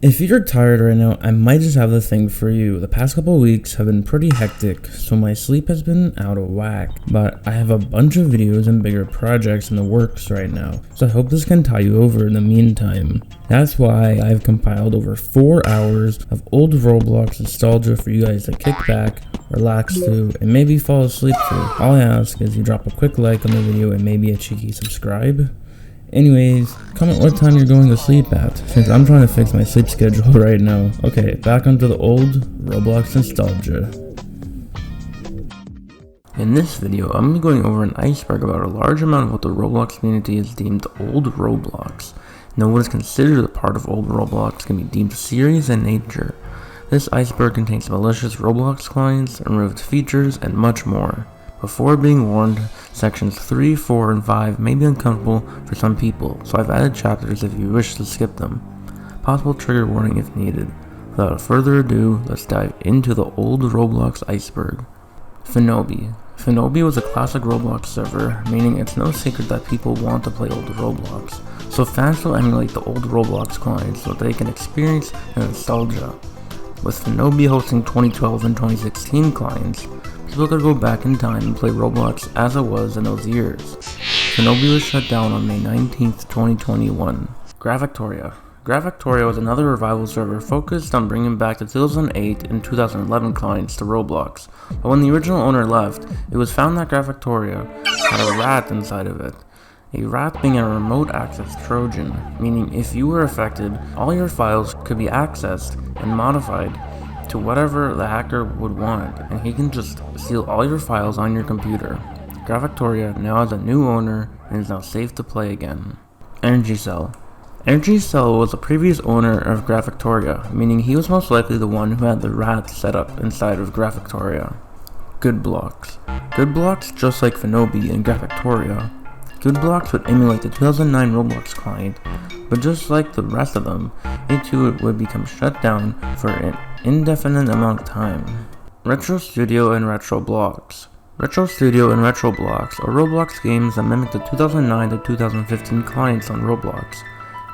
If you're tired right now, I might just have the thing for you. The past couple weeks have been pretty hectic, so my sleep has been out of whack. But I have a bunch of videos and bigger projects in the works right now, so I hope this can tie you over in the meantime. That's why I've compiled over 4 hours of old Roblox nostalgia for you guys to kick back, relax to, and maybe fall asleep to. All I ask is you drop a quick like on the video and maybe a cheeky subscribe. Anyways, comment what time you're going to sleep at, since I'm trying to fix my sleep schedule right now. Okay, back onto the old Roblox nostalgia. In this video, I'm going over an iceberg about a large amount of what the Roblox community is deemed old Roblox. Now, what is considered a part of old Roblox can be deemed serious in nature. This iceberg contains malicious Roblox clients, removed features, and much more. Before being warned, sections 3, 4, and 5 may be uncomfortable for some people, so I've added chapters if you wish to skip them. Possible trigger warning if needed. Without further ado, let's dive into the old Roblox Iceberg. Finobi. Finobi was a classic Roblox server, meaning it's no secret that people want to play old Roblox, so fans will emulate the old Roblox clients so they can experience the nostalgia. With Finobi hosting 2012 and 2016 clients, people could go back in time and play Roblox as it was in those years. Finobi was shut down on May 19th, 2021. Grafactoria. Grafactoria was another revival server focused on bringing back the 2008 and 2011 clients to Roblox, but when the original owner left, it was found that Grafactoria had a rat inside of it. A rat being a remote access Trojan, meaning if you were affected, all your files could be accessed and modified to whatever the hacker would want, and he can just steal all your files on your computer. Grafactoria now has a new owner and is now safe to play again. Energy Cell. Energy Cell was the previous owner of Grafactoria, meaning he was most likely the one who had the rat set up inside of Grafactoria. Good Blocks. Good Blocks, just like Finobi and Grafactoria, Good Blocks would emulate the 2009 Roblox client, but just like the rest of them, it too would become shut down for an indefinite amount of time. Retro Studio and Retro Blocks. Retro Studio and Retro Blocks are Roblox games that mimic the 2009 to 2015 clients on Roblox.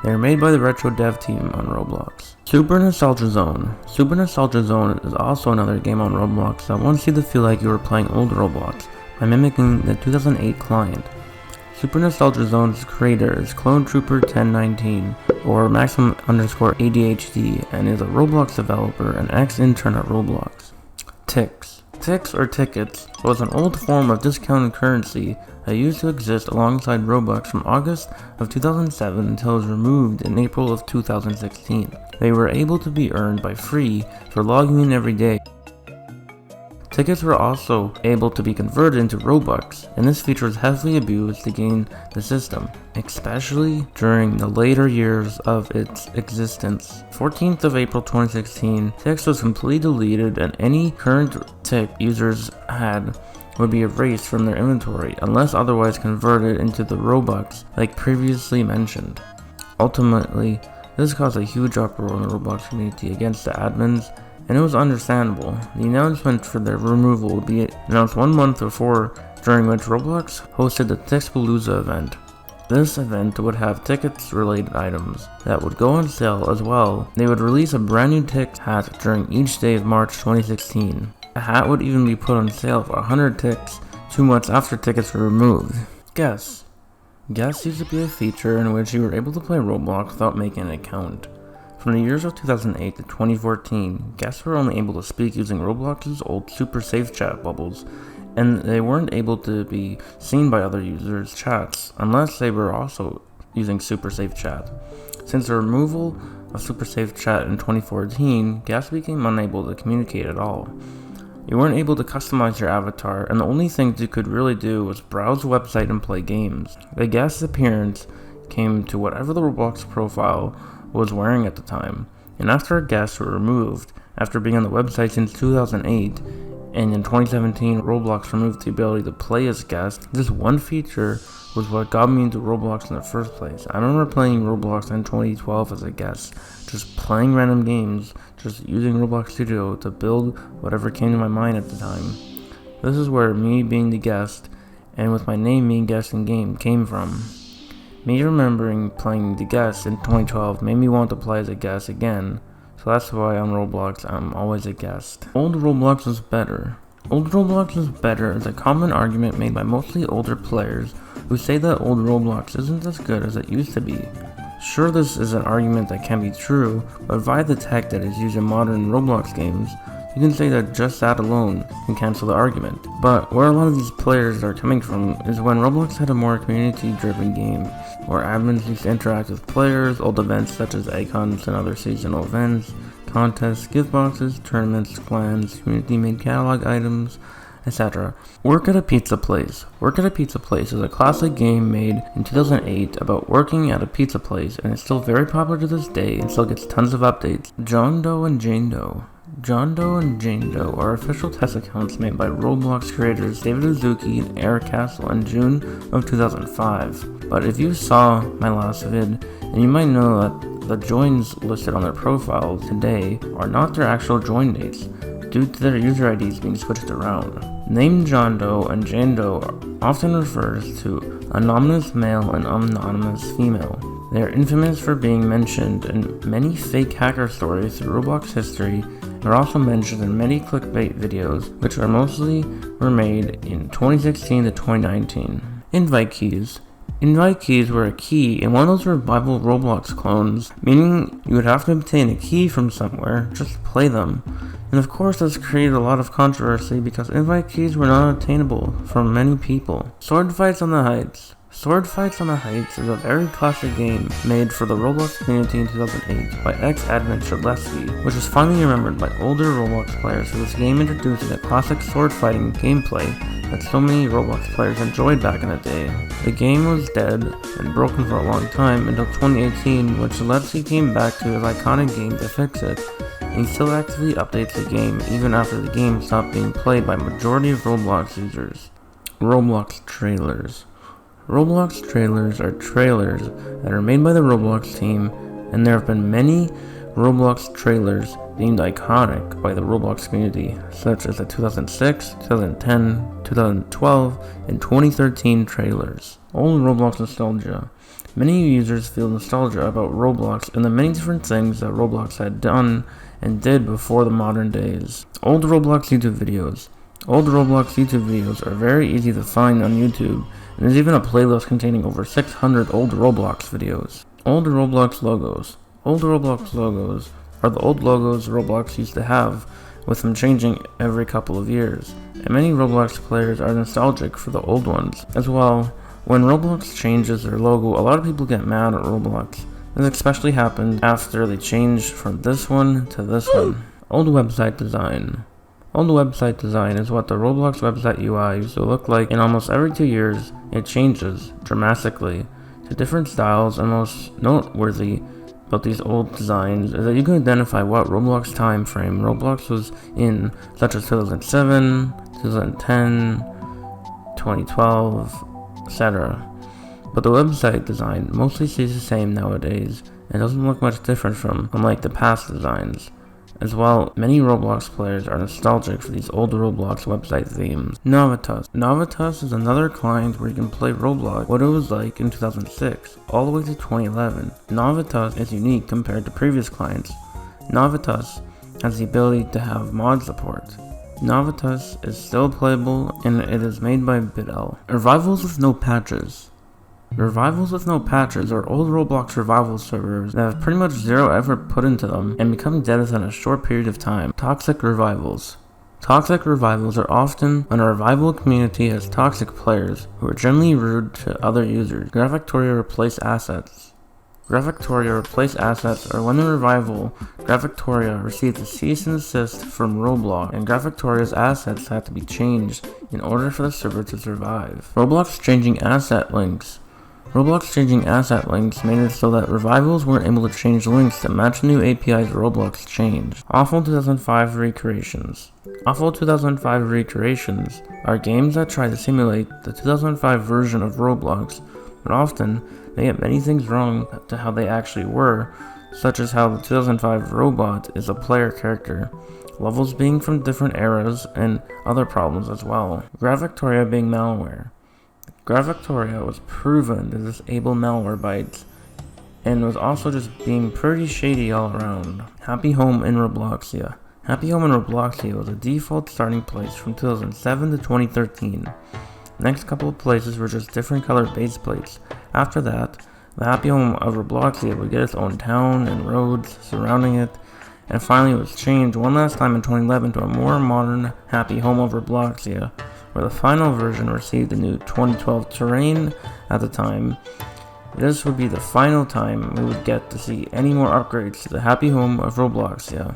They are made by the Retro dev team on Roblox. Super Nostalgia Zone. Super Nostalgia Zone is also another game on Roblox that wants you to feel like you were playing old Roblox by mimicking the 2008 client. Super Nostalgia Zone's creator is Clone Trooper 1019, or Maximum_ADHD, and is a Roblox developer and ex-intern at Roblox. Ticks. Ticks, or tickets, was an old form of discounted currency that used to exist alongside Robux from August of 2007 until it was removed in April of 2016. They were able to be earned by free for logging in every day. Tickets were also able to be converted into Robux, and this feature was heavily abused to gain the system, especially during the later years of its existence. 14th of April 2016, Tickets was completely deleted, and any current Tick users had would be erased from their inventory unless otherwise converted into the Robux like previously mentioned. Ultimately, this caused a huge uproar in the Roblox community against the admins, and it was understandable. The announcement for their removal would be announced 1 month before, during which Roblox hosted the Tickspalooza event. This event would have tickets-related items that would go on sale as well. They would release a brand new Tick hat during each day of March 2016. A hat would even be put on sale for 100 ticks 2 months after tickets were removed. Guess. Guess used to be a feature in which you were able to play Roblox without making an account. From the years of 2008 to 2014, guests were only able to speak using Roblox's old super safe chat bubbles, and they weren't able to be seen by other users' chats unless they were also using super safe chat. Since the removal of super safe chat in 2014, guests became unable to communicate at all. You weren't able to customize your avatar, and the only thing you could really do was browse the website and play games. The guest's appearance came to whatever the Roblox profile was wearing at the time, and after guests were removed, after being on the website since 2008, and in 2017 Roblox removed the ability to play as guests, this one feature was what got me into Roblox in the first place. I remember playing Roblox in 2012 as a guest, just playing random games, just using Roblox Studio to build whatever came to my mind at the time. This is where me being the guest, and with my name being guest in game, came from. Me remembering playing The Guest in 2012 made me want to play as a guest again, so that's why on Roblox I'm always a guest. Old Roblox is better. Old Roblox is better is a common argument made by mostly older players who say that old Roblox isn't as good as it used to be. Sure, this is an argument that can be true, but via the tech that is used in modern Roblox games, you can say that just that alone can cancel the argument. But where a lot of these players are coming from is when Roblox had a more community-driven game, where admins used to interact with players, old events such as icons and other seasonal events, contests, gift boxes, tournaments, clans, community-made catalog items, etc. Work at a Pizza Place. Work at a Pizza Place is a classic game made in 2008 about working at a pizza place, and it's still very popular to this day and still gets tons of updates. John Doe and Jane Doe. John Doe and Jane Doe are official test accounts made by Roblox creators David Azuki and Eric Castle in June of 2005. But if you saw my last vid, then you might know that the joins listed on their profiles today are not their actual join dates, due to their user IDs being switched around. Name John Doe and Jane Doe often refers to anonymous male and anonymous female. They are infamous for being mentioned in many fake hacker stories through Roblox history, and are also mentioned in many clickbait videos, which were made in 2016 to 2019. Invite keys. Invite keys were a key in one of those revival Roblox clones, meaning you would have to obtain a key from somewhere just to play them. And of course this created a lot of controversy because invite keys were not obtainable from many people. Sword Fights on the Heights. Sword Fights on the Heights is a very classic game made for the Roblox community in 2008 by ex-admin Shadlesky, which was finally remembered by older Roblox players, for this game introducing a classic sword fighting gameplay that so many Roblox players enjoyed back in the day. The game was dead and broken for a long time until 2018, when Shadlesky came back to his iconic game to fix it, and he still actively updates the game even after the game stopped being played by majority of Roblox users. Roblox trailers. Roblox trailers are trailers that are made by the Roblox team, and there have been many Roblox trailers deemed iconic by the Roblox community, such as the 2006, 2010, 2012, and 2013 trailers. Old Roblox nostalgia. Many users feel nostalgia about Roblox and the many different things that Roblox had done and did before the modern days. Old Roblox YouTube videos. Old Roblox YouTube videos are very easy to find on YouTube, and there's even a playlist containing over 600 old Roblox videos. Old Roblox logos. Old Roblox logos are the old logos Roblox used to have, with them changing every couple of years, and many Roblox players are nostalgic for the old ones. As well, when Roblox changes their logo, a lot of people get mad at Roblox. This especially happened after they changed from this one to this one. Old website design. Old website design is what the Roblox website UI used to look like, and almost every 2 years it changes dramatically to different styles, and most noteworthy about these old designs is that you can identify what Roblox time frame Roblox was in, such as 2007, 2010, 2012, etc. But the website design mostly stays the same nowadays and doesn't look much different from unlike the past designs. As well, many Roblox players are nostalgic for these old Roblox website themes. Novitas. Novitas is another client where you can play Roblox what it was like in 2006, all the way to 2011. Novitas is unique compared to previous clients. Novitas has the ability to have mod support. Novitas is still playable, and it is made by Bidel. Revivals with no patches. Revivals with no patches are old Roblox revival servers that have pretty much zero effort put into them and become dead within a short period of time. Toxic revivals. Toxic revivals are often when a revival community has toxic players who are generally rude to other users. Graphic-Toria replace assets. Graphic-Toria replace assets are when the revival Graphic-Toria receives a cease and desist from Roblox, and Graphic-Toria's assets have to be changed in order for the server to survive. Roblox changing asset links. Roblox changing asset links made it so that revivals weren't able to change links to match new APIs Roblox changed. Awful 2005 recreations. Awful 2005 recreations are games that try to simulate the 2005 version of Roblox, but often they get many things wrong to how they actually were, such as how the 2005 robot is a player character, levels being from different eras, and other problems as well. Graphic-Toria being malware. Grafactoria was proven to disable Malwarebytes and was also just being pretty shady all around. Happy Home in Robloxia. Happy Home in Robloxia was a default starting place from 2007 to 2013. Next couple of places were just different colored base plates. After that, the Happy Home of Robloxia would get its own town and roads surrounding it, and finally it was changed one last time in 2011 to a more modern Happy Home of Robloxia, where the final version received the new 2012 terrain at the time. This would be the final time we would get to see any more upgrades to the Happy Home of Robloxia.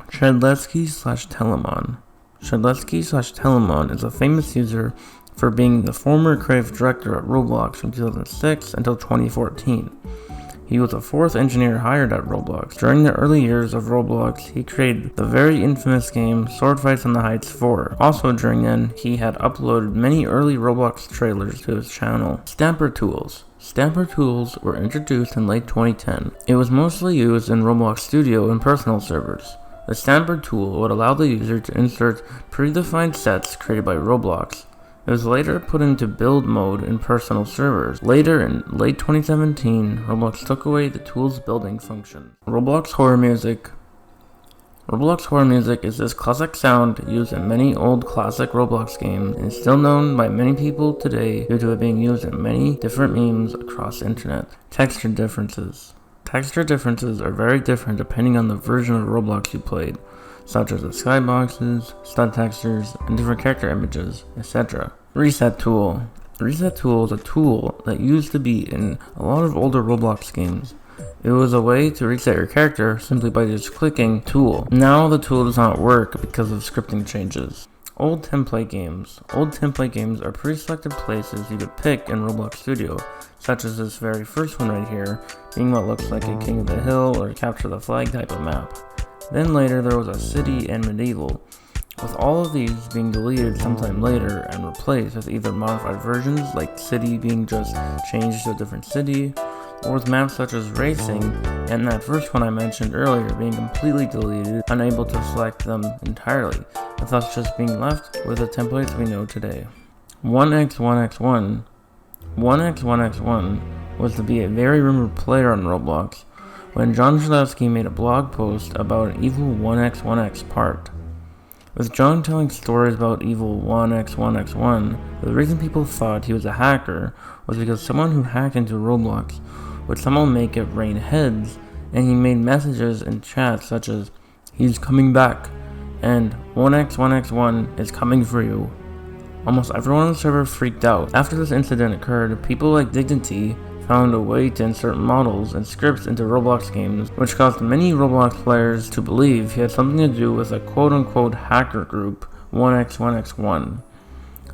Shedletsky/Telemon. Shedletsky/Telemon is a famous user for being the former creative director at Roblox from 2006 until 2014. He was the fourth engineer hired at Roblox. During the early years of Roblox, he created the very infamous game Sword Fights on the Heights 4. Also during then, he had uploaded many early Roblox trailers to his channel. Stamper Tools. Stamper Tools were introduced in late 2010. It was mostly used in Roblox Studio and personal servers. The Stamper tool would allow the user to insert predefined sets created by Roblox. It was later put into build mode in personal servers. Later in late 2017, Roblox took away the tool's building function. Roblox Horror Music. Roblox Horror Music is this classic sound used in many old classic Roblox games and is still known by many people today due to it being used in many different memes across the internet. Texture differences. Texture differences are very different depending on the version of Roblox you played, such as the skyboxes, stud textures, and different character images, etc. Reset Tool. Reset Tool is a tool that used to be in a lot of older Roblox games. It was a way to reset your character simply by just clicking Tool. Now the tool does not work because of scripting changes. Old template games. Old template games are pre-selected places you could pick in Roblox Studio, such as this very first one right here, being what looks like a King of the Hill or Capture the Flag type of map. Then later there was a city and medieval, with all of these being deleted sometime later and replaced with either modified versions like city being just changed to a different city, or with maps such as racing and that first one I mentioned earlier being completely deleted, unable to select them entirely, with us just being left with the templates we know today. 1x1x1. 1x1x1 was to be a very rumored player on Roblox when John Shedletsky made a blog post about an evil 1x1x part. With John telling stories about evil 1x1x1, the reason people thought he was a hacker was because someone who hacked into Roblox would somehow make it rain heads, and he made messages in chat such as, "He's coming back," and 1x1x1 is coming for you. Almost everyone on the server freaked out. After this incident occurred, people like Dignity found a way to insert models and scripts into Roblox games, which caused many Roblox players to believe he had something to do with a quote-unquote hacker group, 1x1x1.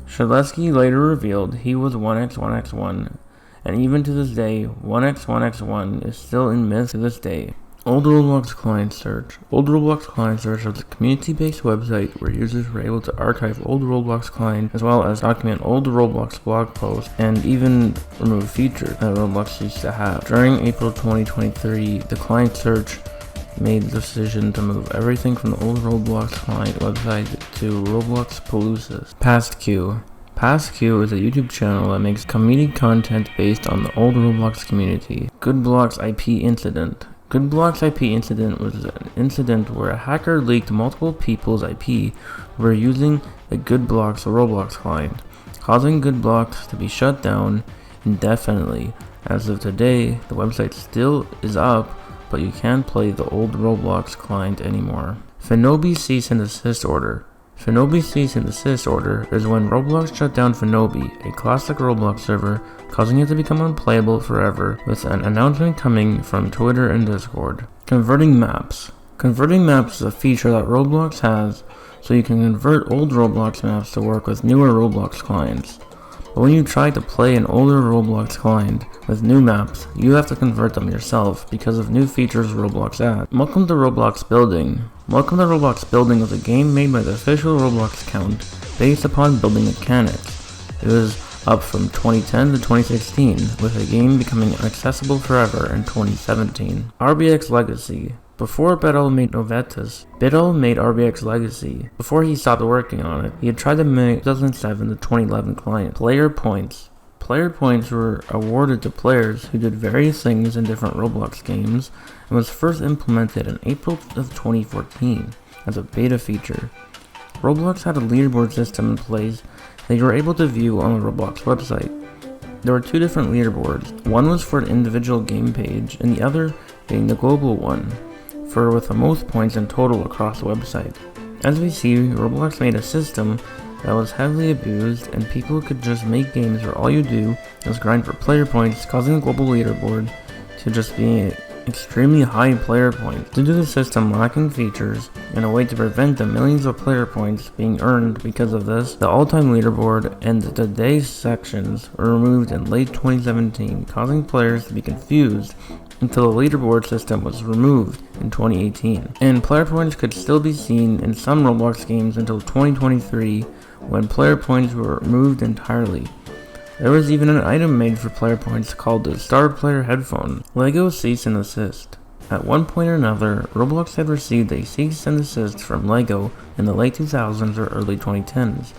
Shedletsky later revealed he was 1x1x1, and even to this day, 1x1x1 is still in myth to this day. Old Roblox Client Search. Old Roblox Client Search was a community-based website where users were able to archive old Roblox clients as well as document old Roblox blog posts and even remove features that Roblox used to have. During April 2023, the Client Search made the decision to move everything from the old Roblox client website to Roblox Palooza. PastQ. PastQ is a YouTube channel that makes community content based on the old Roblox community. GoodBlocks IP Incident. GoodBlocks IP Incident was an incident where a hacker leaked multiple people's IP who were using the GoodBlocks Roblox client, causing GoodBlocks to be shut down indefinitely. As of today, the website still is up, but you can't play the old Roblox client anymore. Finobi Cease and Desist Order. Finobi Cease and Desist Order is when Roblox shut down Finobi, a classic Roblox server, causing it to become unplayable forever, with an announcement coming from Twitter and Discord. Converting maps. Converting maps is a feature that Roblox has, so you can convert old Roblox maps to work with newer Roblox clients. But when you try to play an older Roblox client with new maps, you have to convert them yourself because of new features Roblox adds. Welcome to Roblox Building. Welcome to Roblox Building was a game made by the official Roblox account based upon building mechanics. It was up from 2010 to 2016, with the game becoming accessible forever in 2017. RBX Legacy. Before Biddle made Novetus, Biddle made RBX Legacy. Before he stopped working on it, he had tried to make 2007 to 2011 client. Player points. Player points were awarded to players who did various things in different Roblox games and was first implemented in April of 2014 as a beta feature. Roblox had a leaderboard system in place that you were able to view on the Roblox website. There were two different leaderboards. One was for an individual game page and the other being the global one, with the most points in total across the website. As we see, Roblox made a system that was heavily abused and people could just make games where all you do is grind for player points, causing the global leaderboard to just be extremely high player points. Due to the system lacking features and a way to prevent the millions of player points being earned because of this, the all-time leaderboard and the day sections were removed in late 2017, causing players to be confused until the leaderboard system was removed in 2018. And player points could still be seen in some Roblox games until 2023, when player points were removed entirely. There was even an item made for player points called the Star Player Headphone. LEGO cease and desist. At one point or another, Roblox had received a cease and desist from LEGO in the late 2000s or early 2010s,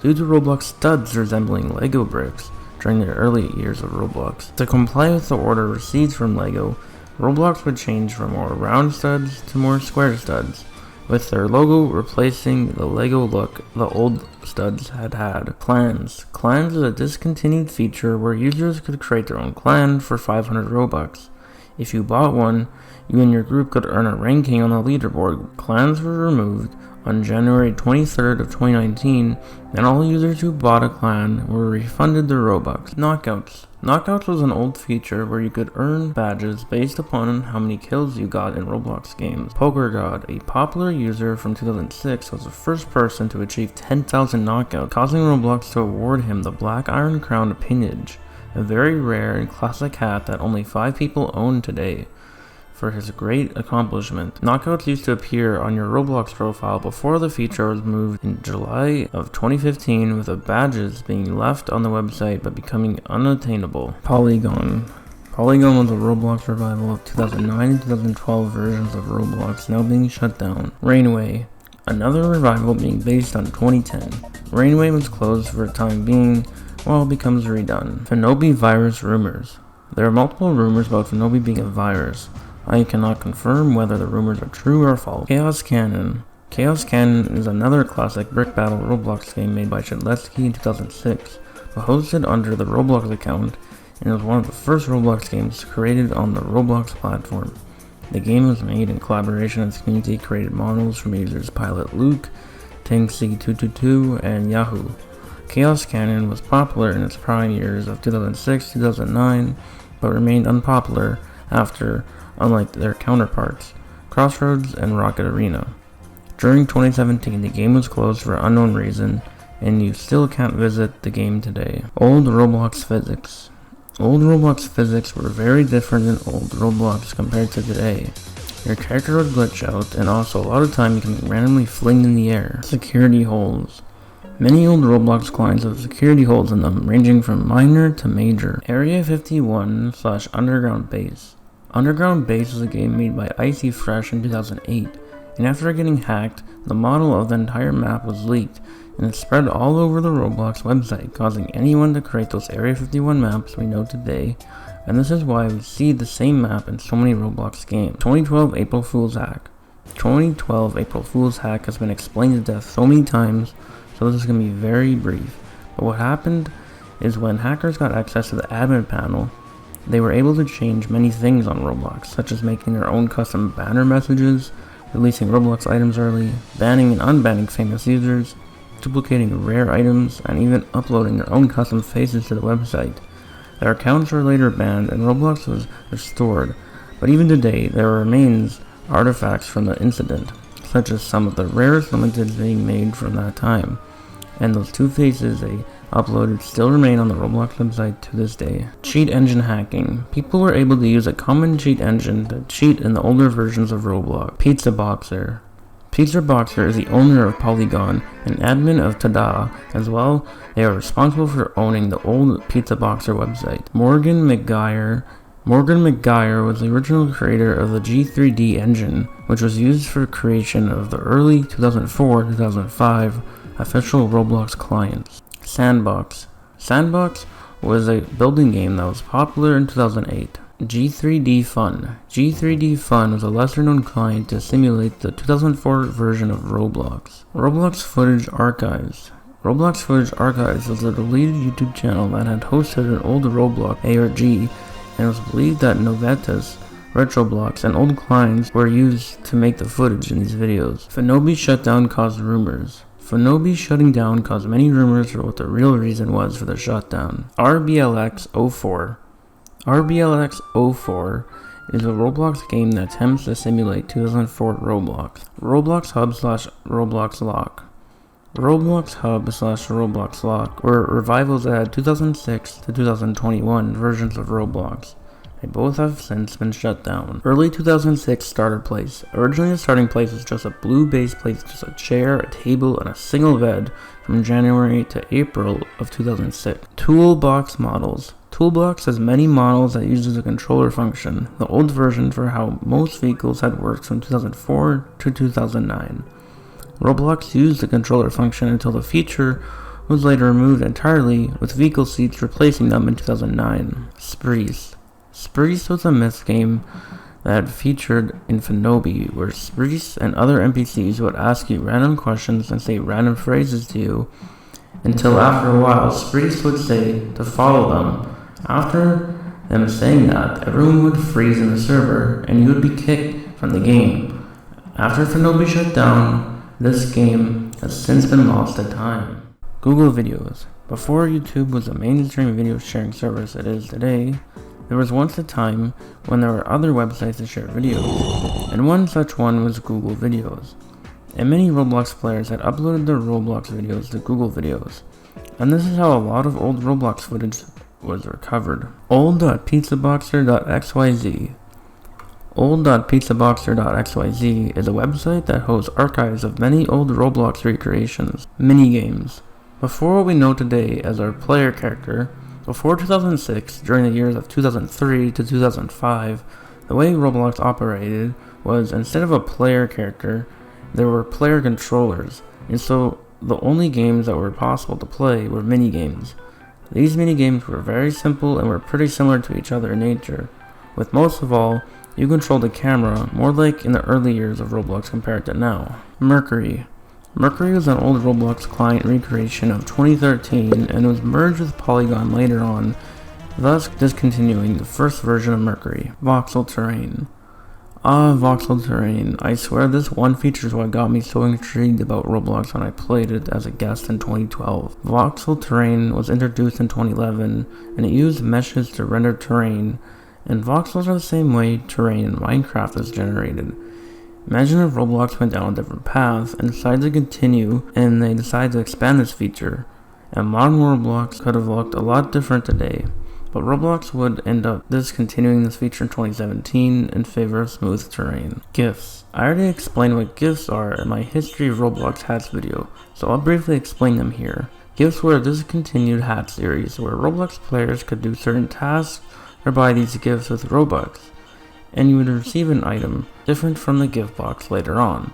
due to Roblox studs resembling LEGO bricks during the early years of Roblox. To comply with the order received from LEGO, Roblox would change from more round studs to more square studs, with their logo replacing the LEGO look the old studs had had. Clans. Clans is a discontinued feature where users could create their own clan for 500 Robux. If you bought one, you and your group could earn a ranking on the leaderboard. Clans were removed on January 23rd of 2019, and all users who bought a clan were refunded their Robux. Knockouts. Knockouts was an old feature where you could earn badges based upon how many kills you got in Roblox games. Poker God, a popular user from 2006, was the first person to achieve 10,000 knockouts, causing Roblox to award him the Black Iron Crown Appanage, a very rare and classic hat that only 5 people own today. For his great accomplishment. Knockouts used to appear on your Roblox profile before the feature was moved in July of 2015, with the badges being left on the website but becoming unattainable. Polygon. Polygon was a Roblox revival of 2009 and 2012 versions of Roblox now being shut down. Rainway. Another revival being based on 2010. Rainway was closed for the time being while it becomes redone. Fenobi virus rumors. There are multiple rumors about Fenobi being a virus. I cannot confirm whether the rumors are true or false. Chaos Cannon. Chaos Cannon is another classic brick battle Roblox game made by Shedletsky in 2006, but hosted under the Roblox account, and was one of the first Roblox games created on the Roblox platform. The game was made in collaboration with community-created models from users Pilot Luke, Tanksy222, and Yahoo. Chaos Cannon was popular in its prime years of 2006-2009, but remained unpopular after, unlike their counterparts, Crossroads and Rocket Arena. During 2017, the game was closed for unknown reason, and you still can't visit the game today. Old Roblox physics. Old Roblox physics were very different in old Roblox compared to today. Your character would glitch out, and also a lot of time you can be randomly flinged in the air. Security holes. Many old Roblox clients have security holes in them, ranging from minor to major. Area 51/Underground Base. Underground Base was a game made by Icy Fresh in 2008, and after getting hacked, the model of the entire map was leaked, and it spread all over the Roblox website, causing anyone to create those Area 51 maps we know today, and this is why we see the same map in so many Roblox games. 2012 April Fool's Hack. 2012 April Fool's Hack has been explained to death so many times, so this is going to be very brief. But what happened is when hackers got access to the admin panel, they were able to change many things on Roblox, such as making their own custom banner messages, releasing Roblox items early, banning and unbanning famous users, duplicating rare items, and even uploading their own custom faces to the website. Their accounts were later banned and Roblox was restored, but even today there remains artifacts from the incident, such as some of the rarest limiteds being made from that time, and those two faces they uploaded still remain on the Roblox website to this day. Cheat engine hacking. People were able to use a common cheat engine to cheat in the older versions of Roblox. Pizza Boxer. Pizza Boxer is the owner of Polygon and admin of Tada. As well, they are responsible for owning the old Pizza Boxer website. Morgan McGuire Morgan McGuire was the original creator of the G3D engine, which was used for creation of the early 2004-2005 official Roblox clients. Sandbox. Sandbox was a building game that was popular in 2008. G3D Fun. G3D Fun was a lesser-known client to simulate the 2004 version of Roblox. Roblox Footage Archives. Roblox Footage Archives was a deleted YouTube channel that had hosted an old Roblox ARG, and it was believed that novetas, retroblocks, and old clients were used to make the footage in these videos. Fanobi shutdown caused rumors. Fanobi shutting down caused many rumors for what the real reason was for the shutdown. RBLX 04. RBLX 04 is a Roblox game that attempts to simulate 2004 Roblox. Roblox Hub / Roblox Lock. Roblox Hub / Roblox Lock were revivals that had 2006 to 2021 versions of Roblox. They both have since been shut down. Early 2006 starter place. Originally the starting place was just a blue base place, just a chair, a table, and a single bed from January to April of 2006. Toolbox models. Toolbox has many models that uses a controller function, the old version for how most vehicles had worked from 2004 to 2009. Roblox used the controller function until the feature was later removed entirely, with vehicle seats replacing them in 2009. Sprees. Sprees was a myth game that featured in Fanobi, where Sprees and other NPCs would ask you random questions and say random phrases to you, until after a while Sprees would say to follow them. After them saying that, everyone would freeze in the server, and you would be kicked from the game. After Fanobi shut down, this game has since been lost to time. Google Videos. Before YouTube was the mainstream video sharing service it is today, there was once a time when there were other websites to share videos, and one such one was Google Videos. And many Roblox players had uploaded their Roblox videos to Google Videos, and this is how a lot of old Roblox footage was recovered. Old.pizzaboxer.xyz. Old.pizzaboxer.xyz is a website that hosts archives of many old Roblox recreations, minigames. Before what we know today as our player character, before 2006, during the years of 2003 to 2005, the way Roblox operated was instead of a player character, there were player controllers, and so the only games that were possible to play were minigames. These minigames were very simple and were pretty similar to each other in nature, with most of all, you controlled the camera, more like in the early years of Roblox compared to now. Mercury. Mercury was an old Roblox client recreation of 2013 and was merged with Polygon later on, thus discontinuing the first version of Mercury. Voxel Terrain. Voxel Terrain. I swear this one feature is what got me so intrigued about Roblox when I played it as a guest in 2012. Voxel Terrain was introduced in 2011, and it used meshes to render terrain, and voxels are the same way terrain in Minecraft is generated. Imagine if Roblox went down a different path and decided to continue, and they decided to expand this feature, and modern Roblox could have looked a lot different today. But Roblox would end up discontinuing this feature in 2017 in favor of smooth terrain. GIFs. I already explained what GIFs are in my History of Roblox Hats video, so I'll briefly explain them here. GIFs were a discontinued hat series where Roblox players could do certain tasks or buy these GIFs with Robux, and you would receive an item different from the gift box later on.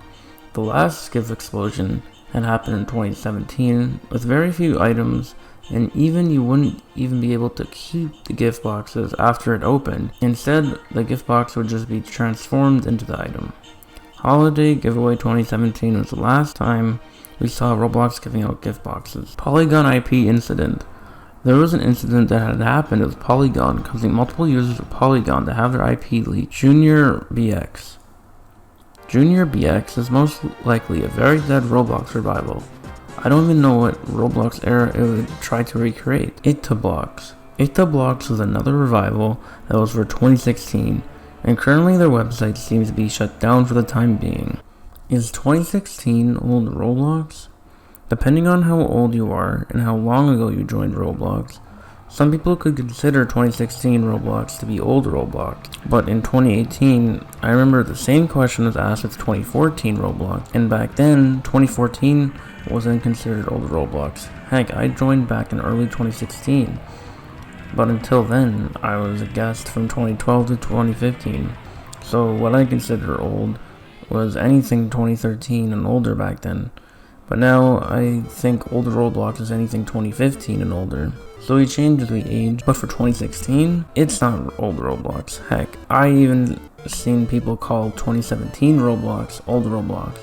The last GIF explosion had happened in 2017 with very few items, and you wouldn't even be able to keep the gift boxes after it opened. Instead, the gift box would just be transformed into the item. Holiday Giveaway 2017 was the last time we saw Roblox giving out gift boxes. Polygon IP Incident. There was an incident that had happened with Polygon, causing multiple users of Polygon to have their IP leaked. Junior BX. Junior BX is most likely a very dead Roblox revival. I don't even know what Roblox era it would try to recreate. Ictablox. Ictablox was another revival that was for 2016, and currently their website seems to be shut down for the time being. Is 2016 old Roblox? Depending on how old you are and how long ago you joined Roblox, some people could consider 2016 Roblox to be old Roblox. But in 2018, I remember the same question was asked with 2014 Roblox, and back then, 2014 wasn't considered old Roblox. Heck, I joined back in early 2016. but until then, I was a guest from 2012 to 2015. So what I consider old was anything 2013 and older back then. But now I think Old Roblox is anything 2015 and older. So we change as we age, but for 2016, it's not Old Roblox. Heck, I even seen people call 2017 Roblox Old Roblox.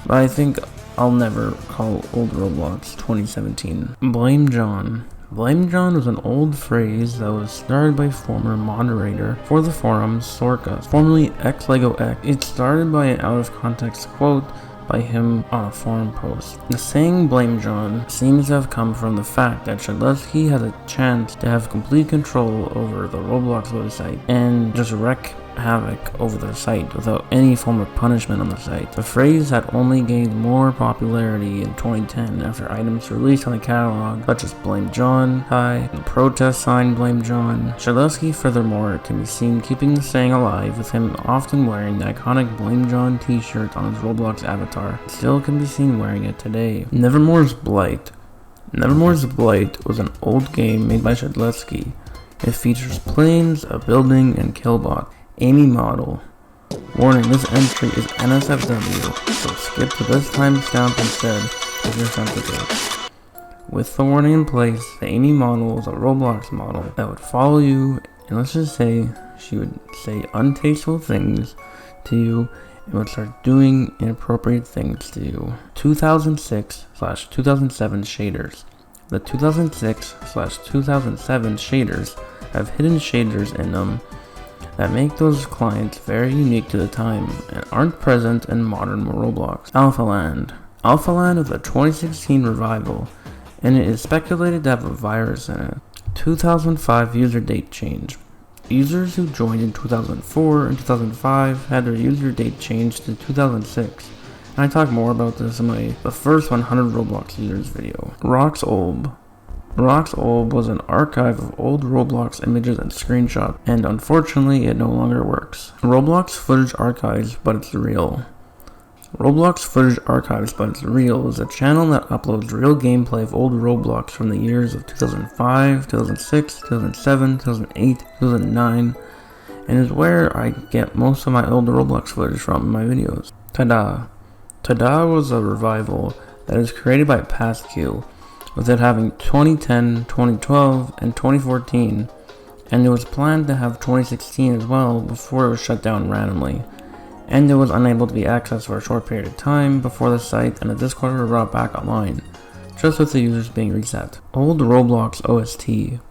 But I think I'll never call Old Roblox 2017. Blame John. Blame John was an old phrase that was started by former moderator for the forum Sorka, formerly XLegoX. It started by an out-of-context quote by him on a forum post. The saying "Blame John" seems to have come from the fact that Shedlevsky had a chance to have complete control over the Roblox website and just wreak havoc over the site without any form of punishment on the site. The phrase had only gained more popularity in 2010 after items released on the catalog such as Blame John, and the protest sign Blame John. Shedlevsky furthermore can be seen keeping the saying alive, with him often wearing the iconic Blame John t-shirt on his Roblox avatar. Still can be seen wearing it today. Nevermore's Blight. Nevermore's Blight was an old game made by Shedlevsky. It features planes, a building, and Killbot. Amy model. Warning, this entry is NSFW, so skip to this timestamp instead if you're sensitive. With the warning in place, the Amy model is a Roblox model that would follow you, and let's just say she would say untasteful things to you and would start doing inappropriate things to you. 2006/2007 shaders. The 2006/2007 shaders have hidden shaders in them that make those clients very unique to the time and aren't present in modern Roblox. Alphaland. Alphaland is a 2016 revival, and it is speculated to have a virus in it. 2005 user date change. Users who joined in 2004 and 2005 had their user date changed to 2006, and I talk more about this in the first 100 Roblox users video. Rox Olb. Rox Olb was an archive of old Roblox images and screenshots, and unfortunately it no longer works. Roblox Footage Archives, but it's real. Roblox Footage Archives, but it's real is a channel that uploads real gameplay of old Roblox from the years of 2005, 2006, 2007, 2008, 2009, and is where I get most of my old Roblox footage from in my videos. Tada. Tada was a revival that is created by PastQ, with it having 2010, 2012, and 2014, and it was planned to have 2016 as well before it was shut down randomly, and it was unable to be accessed for a short period of time before the site and the Discord were brought back online, just with the users being reset. Old Roblox OST.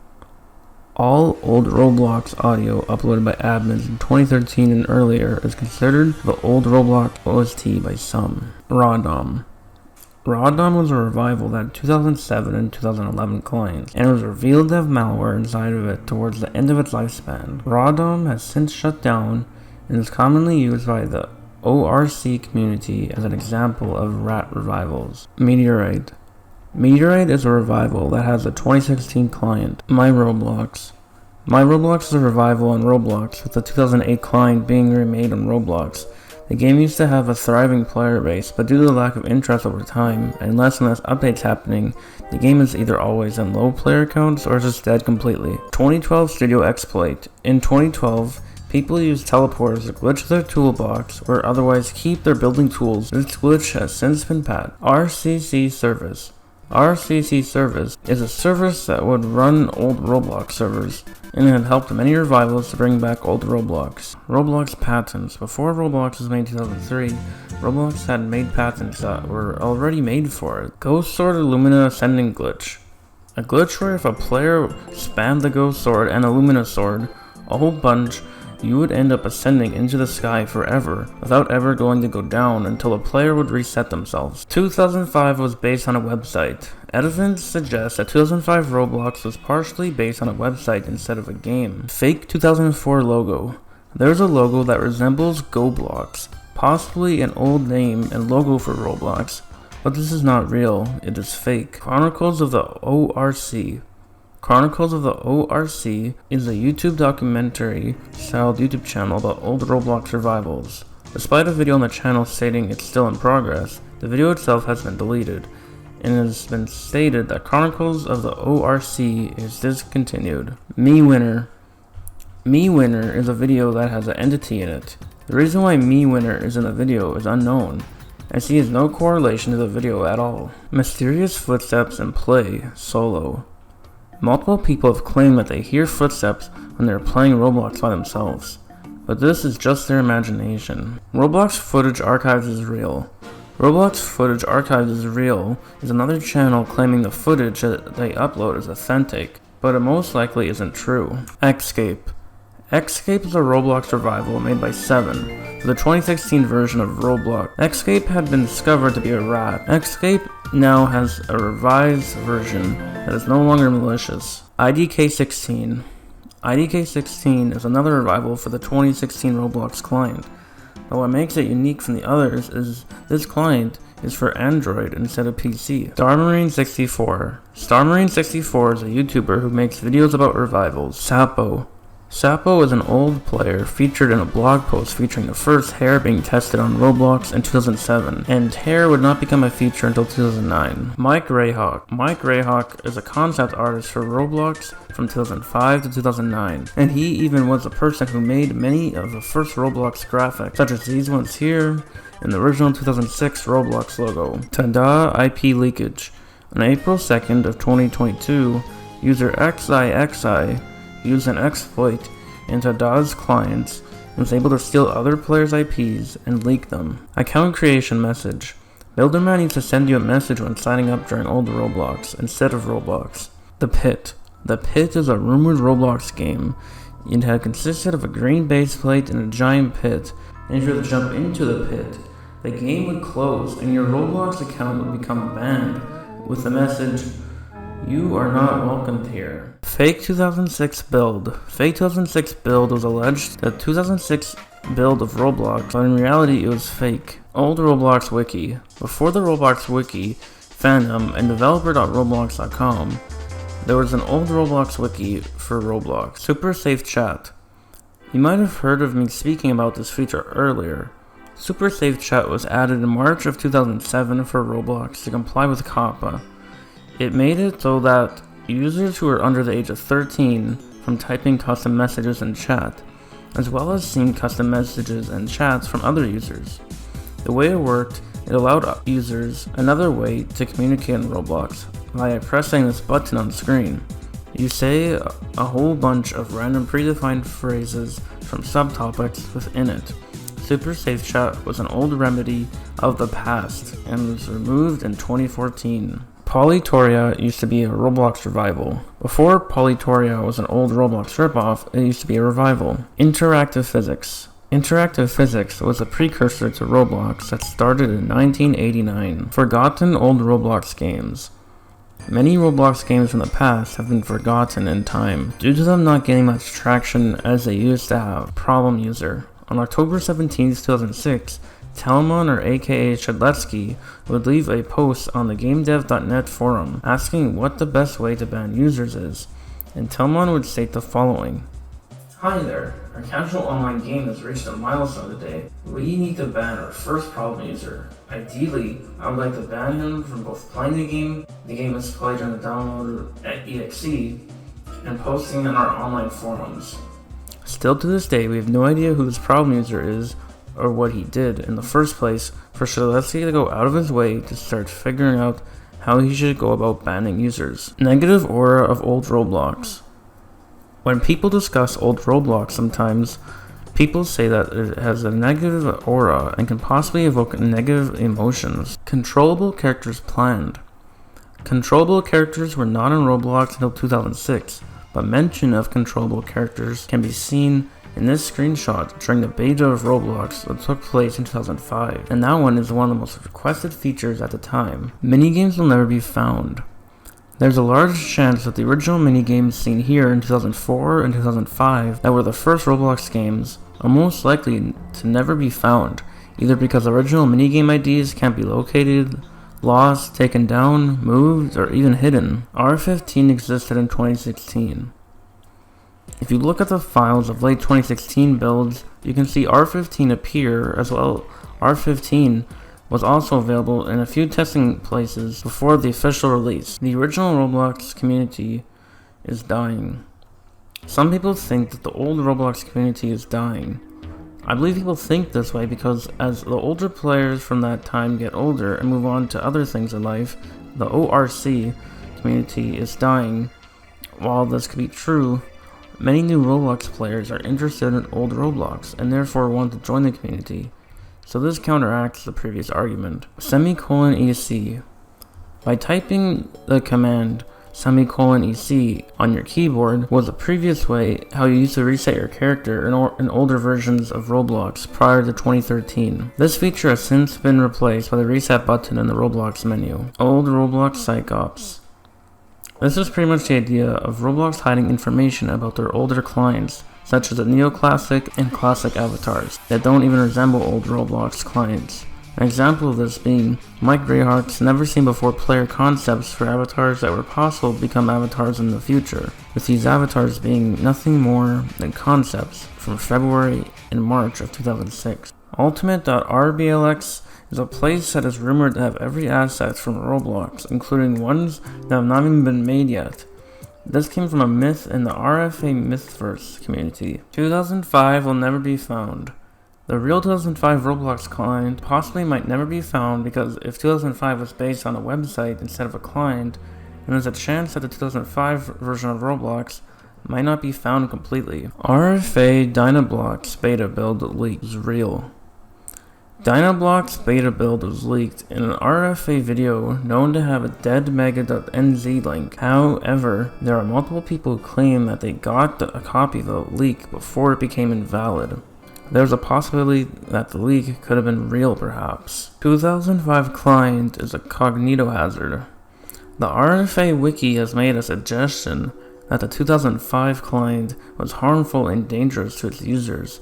All old Roblox audio uploaded by admins in 2013 and earlier is considered the old Roblox OST by some. Rawdom. Rawdom was a revival that had 2007 and 2011 clients, and it was revealed to have malware inside of it towards the end of its lifespan. Rawdom has since shut down and is commonly used by the ORC community as an example of rat revivals. Meteorite. Meteorite is a revival that has a 2016 client. My Roblox. My Roblox is a revival on Roblox, with the 2008 client being remade on Roblox. The game used to have a thriving player base, but due to the lack of interest over time, and less updates happening, the game is either always in low player counts or just dead completely. 2012 Studio Exploit. In 2012, people use teleporters to glitch their toolbox or otherwise keep their building tools. This glitch has since been patched. RCC Service. RCC Service is a service that would run old Roblox servers, and it had helped many revivals to bring back old Roblox. Roblox patents. Before Roblox was made in 2003, Roblox had made patents that were already made for it. Ghost Sword Illumina Ascending Glitch. A glitch where if a player spammed the Ghost Sword and Illumina Sword, a whole bunch, you would end up ascending into the sky forever, without ever going to go down until a player would reset themselves. 2005 was based on a website. Evidence suggests that 2005 Roblox was partially based on a website instead of a game. Fake 2004 logo. There's a logo that resembles GoBlox, possibly an old name and logo for Roblox, but this is not real, it is fake. Chronicles of the ORC. Chronicles of the ORC is a YouTube documentary-styled YouTube channel about old Roblox revivals. Despite a video on the channel stating it's still in progress, the video itself has been deleted. and it has been stated that Chronicles of the ORC is discontinued. Me Winner is a video that has an entity in it. The reason why Me Winner is in the video is unknown, as he has no correlation to the video at all. Mysterious footsteps in play solo. Multiple people have claimed that they hear footsteps when they are playing Roblox by themselves, but this is just their imagination. Roblox Footage Archives is real. Roblox Footage Archives is real is another channel claiming the footage that they upload is authentic, but it most likely isn't true. Escape is a Roblox revival made by Seven for the 2016 version of Roblox. Escape had been discovered to be a rat. Escape now has a revised version that is no longer malicious. IDK16 is another revival for the 2016 Roblox client. But what makes it unique from the others is this client is for Android instead of PC. StarMarine64 is a YouTuber who makes videos about revivals. Sapo is an old player featured in a blog post featuring the first hair being tested on Roblox in 2007, and hair would not become a feature until 2009. Mike Rayhawk is a concept artist for Roblox from 2005 to 2009, and he even was the person who made many of the first Roblox graphics, such as these ones here and the original 2006 Roblox logo. Tada IP leakage. On April 2nd of 2022, user XIXI used an exploit into Tada's clients and was able to steal other players' IPs and leak them. Account creation message. Builderman used to send you a message when signing up during Old Roblox instead of Roblox. The Pit is a rumored Roblox game. It had consisted of a green base plate and a giant pit, and if you were to jump into the pit, the game would close and your Roblox account would become banned with the message, "You are not welcomed here." Fake 2006 build was alleged the 2006 build of Roblox, but in reality it was fake. Old Roblox Wiki. Before the Roblox Wiki fandom and developer.roblox.com, there was an old Roblox Wiki for Roblox. Super Safe Chat. You might have heard of me speaking about this feature earlier. Super Safe Chat was added in March of 2007 for Roblox to comply with COPPA. It made it so that users who are under the age of 13 from typing custom messages in chat, as well as seeing custom messages and chats from other users. The way it worked, it allowed users another way to communicate in Roblox via pressing this button on screen. You say a whole bunch of random predefined phrases from subtopics within it. Super Safe Chat was an old remedy of the past and was removed in 2014. Polytoria used to be a Roblox revival. Before Polytoria was an old Roblox ripoff, it used to be a revival. Interactive Physics. Interactive Physics was a precursor to Roblox that started in 1989. Forgotten old Roblox games. Many Roblox games from the past have been forgotten in time, due to them not getting much traction as they used to have. Problem user. On October 17, 2006, Talmon, or aka Shadletsky, would leave a post on the GameDev.net forum asking what the best way to ban users is, and Talmon would state the following. Hi there, our casual online game has reached a milestone today. We need to ban our first problem user. Ideally, I would like to ban him from both playing the game is played on the downloader at EXE, and posting in our online forums. Still to this day, we have no idea who this problem user is or what he did in the first place for Shadletsky to go out of his way to start figuring out how he should go about banning users. Negative aura of old Roblox. When people discuss old Roblox, sometimes people say that it has a negative aura and can possibly evoke negative emotions. Controllable characters planned. Controllable characters were not in Roblox until 2006, but mention of controllable characters can be seen in this screenshot during the beta of Roblox that took place in 2005, and that one is one of the most requested features at the time. Minigames will never be found. There's a large chance that the original minigames seen here in 2004 and 2005 that were the first Roblox games are most likely to never be found, either because original minigame IDs can't be located, lost, taken down, moved, or even hidden. R15 existed in 2016. If you look at the files of late 2016 builds, you can see R15 appear as well. R15 was also available in a few testing places before the official release. The original Roblox community is dying. Some people think that the old Roblox community is dying. I believe people think this way because as the older players from that time get older and move on to other things in life, the ORC community is dying. While this could be true, many new Roblox players are interested in old Roblox and therefore want to join the community. So this counteracts the previous argument. _EC. By typing the command _EC on your keyboard was the previous way how you used to reset your character in older versions of Roblox prior to 2013. This feature has since been replaced by the reset button in the Roblox menu. Old Roblox Psychops. This is pretty much the idea of Roblox hiding information about their older clients, such as the neoclassic and classic avatars that don't even resemble old Roblox clients. An example of this being Mike Greyheart's never seen before player concepts for avatars that were possible to become avatars in the future, with these avatars being nothing more than concepts from February and March of 2006. Ultimate.rblx is a place that is rumored to have every asset from Roblox, including ones that have not even been made yet. This came from a myth in the RFA Mythverse community. 2005 will never be found. The real 2005 Roblox client possibly might never be found because if 2005 was based on a website instead of a client, then there's a chance that the 2005 version of Roblox might not be found completely. RFA Dynablox beta build leak is real. Dynablox beta build was leaked in an RFA video known to have a dead mega.nz link. However, there are multiple people who claim that they got a copy of the leak before it became invalid. There's a possibility that the leak could have been real perhaps. 2005 client is a cognitohazard. The RFA wiki has made a suggestion that the 2005 client was harmful and dangerous to its users.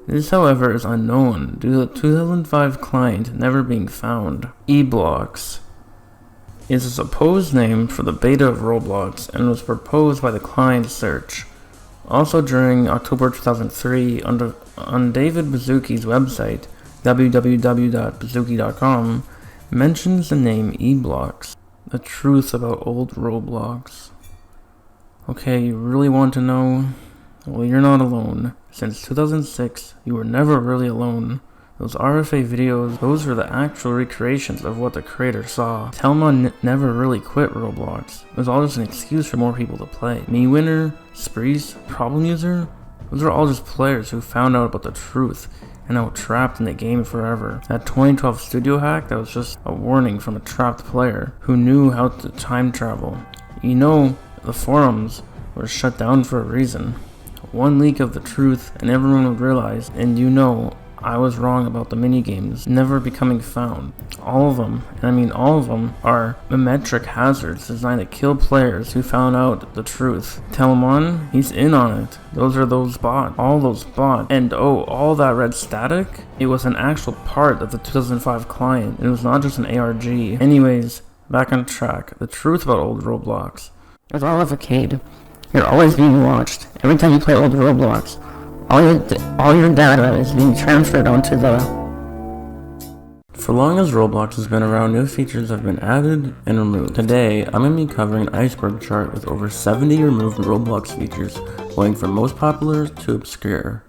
This, however, is unknown due to the 2005 client never being found. eBlocks is a supposed name for the beta of Roblox and was proposed by the client search. Also during October 2003, on David Baszucki's website, www.baszucki.com, mentions the name eBlocks. The truth about old Roblox. Okay, you really want to know? Well, you're not alone. Since 2006, you were never really alone. Those RFA videos, those were the actual recreations of what the creator saw. Telma never really quit Roblox. It was all just an excuse for more people to play. MeWinner, Sprees, Problem User, those are all just players who found out about the truth and now trapped in the game forever. That 2012 studio hack, that was just a warning from a trapped player who knew how to time travel. You know, the forums were shut down for a reason. One leak of the truth and everyone would realize, and you know, I was wrong about the minigames never becoming found. All of them, and I mean all of them, are memetric hazards designed to kill players who found out the truth. Telemon, he's in on it. Those are those bots. All those bots. And oh, all that red static? It was an actual part of the 2005 client. It was not just an ARG. Anyways, back on track. The truth about old Roblox. It's all a facade. You're always being watched. Every time you play old Roblox, all your data is being transferred onto the... For long as Roblox has been around, new features have been added and removed. Today, I'm going to be covering an iceberg chart with over 70 removed Roblox features, going from most popular to obscure.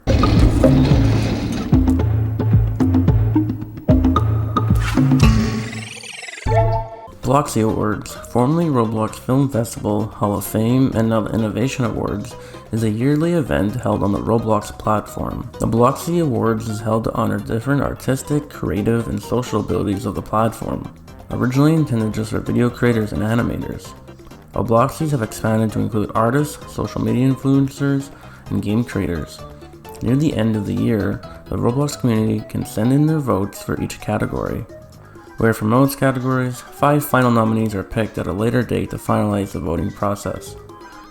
Bloxy Awards, formerly Roblox Film Festival, Hall of Fame, and now the Innovation Awards, is a yearly event held on the Roblox platform. The Bloxy Awards is held to honor different artistic, creative, and social abilities of the platform, originally intended just for video creators and animators. While Bloxies have expanded to include artists, social media influencers, and game creators. Near the end of the year, the Roblox community can send in their votes for each category, where for most categories, 5 final nominees are picked at a later date to finalize the voting process.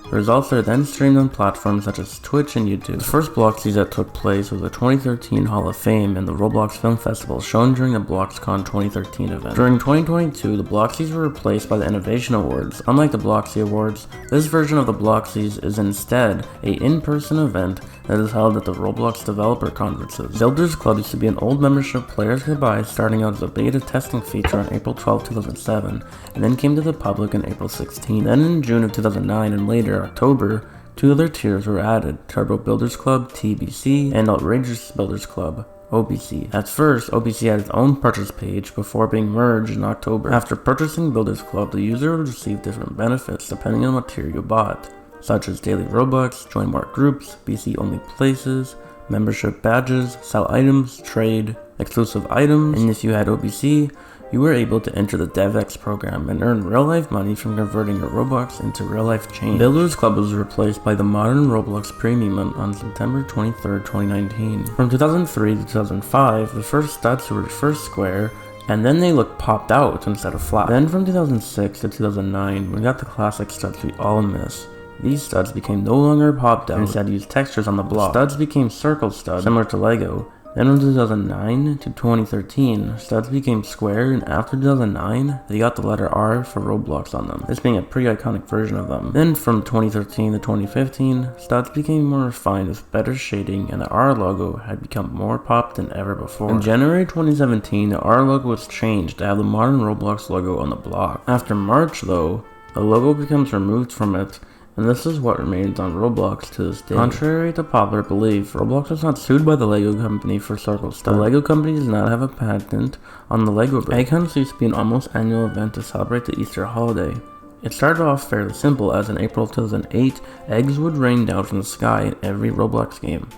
The results are then streamed on platforms such as Twitch and YouTube. The first Bloxies that took place was the 2013 Hall of Fame and the Roblox Film Festival shown during the BloxCon 2013 event. During 2022, the Bloxies were replaced by the Innovation Awards. Unlike the Bloxy Awards, this version of the Bloxies is instead a in-person event that is held at the Roblox developer conferences. Builders Club used to be an old membership players could buy, starting out as a beta testing feature on April 12, 2007, and then came to the public on April 16. Then in June of 2009 and later October, 2 other tiers were added: Turbo Builders Club, TBC, and Outrageous Builders Club, OBC. At first, OBC had its own purchase page before being merged in October. After purchasing Builders Club, the user would receive different benefits depending on what tier you bought, such as daily Robux, join more groups, BC only places, membership badges, sell items, trade, exclusive items, and if you had OBC, you were able to enter the DevX program and earn real-life money from converting your Robux into real-life change. Builders Club was replaced by the modern Roblox Premium on September 23, 2019. From 2003 to 2005, the first studs were first square, and then they looked popped out instead of flat. Then from 2006 to 2009, we got the classic studs we all miss. These studs became no longer popped out and instead used textures on the block. Studs became circle studs, similar to Lego. Then from 2009 to 2013, studs became square, and after 2009, they got the letter R for Roblox on them, this being a pretty iconic version of them. Then from 2013 to 2015, studs became more refined with better shading, and the R logo had become more popped than ever before. In January 2017, the R logo was changed to have the modern Roblox logo on the block. After March though, the logo becomes removed from it, and this is what remains on Roblox to this day. Contrary to popular belief, Roblox was not sued by the Lego company for circle studs. The Lego company does not have a patent on the Lego brick. Egg hunts used to be an almost annual event to celebrate the Easter holiday. It started off fairly simple, as in April 2008, eggs would rain down from the sky in every Roblox game.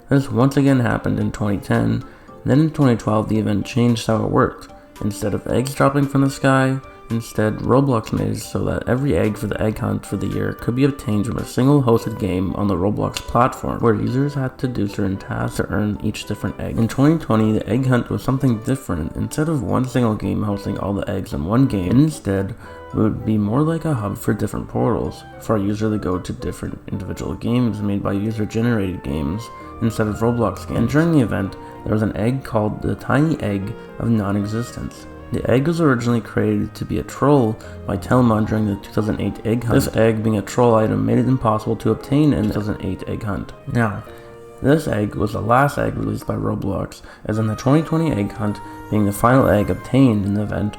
This once again happened in 2010, then in 2012 the event changed how it worked. Instead of eggs dropping from the sky, instead, Roblox made it so that every egg for the egg hunt for the year could be obtained from a single hosted game on the Roblox platform, where users had to do certain tasks to earn each different egg. In 2020, the egg hunt was something different. Instead of one single game hosting all the eggs in one game, instead it would be more like a hub for different portals, for a user to go to different individual games made by user-generated games instead of Roblox games. And during the event, there was an egg called the Tiny Egg of Non-Existence. The egg was originally created to be a troll by Telmon during the 2008 egg hunt. This egg, being a troll item, made it impossible to obtain in the 2008 egg hunt. Now, this egg was the last egg released by Roblox, as in the 2020 egg hunt being the final egg obtained in the event,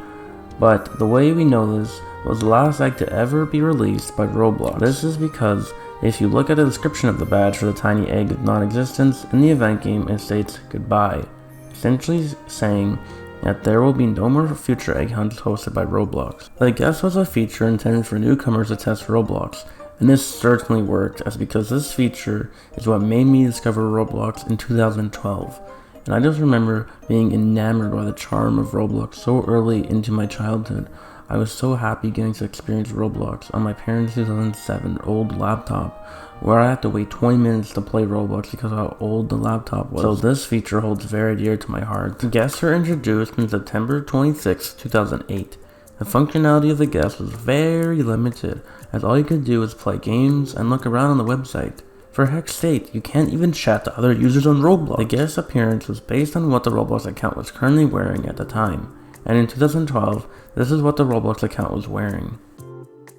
but the way we know this was the last egg to ever be released by Roblox. This is because if you look at the description of the badge for the Tiny Egg of Non-Existence in the event game, it states goodbye, essentially saying that there will be no more future egg hunts hosted by Roblox. The guest was a feature intended for newcomers to test Roblox, and this certainly worked, as because this feature is what made me discover Roblox in 2012. And I just remember being enamored by the charm of Roblox so early into my childhood. I was so happy getting to experience Roblox on my parents' 2007 old laptop, where I had to wait 20 minutes to play Roblox because of how old the laptop was. So this feature holds very dear to my heart. The guests were introduced in September 26, 2008. The functionality of the guest was very limited, as all you could do was play games and look around on the website. For heck's sake, you can't even chat to other users on Roblox. The guest appearance was based on what the Roblox account was currently wearing at the time, and in 2012, this is what the Roblox account was wearing.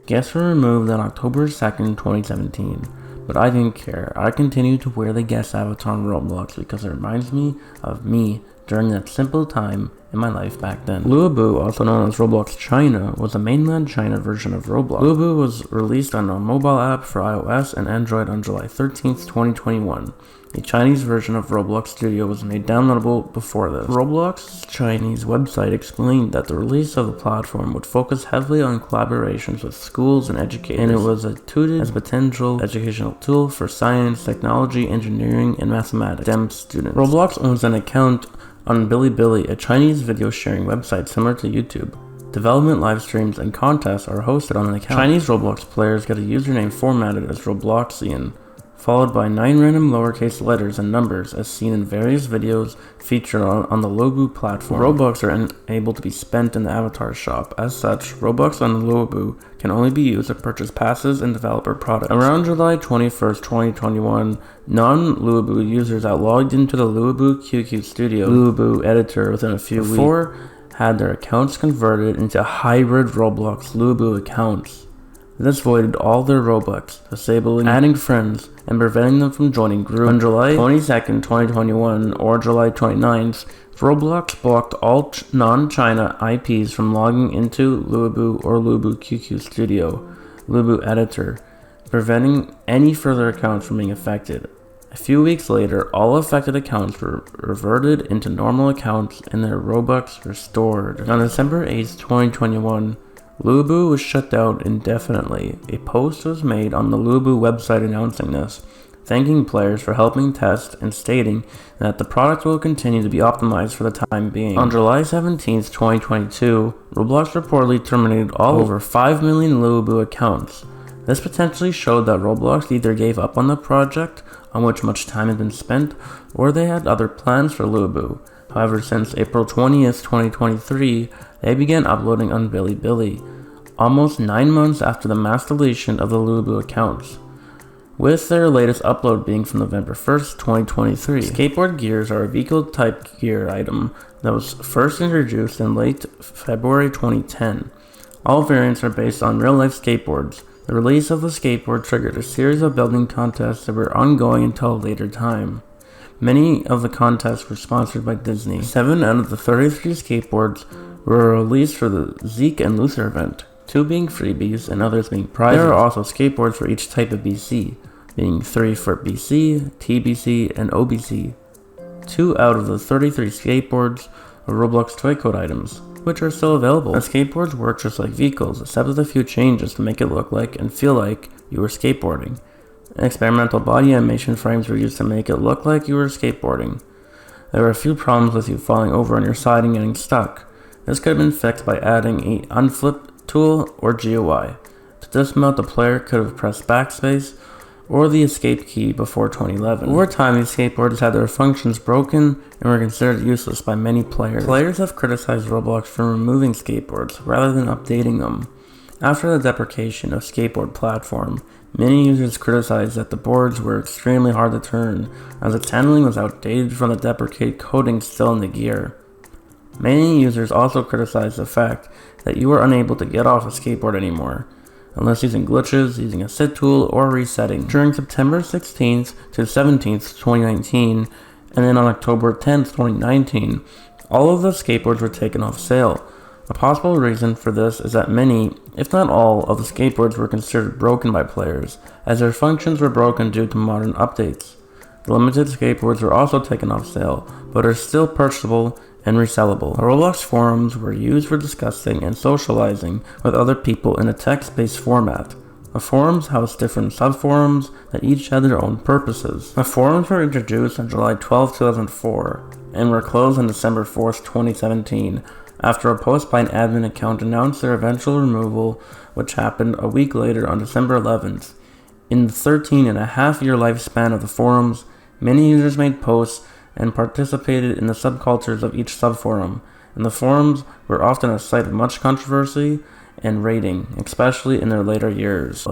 Guests were removed on October 2nd, 2017, but I didn't care. I continued to wear the guest avatar on Roblox because it reminds me of me during that simple time in my life back then. Luabu, also known as Roblox China, was a mainland China version of Roblox. Luabu was released on a mobile app for iOS and Android on July 13th, 2021. A Chinese version of Roblox Studio was made downloadable before this. Roblox's Chinese website explained that the release of the platform would focus heavily on collaborations with schools and educators, and it was touted as a potential educational tool for science, technology, engineering, and mathematics STEM students. Roblox owns an account on Bilibili, a Chinese video sharing website similar to YouTube. Development live streams and contests are hosted on an account. Chinese Roblox players get a username formatted as Robloxian, followed by 9 random lowercase letters and numbers as seen in various videos featured on the Luabu platform. Robux are able to be spent in the avatar shop. As such, Robux on Luabu can only be used to purchase passes and developer products. Around July 21st, 2021, non-Luabu users that logged into the Luabu QQ Studio Luabu editor within a few weeks had their accounts converted into hybrid Roblox Luabu accounts. This voided all their Robux, disabling adding friends and preventing them from joining groups. On July 22nd, 2021, or July 29th, Roblox blocked all non-China IPs from logging into Lubu or Lubu QQ Studio, Lubu Editor, preventing any further accounts from being affected. A few weeks later, all affected accounts were reverted into normal accounts and their Robux restored. On December 8th, 2021, Lubu was shut down indefinitely. A post was made on the Lubu website announcing this, thanking players for helping test and stating that the product will continue to be optimized for the time being. On July 17, 2022, Roblox reportedly terminated over 5 million Lubu accounts. This potentially showed that Roblox either gave up on the project, on which much time had been spent, or they had other plans for Lubu. However, since April 20th, 2023, they began uploading on Bilibili, almost 9 months after the mass deletion of the Lubu accounts, with their latest upload being from November 1st, 2023. Skateboard gears are a vehicle-type gear item that was first introduced in late February 2010. All variants are based on real-life skateboards. The release of the skateboard triggered a series of building contests that were ongoing until a later time. Many of the contests were sponsored by Disney. 7 out of the 33 skateboards were released for the Zeke and Luther event, 2 being freebies and others being prizes. There are also skateboards for each type of BC, being 3 for BC, TBC, and OBC. 2 out of the 33 skateboards are Roblox toy code items, which are still available. The skateboards work just like vehicles, except with a few changes to make it look like and feel like you were skateboarding. Experimental body animation frames were used to make it look like you were skateboarding. There were a few problems with you falling over on your side and getting stuck. This could have been fixed by adding an unflip tool or GUI. To dismount, the player could have pressed backspace or the escape key before 2011. Over time, these skateboards had their functions broken and were considered useless by many players. Players have criticized Roblox for removing skateboards rather than updating them. After the deprecation of skateboard platform, many users criticized that the boards were extremely hard to turn, as its handling was outdated from the deprecate coding still in the gear. Many users also criticized the fact that you were unable to get off a skateboard anymore, unless using glitches, using a sit tool, or resetting. During September 16th to 17th, 2019, and then on October 10th, 2019, all of the skateboards were taken off sale. A possible reason for this is that many, if not all, of the skateboards were considered broken by players, as their functions were broken due to modern updates. The limited skateboards were also taken off sale, but are still purchasable and resellable. The Roblox forums were used for discussing and socializing with other people in a text-based format. The forums housed different subforums that each had their own purposes. The forums were introduced on July 12, 2004, and were closed on December 4, 2017, after a post by an admin account announced their eventual removal, which happened a week later on December 11th. In the 13-and-a-half-year lifespan of the forums, many users made posts and participated in the subcultures of each subforum, and the forums were often a site of much controversy and rating, especially in their later years.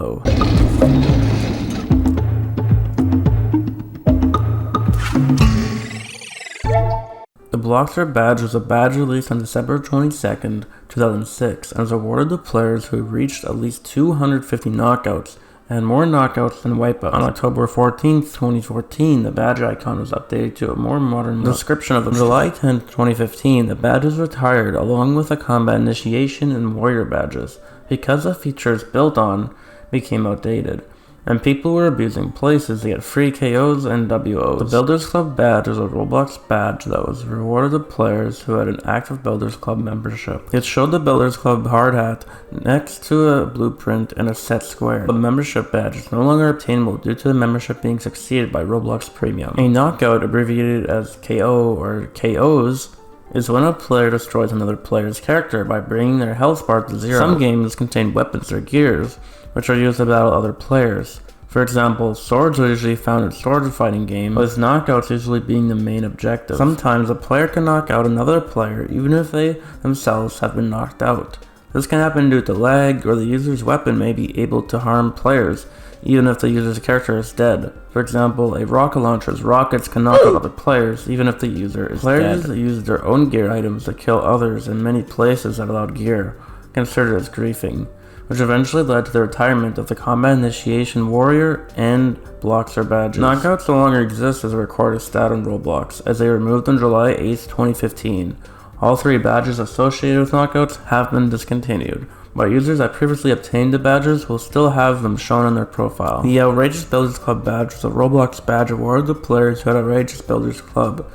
The Bloxer badge was a badge released on December 22nd, 2006, and was awarded to players who reached at least 250 knockouts, and more knockouts than wipeouts. On October 14, 2014, the badge icon was updated to a more modern description of it. On July 10, 2015, the badge was retired along with the combat initiation and warrior badges, because the features built on became outdated, and people were abusing places to get free KOs and WOs. The Builders Club badge is a Roblox badge that was rewarded to players who had an active Builders Club membership. It showed the Builders Club hard hat next to a blueprint and a set square. The membership badge is no longer obtainable due to the membership being succeeded by Roblox Premium. A knockout, abbreviated as KO or KOs, is when a player destroys another player's character by bringing their health bar to 0. Some games contain weapons or gears, which are used to battle other players. For example, swords are usually found in sword fighting games, with knockouts usually being the main objective. Sometimes a player can knock out another player even if they themselves have been knocked out. This can happen due to lag, or the user's weapon may be able to harm players even if the user's character is dead. For example, a rocket launcher's rockets can knock out other players even if the user is dead. Players use their own gear items to kill others in many places that allowed gear, considered as griefing. which eventually led to the retirement of the Combat Initiation Warrior and Bloxer badges. Knockouts no longer exist as a recorded stat on Roblox, as they were removed on July 8, 2015. All 3 badges associated with knockouts have been discontinued, but users that previously obtained the badges will still have them shown on their profile. The Outrageous Builders Club badge was a Roblox badge awarded to players who had Outrageous Builders Club.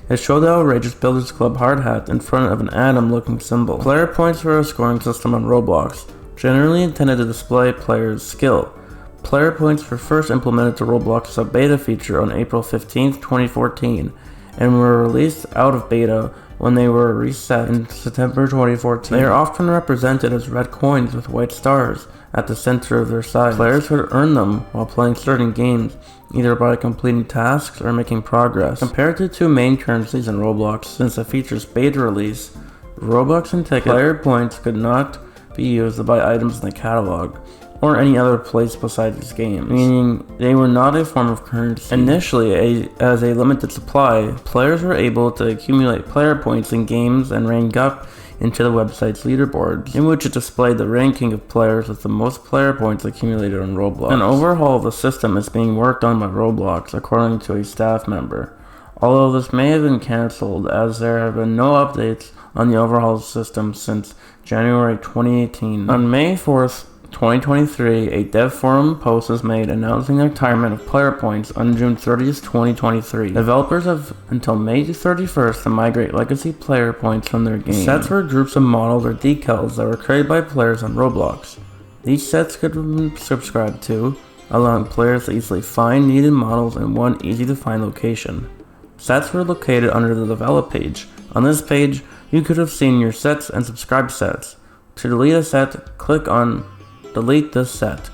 It showed the Outrageous Builders Club hard hat in front of an atom-looking symbol. Player points were a scoring system on Roblox, generally intended to display players' skill. Player points were first implemented to Roblox as a beta feature on April 15, 2014, and were released out of beta when they were reset in September 2014. They are often represented as red coins with white stars at the center of their sides. Players could earn them while playing certain games, either by completing tasks or making progress. Compared to 2 main currencies in Roblox since the feature's beta release, Robux and tickets, player points could not be used to buy items in the catalog or any other place besides these games, meaning they were not a form of currency. Initially, as a limited supply, players were able to accumulate player points in games and rank up into the website's leaderboards, in which it displayed the ranking of players with the most player points accumulated on Roblox. An overhaul of the system is being worked on by Roblox, according to a staff member, although this may have been cancelled as there have been no updates on the overhaul system since January 2018. On May 4th, 2023, a dev forum post was made announcing the retirement of player points on June 30th, 2023. Developers have until May 31st to migrate legacy player points from their game. Sets were groups of models or decals that were created by players on Roblox. These sets could be subscribed to, allowing players to easily find needed models in one easy-to-find location. Sets were located under the Develop page. On this page, you could have seen your sets and subscribed sets. To delete a set, click on Delete this set.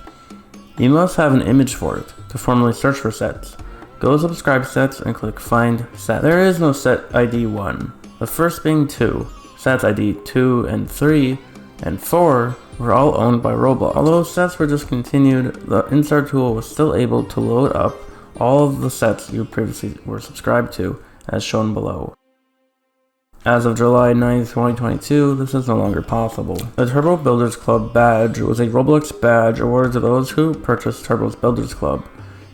You must have an image for it to formally search for sets. Go to Subscribe Sets and click Find Set. There is no set ID 1, the first being 2. Sets ID 2 and 3 and 4 were all owned by Roblox. Although sets were discontinued, the insert tool was still able to load up all of the sets you previously were subscribed to, as shown below. As of July 9, 2022, this is no longer possible. The Turbo Builders Club badge was a Roblox badge awarded to those who purchased Turbo's Builders Club.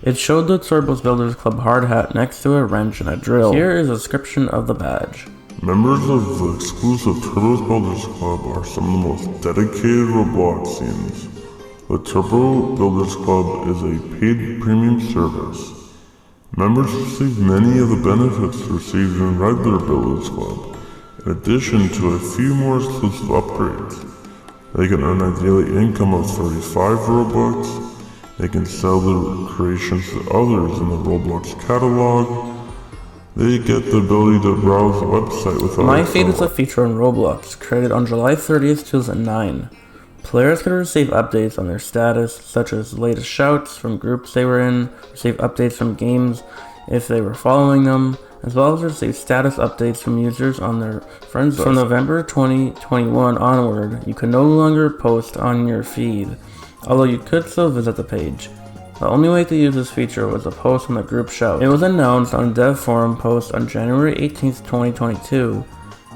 It showed the Turbo's Builders Club hard hat next to a wrench and a drill. Here is a description of the badge. Members of the exclusive Turbo's Builders Club are some of the most dedicated Robloxians. The Turbo Builders Club is a paid premium service. Members receive many of the benefits received in regular Builders Club, in addition to a few more exclusive upgrades. They can earn a daily income of 35 Robux. They can sell their creations to others in the Roblox catalog. They get the ability to browse the website without My Feed is a feature on Roblox, created on July 30th, 2009. Players could receive updates on their status, such as latest shouts from groups they were in, receive updates from games if they were following them, as well as receive status updates from users on their friends list. From November 2021 onward, you can no longer post on your feed, although you could still visit the page. The only way to use this feature was to post on the group shout. It was announced on a dev forum post on January 18th, 2022,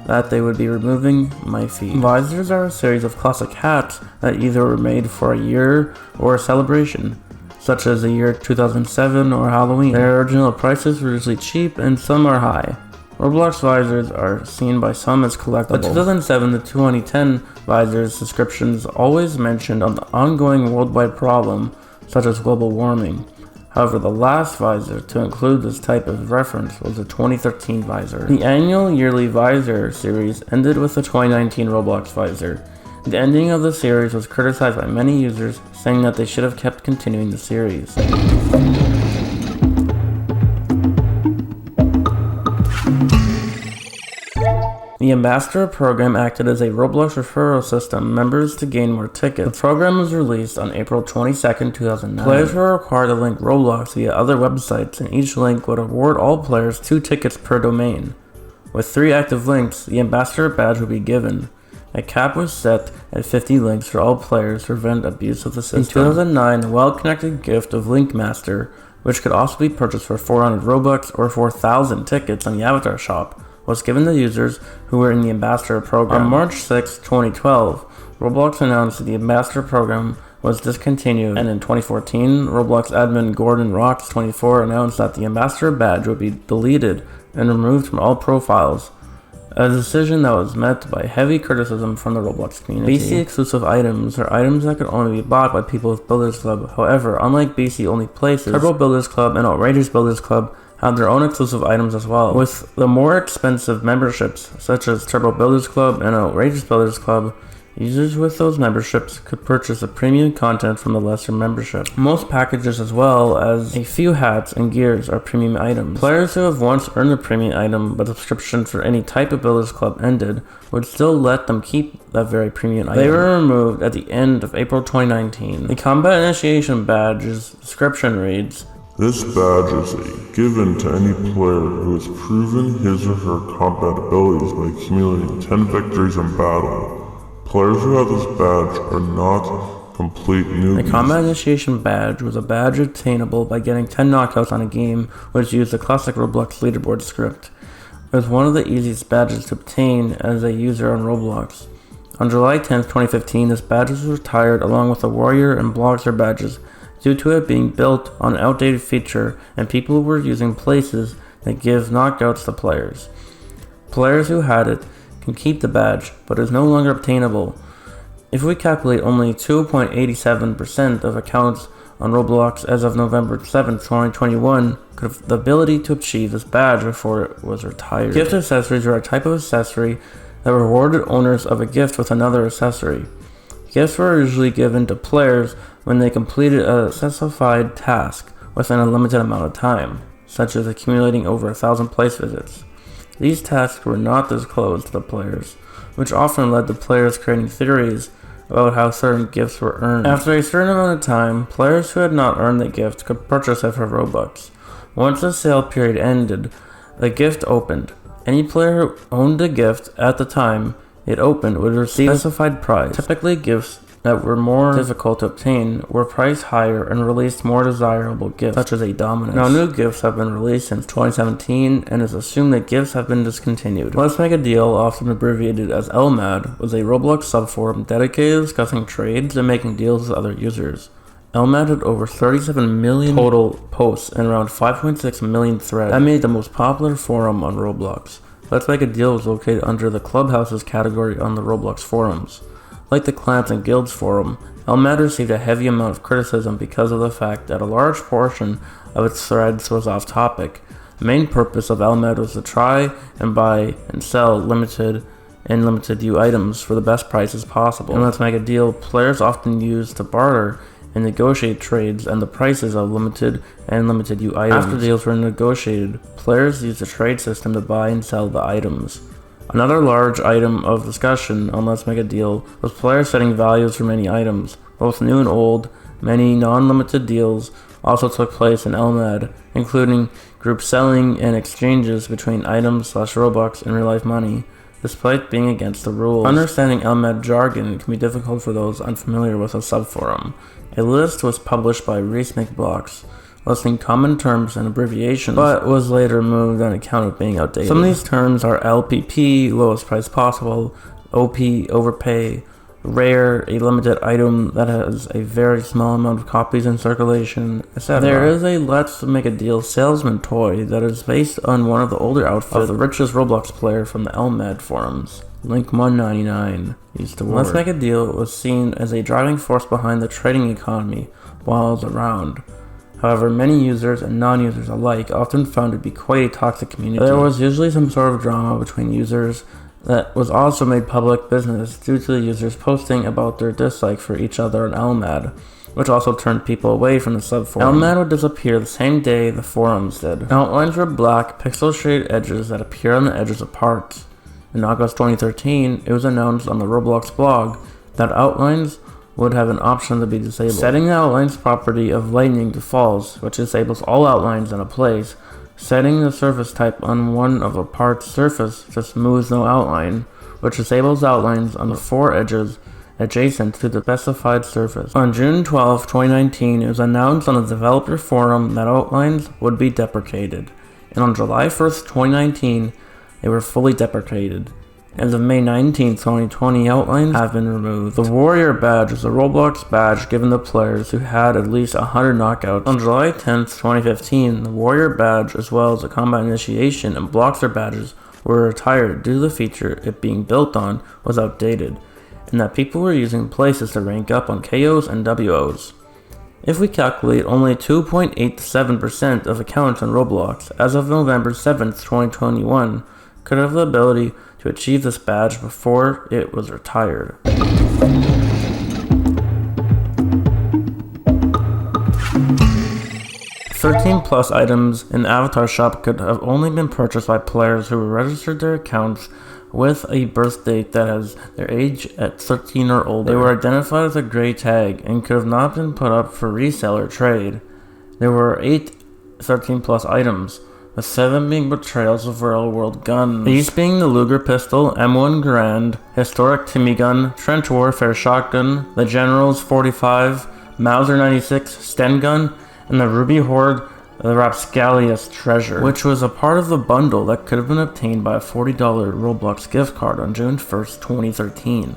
that they would be removing My Feed. Visors are a series of classic hats that either were made for a year or a celebration, such as the year 2007 or Halloween. Their original prices were usually cheap and some are high. Roblox visors are seen by some as collectible. The 2007 to 2010 visors subscriptions always mentioned on the ongoing worldwide problem, such as global warming. However, the last visor to include this type of reference was the 2013 visor. The annual yearly visor series ended with the 2019 Roblox visor. The ending of the series was criticized by many users, saying that they should have kept continuing the series. The Ambassador program acted as a Roblox referral system members to gain more tickets. The program was released on April 22, 2009. Players were required to link Roblox via other websites, and each link would award all players 2 tickets per domain. With 3 active links, the Ambassador badge would be given. A cap was set at 50 links for all players to prevent abuse of the system. In 2009, the well-connected gift of Linkmaster, which could also be purchased for 400 Robux or 4,000 tickets on the Avatar shop, was given to users who were in the Ambassador program. On March 6, 2012, Roblox announced that the Ambassador program was discontinued, and in 2014, Roblox admin Gordon Rocks24 announced that the Ambassador badge would be deleted and removed from all profiles, a decision that was met by heavy criticism from the Roblox community. BC exclusive items are items that could only be bought by people with Builders Club. However, unlike BC only places, Turbo Builders Club and Outrageous Builders Club have their own exclusive items as well. With the more expensive memberships, such as Turbo Builders Club and Outrageous Builders Club, users with those memberships could purchase the premium content from the lesser membership. Most packages, as well as a few hats and gears, are premium items. Players who have once earned a premium item but subscription for any type of Builders Club ended would still let them keep that very premium item. They were removed at the end of April 2019. The Combat Initiation Badge's description reads, "This badge is a given to any player who has proven his or her combat abilities by accumulating 10 victories in battle. Players who have this badge are not complete newbies." The Combat Initiation Badge was a badge attainable by getting 10 knockouts on a game, which used the classic Roblox leaderboard script. It was one of the easiest badges to obtain as a user on Roblox. On July 10, 2015, this badge was retired along with the Warrior and Blogger badges due to it being built on an outdated feature and people were using places that give knockouts to players. Players who had it can keep the badge, but is no longer obtainable. If we calculate, only 2.87% of accounts on Roblox as of November 7, 2021 could have the ability to achieve this badge before it was retired. Gift accessories are a type of accessory that rewarded owners of a gift with another accessory. Gifts were usually given to players when they completed a specified task within a limited amount of time, such as accumulating over 1,000 place visits. These tasks were not disclosed to the players, which often led to players creating theories about how certain gifts were earned. After a certain amount of time, players who had not earned the gift could purchase it for Robux. Once the sale period ended, the gift opened. Any player who owned the gift at the time it opened would receive a specified prize. Typically, gifts that were more difficult to obtain were priced higher and released more desirable gifts, such as a Dominus. Now, new gifts have been released since 2017, and it's assumed that gifts have been discontinued. Let's Make a Deal, often abbreviated as LMAD, was a Roblox subforum dedicated to discussing trades and making deals with other users. LMAD had over 37 million total posts and around 5.6 million threads. That made the most popular forum on Roblox. Let's Make a Deal was located under the Clubhouses category on the Roblox forums. Like the Clans and Guilds forum, LMAD received a heavy amount of criticism because of the fact that a large portion of its threads was off topic. The main purpose of LMAD was to try and buy and sell limited and limited U items for the best prices possible. And Let's Make a Deal, players often used to barter and negotiate trades and the prices of limited and limited U items. After deals were negotiated, players used the trade system to buy and sell the items. Another large item of discussion on Let's Make a Deal was players setting values for many items, both new and old. Many non-limited deals also took place in LMAD, including group selling and exchanges between items / Robux and real-life money, despite being against the rules. Understanding LMAD jargon can be difficult for those unfamiliar with a subforum. A list was published by Reese McBlocks, listing common terms and abbreviations, but was later removed on account of being outdated. Some of these terms are LPP, lowest price possible, OP, overpay, rare, a limited item that has a very small amount of copies in circulation, etc. There is a Let's Make a Deal salesman toy that is based on one of the older outfits of the richest Roblox player from the LMAD forums. Link 199 used to work. Let's Make a Deal was seen as a driving force behind the trading economy while it was around. However, many users and non-users alike often found it to be quite a toxic community. There was usually some sort of drama between users that was also made public business due to the users posting about their dislike for each other on LMAD, which also turned people away from the subforum. LMAD would disappear the same day the forums did. Outlines were black, pixel-shaded edges that appear on the edges of parts. In August 2013, it was announced on the Roblox blog that outlines would have an option to be disabled. Setting the outlines property of lightning to false, which disables all outlines in a place. Setting the surface type on one of a part's surface to smooth no outline, which disables outlines on the four edges adjacent to the specified surface. On June 12, 2019, it was announced on the developer forum that outlines would be deprecated. And on July 1st, 2019, they were fully deprecated. As of May 19, 2020, outlines have been removed. The Warrior badge is a Roblox badge given to players who had at least 100 knockouts. On July 10, 2015, the Warrior badge, as well as the Combat Initiation and Bloxer badges, were retired due to the feature it being built on was outdated, and that people were using places to rank up on KOs and WOs. If we calculate, only 2.87% of accounts on Roblox as of November 7, 2021 could have the ability to achieve this badge before it was retired. 13+ items in the Avatar shop could have only been purchased by players who registered their accounts with a birth date that has their age at 13 or older. They were identified as a gray tag and could have not been put up for resale or trade. There were 8 13+ items, with 7 being portrayals of real-world guns. These being the Luger pistol, M1 Garand, Historic Timmy gun, Trench Warfare shotgun, the General's 45, Mauser 96 Sten gun, and the Ruby Horde, the Rapscallius treasure, which was a part of the bundle that could have been obtained by a $40 Roblox gift card on June 1st, 2013.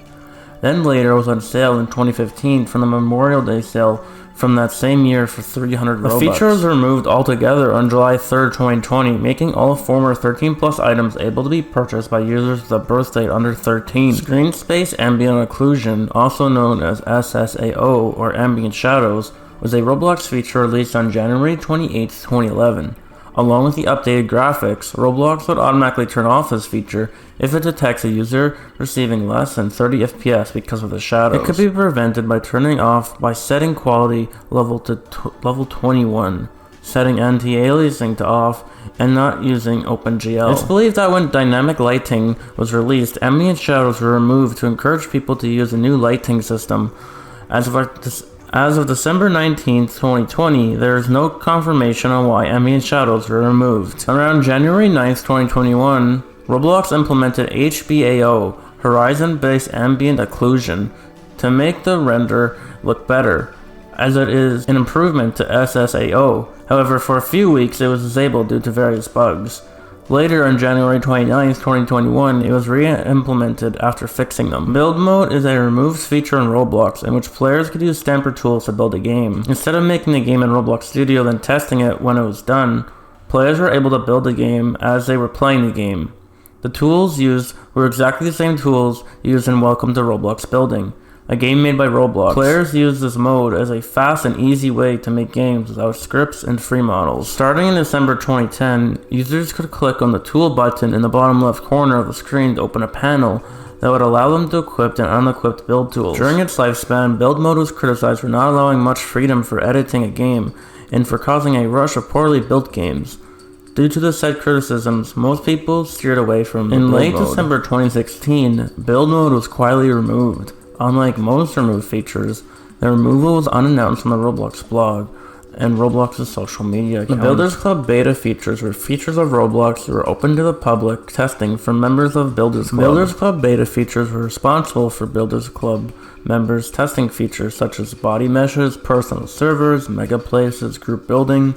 Then later was on sale in 2015 from the Memorial Day sale from that same year for 300 Robux. The feature was removed altogether on July 3rd, 2020, making all former 13+ items able to be purchased by users with a birth date under 13. Screen Space Ambient Occlusion, also known as SSAO or Ambient Shadows, was a Roblox feature released on January 28, 2011. Along with the updated graphics, Roblox would automatically turn off this feature if it detects a user receiving less than 30 FPS because of the shadows. It could be prevented by turning off by setting quality level to level 21, setting anti-aliasing to off, and not using OpenGL. It's believed that when dynamic lighting was released, ambient shadows were removed to encourage people to use a new lighting system. As of December 19, 2020, there is no confirmation on why ambient shadows were removed. Around January 9, 2021, Roblox implemented HBAO, Horizon-Based Ambient Occlusion, to make the render look better, as it is an improvement to SSAO. However, for a few weeks it was disabled due to various bugs. Later, on January 29, 2021, it was re-implemented after fixing them. Build mode is a removed feature in Roblox in which players could use stamper tools to build a game. Instead of making the game in Roblox Studio then testing it when it was done, players were able to build the game as they were playing the game. The tools used were exactly the same tools used in Welcome to Roblox Building, a game made by Roblox. Players use this mode as a fast and easy way to make games without scripts and free models. Starting in December 2010, users could click on the tool button in the bottom left corner of the screen to open a panel that would allow them to equip and unequip build tools. During its lifespan, build mode was criticized for not allowing much freedom for editing a game and for causing a rush of poorly built games. Due to the said criticisms, most people steered away from build mode. In late December 2016, build mode was quietly removed. Unlike most removed features, the removal was unannounced on the Roblox blog and Roblox's social media accounts. The Builders Club beta features were features of Roblox that were open to the public testing for members of Builders Club. Builders Club beta features were responsible for Builders Club members testing features such as body meshes, personal servers, mega places, group building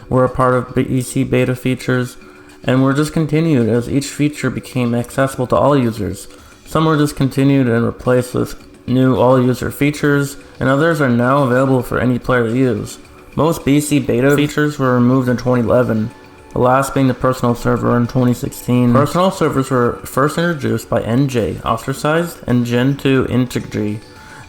were a part of BEC beta features and were discontinued as each feature became accessible to all users. Some were discontinued and replaced with new all-user features, and others are now available for any player to use. Most BC beta features were removed in 2011, the last being the personal server in 2016. Personal servers were first introduced by NJ Ostracized and Gen2 Integrity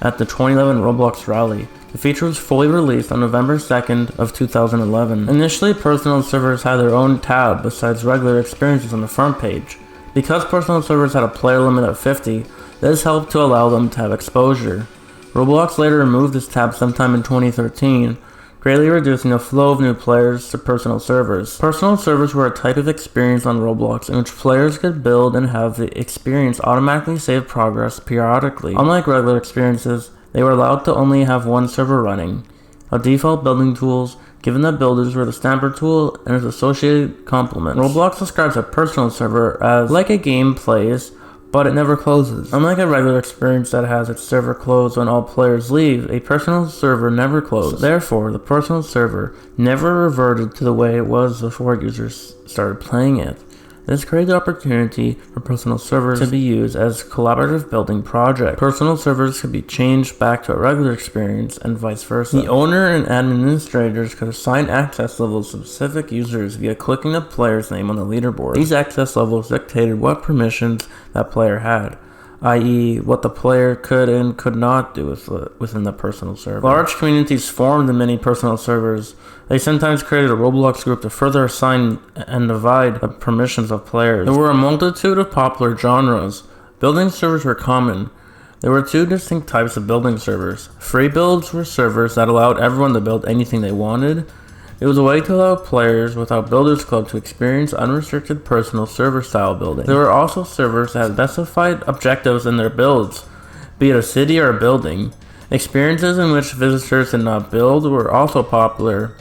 at the 2011 Roblox Rally. The feature was fully released on November 2nd of 2011. Initially, personal servers had their own tab besides regular experiences on the front page. Because personal servers had a player limit of 50, this helped to allow them to have exposure. Roblox later removed this tab sometime in 2013, greatly reducing the flow of new players to personal servers. Personal servers were a type of experience on Roblox in which players could build and have the experience automatically save progress periodically. Unlike regular experiences, they were allowed to only have one server running. A default building tools, given that builders were the stamper tool and its associated complements. Roblox describes a personal server as like a game plays, but it never closes. Unlike a regular experience that has its server closed when all players leave, a personal server never closed. Therefore, the personal server never reverted to the way it was before users started playing it. This created the opportunity for personal servers to be used as collaborative building projects. Personal servers could be changed back to a regular experience and vice versa. The owner and administrators could assign access levels to specific users via clicking the player's name on the leaderboard. These access levels dictated what permissions that player had, i.e. what the player could and could not do within the personal server. Large communities formed in many personal servers. They sometimes created a Roblox group to further assign and divide the permissions of players. There were a multitude of popular genres. Building servers were common. There were two distinct types of building servers. Free builds were servers that allowed everyone to build anything they wanted. It was a way to allow players without Builders Club to experience unrestricted personal server style building. There were also servers that had specified objectives in their builds, be it a city or a building. Experiences in which visitors did not build were also popular.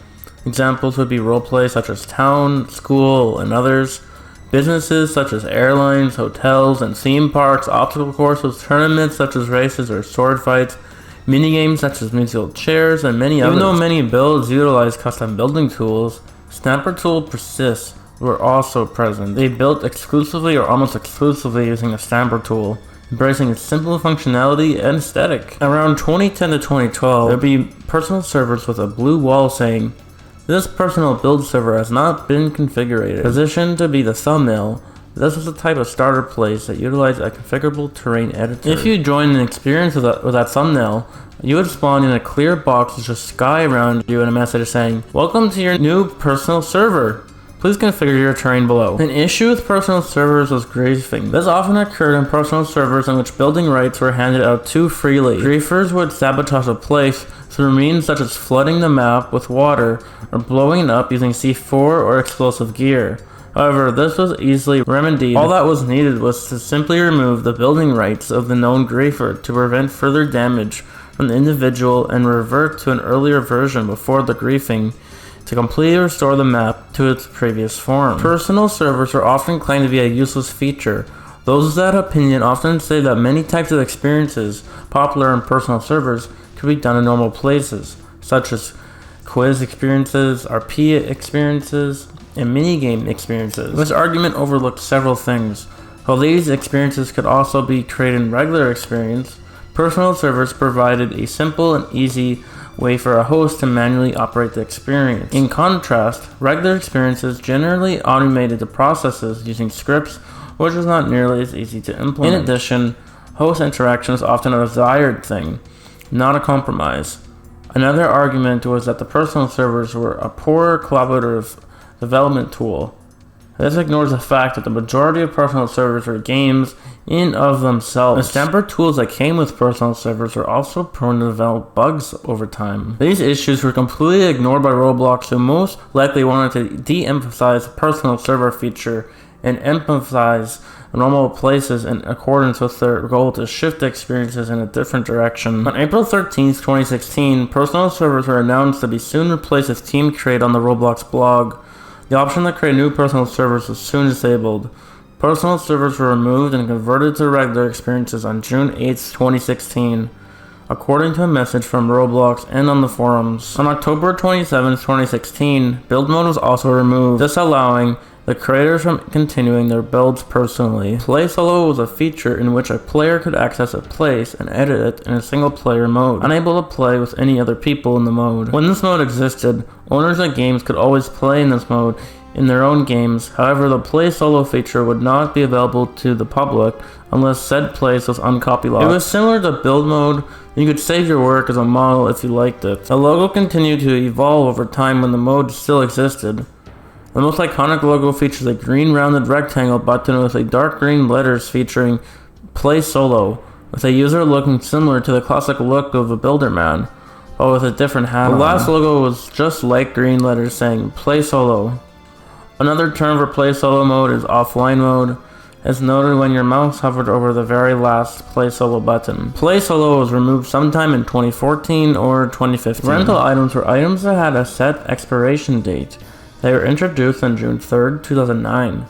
Examples would be roleplay such as town, school, and others. Businesses such as airlines, hotels, and theme parks, obstacle courses, tournaments such as races or sword fights, minigames such as musical chairs, and many others. Even though many builds utilize custom building tools, Snapper Tool Persists were also present. They built exclusively or almost exclusively using the Snapper Tool, embracing its simple functionality and aesthetic. Around 2010 to 2012, there'd be personal servers with a blue wall saying, "This personal build server has not been configured." Positioned to be the thumbnail, this is a type of starter place that utilized a configurable terrain editor. If you join an experience with that thumbnail, you would spawn in a clear box with just sky around you and a message saying, "Welcome to your new personal server. Please configure your terrain below." An issue with personal servers was griefing. This often occurred in personal servers in which building rights were handed out too freely. Griefers would sabotage a place through means such as flooding the map with water or blowing it up using C4 or explosive gear. However, this was easily remedied. All that was needed was to simply remove the building rights of the known griefer to prevent further damage from the individual and revert to an earlier version before the griefing to completely restore the map to its previous form. Personal servers are often claimed to be a useless feature. Those of that opinion often say that many types of experiences popular in personal servers could be done in normal places, such as quiz experiences, RP experiences, and minigame experiences. This argument overlooks several things. While these experiences could also be created in regular experience, personal servers provided a simple and easy way for a host to manually operate the experience. In contrast, regular experiences generally automated the processes using scripts, which was not nearly as easy to implement. In addition, host interaction is often a desired thing, not a compromise. Another argument was that the personal servers were a poor collaborative development tool. This ignores the fact that the majority of personal servers are games in of themselves. The standard tools that came with personal servers are also prone to develop bugs over time. These issues were completely ignored by Roblox, who most likely wanted to de-emphasize the personal server feature and emphasize normal places in accordance with their goal to shift the experiences in a different direction. On April 13, 2016, personal servers were announced to be soon replaced with Team Create on the Roblox blog. The option to create new personal servers was soon disabled. Personal servers were removed and converted to regular experiences on June 8, 2016, according to a message from Roblox and on the forums. On October 27, 2016, build mode was also removed, disallowing the creators from continuing their builds personally. Play Solo was a feature in which a player could access a place and edit it in a single player mode, unable to play with any other people in the mode. When this mode existed, owners of games could always play in this mode in their own games. However, the Play Solo feature would not be available to the public unless said place was uncopyrighted. It was similar to build mode. You could save your work as a model if you liked it. The logo continued to evolve over time when the mode still existed. The most iconic logo features a green rounded rectangle button with a dark green letters featuring Play Solo, with a user looking similar to the classic look of a Builder Man, but with a different hat. The last logo was just light green letters saying Play Solo. Another term for Play Solo mode is offline mode, as noted when your mouse hovered over the very last Play Solo button. Play Solo was removed sometime in 2014 or 2015. Rental items were items that had a set expiration date. They were introduced on June 3rd, 2009.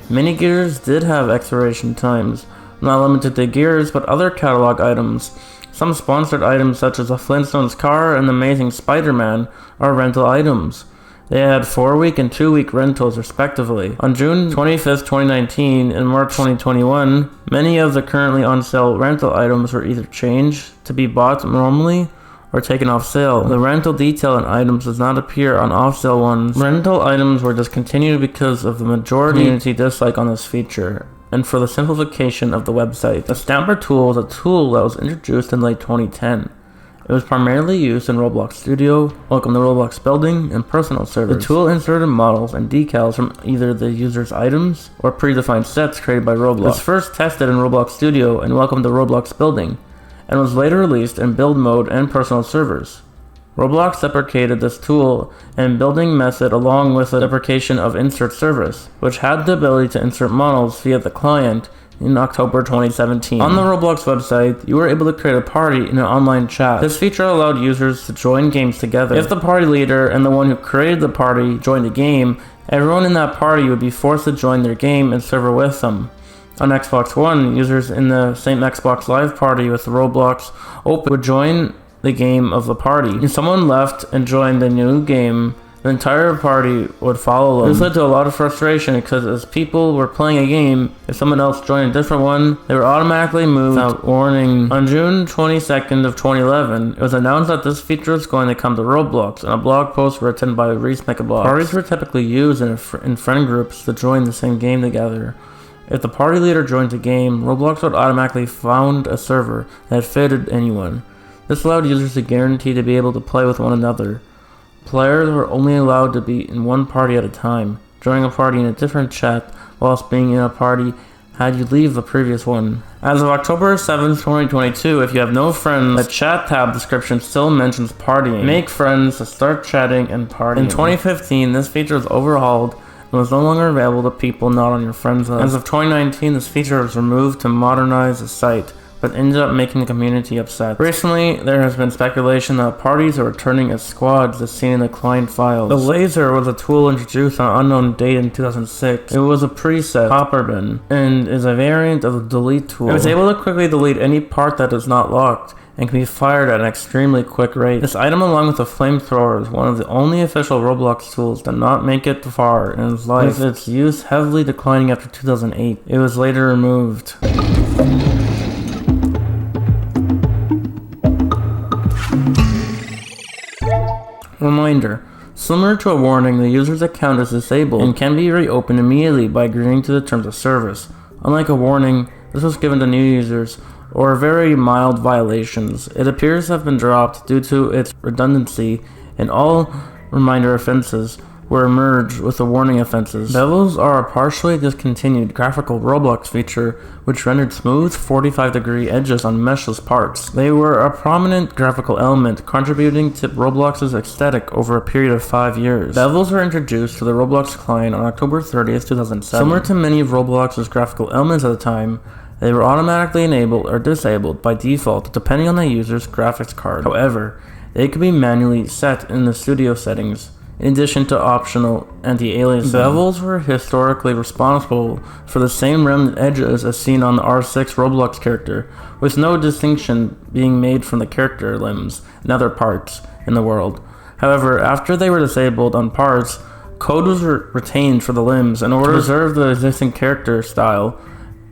Mini gears did have expiration times, not limited to gears but other catalog items. Some sponsored items such as the Flintstones car and the Amazing Spider-Man are rental items. They had 4-week and 2-week rentals respectively. On June 25th, 2019 and March 2021, many of the currently on sale rental items were either changed to be bought normally or taken off sale. The rental detail on items does not appear on off-sale ones. Rental items were discontinued because of the majority community dislike on this feature, and for the simplification of the website. The stamper tool is a tool that was introduced in late 2010. It was primarily used in Roblox Studio, Welcome to Roblox Building, and Personal servers. The tool inserted models and decals from either the user's items or predefined sets created by Roblox. It was first tested in Roblox Studio and Welcome to Roblox Building, and was later released in Build mode and Personal servers. Roblox deprecated this tool and building method along with the deprecation of Insert service, which had the ability to insert models via the client in October 2017. On the Roblox website, you were able to create a party in an online chat. This feature allowed users to join games together. If the party leader and the one who created the party joined the game, everyone in that party would be forced to join their game and server with them. On Xbox One, users in the same Xbox Live party with Roblox Open would join the game of the party. If someone left and joined the new game, the entire party would follow them. This led to a lot of frustration because as people were playing a game, if someone else joined a different one, they were automatically moved without warning. On June 22nd of 2011, it was announced that this feature is going to come to Roblox, and a blog post written by Reese Makeablog. Parties were typically used in friend groups to join the same game together. If the party leader joined a game, Roblox would automatically found a server that fitted anyone. This allowed users to guarantee to be able to play with one another. Players were only allowed to be in one party at a time. Joining a party in a different chat whilst being in a party had you leave the previous one. As of October 7th, 2022, if you have no friends, the chat tab description still mentions partying. Make friends to start chatting and partying. In 2015, this feature was overhauled and was no longer available to people not on your friends list. As of 2019, this feature was removed to modernize the site, but ended up making the community upset. Recently, there has been speculation that parties are returning as squads as seen in the client files. The laser was a tool introduced on an unknown date in 2006. It was a preset, Hopper bin, and is a variant of the delete tool. It was able to quickly delete any part that is not locked, and can be fired at an extremely quick rate. This item, along with the flamethrower, is one of the only official Roblox tools to not make it far in its life, with its use heavily declining after 2008. It was later removed. Reminder: similar to a warning, the user's account is disabled and can be reopened immediately by agreeing to the terms of service. Unlike a warning, this was given to new users or very mild violations. It appears to have been dropped due to its redundancy, and all reminder offenses were merged with the warning offenses. Bevels are a partially discontinued graphical Roblox feature which rendered smooth 45-degree edges on meshless parts. They were a prominent graphical element contributing to Roblox's aesthetic over a period of 5 years. Bevels were introduced to the Roblox client on October 30th, 2007. Similar to many of Roblox's graphical elements at the time, they were automatically enabled or disabled by default depending on the user's graphics card. However, they could be manually set in the studio settings, in addition to optional anti-aliasing. Bevels were historically responsible for the same remnant edges as seen on the R6 Roblox character, with no distinction being made from the character limbs and other parts in the world. However, after they were disabled on parts, code was retained for the limbs in order to preserve the existing character style.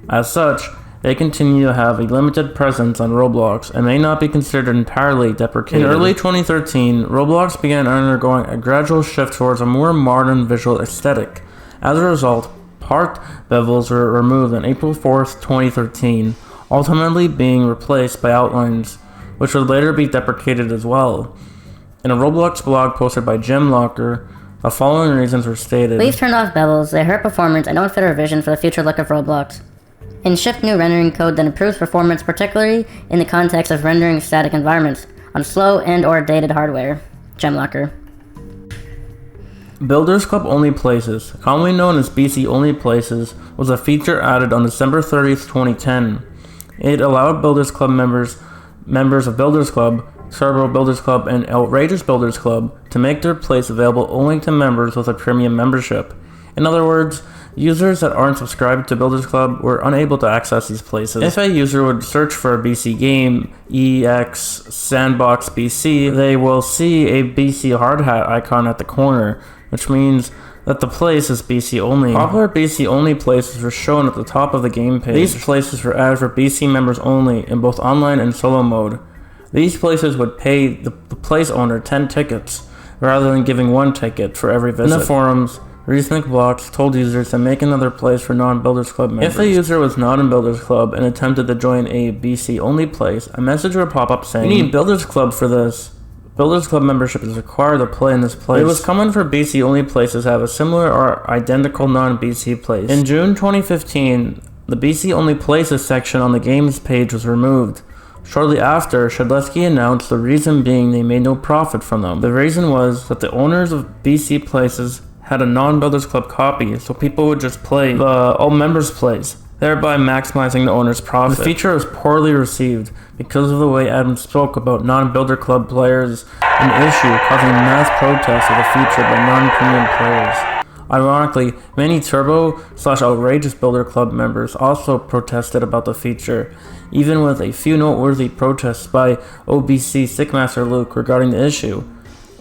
As such, they continue to have a limited presence on Roblox and may not be considered entirely deprecated. In early 2013, Roblox began undergoing a gradual shift towards a more modern visual aesthetic. As a result, part bevels were removed on April 4th, 2013, ultimately being replaced by outlines, which would later be deprecated as well. In a Roblox blog posted by Gemlocker, the following reasons were stated. We've turned off bevels, they hurt performance and don't fit our vision for the future look of Roblox. And shipped new rendering code that improves performance, particularly in the context of rendering static environments on slow and or dated hardware. Gemlocker. Builders Club Only Places, commonly known as BC Only Places, was a feature added on December 30th, 2010. It allowed Builders Club members of Builders Club, Turbo Builders Club, and Outrageous Builders Club to make their place available only to members with a premium membership. In other words, users that aren't subscribed to Builders Club were unable to access these places. If a user would search for a BC game, EX Sandbox BC, they will see a BC hard hat icon at the corner. which means that the place is BC only. Popular BC only places were shown at the top of the game page. These places were added for BC members only in both online and solo mode. These places would pay the place owner 10 tickets, rather than giving 1 ticket for every visit. In the forums, Rethink Blocks told users to make another place for non-Builders Club members. If a user was not in Builders Club and attempted to join a BC only place, a message would pop up saying, "You need Builders Club for this. Builders Club membership is required to play in this place." It was common for BC only places to have a similar or identical non-BC place. In June 2015, the BC only places section on the games page was removed. Shortly after, Shedlesky announced the reason being they made no profit from them. The reason was that the owners of BC places had a non-Builders Club copy, so people would just play the all members plays, thereby maximizing the owner's profit. The feature was poorly received because of the way Adam spoke about non-Builder Club players, an issue causing mass protests of the feature by non-premium players. Ironically, many Turbo/Outrageous Builder Club members also protested about the feature, even with a few noteworthy protests by OBC Stickmaster Luke regarding the issue.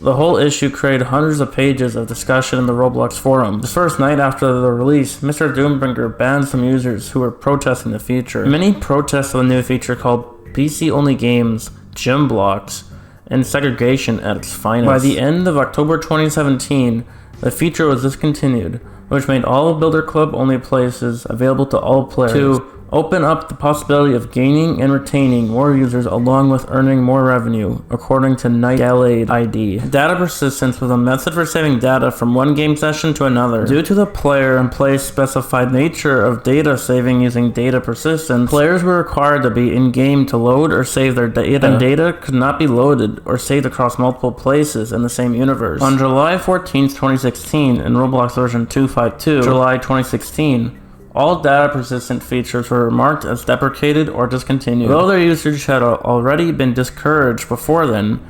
The whole issue created hundreds of pages of discussion in the Roblox forum. The first night after the release, Mr. Doombringer banned some users who were protesting the feature. Many protests of the new feature called PC only games, gym blocks, and segregation at its finest. By the end of October 2017, the feature was discontinued, which made all Builder Club only places available to all players. To open up the possibility of gaining and retaining more users along with earning more revenue, according to Night Galade ID. Data persistence was a method for saving data from one game session to another. Due to the player and place specified nature of data saving using data persistence, players were required to be in-game to load or save their data, and data could not be loaded or saved across multiple places in the same universe. On July 14th, 2016, in Roblox version 252, July 2016, all data persistent features were marked as deprecated or discontinued. Though their usage had already been discouraged before then,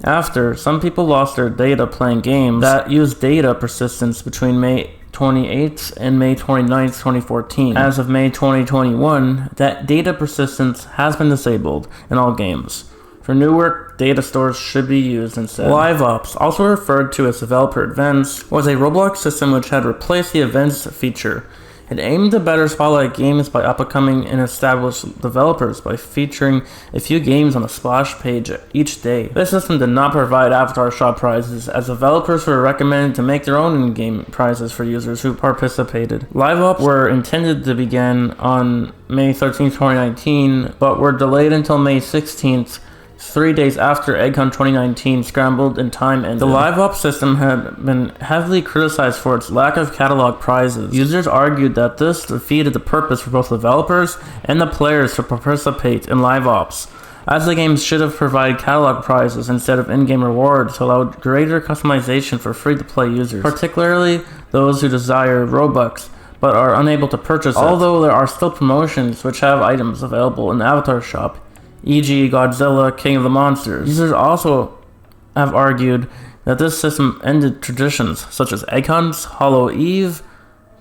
after, some people lost their data playing games that used data persistence between May 28th and May 29th, 2014. As of May 2021, that data persistence has been disabled in all games. For newer data stores should be used instead. Live Ops, also referred to as developer events, was a Roblox system which had replaced the events feature. It aimed to better spotlight games by up-and-coming and established developers by featuring a few games on the splash page each day. This system did not provide Avatar Shop prizes, as developers were recommended to make their own in-game prizes for users who participated. Live Ops were intended to begin on May 13, 2019, but were delayed until May 16th, 3 days after EggCon 2019 Scrambled in Time ended. The Live Ops system had been heavily criticized for its lack of catalog prizes. Users argued that this defeated the purpose for both developers and the players to participate in Live Ops, as the games should have provided catalog prizes instead of in-game rewards to allow greater customization for free-to-play users, particularly those who desire Robux but are unable to purchase it. Although there are still promotions which have items available in the Avatar Shop, e.g. Godzilla, King of the Monsters. Users also have argued that this system ended traditions such as EggCons, Hollow Eve,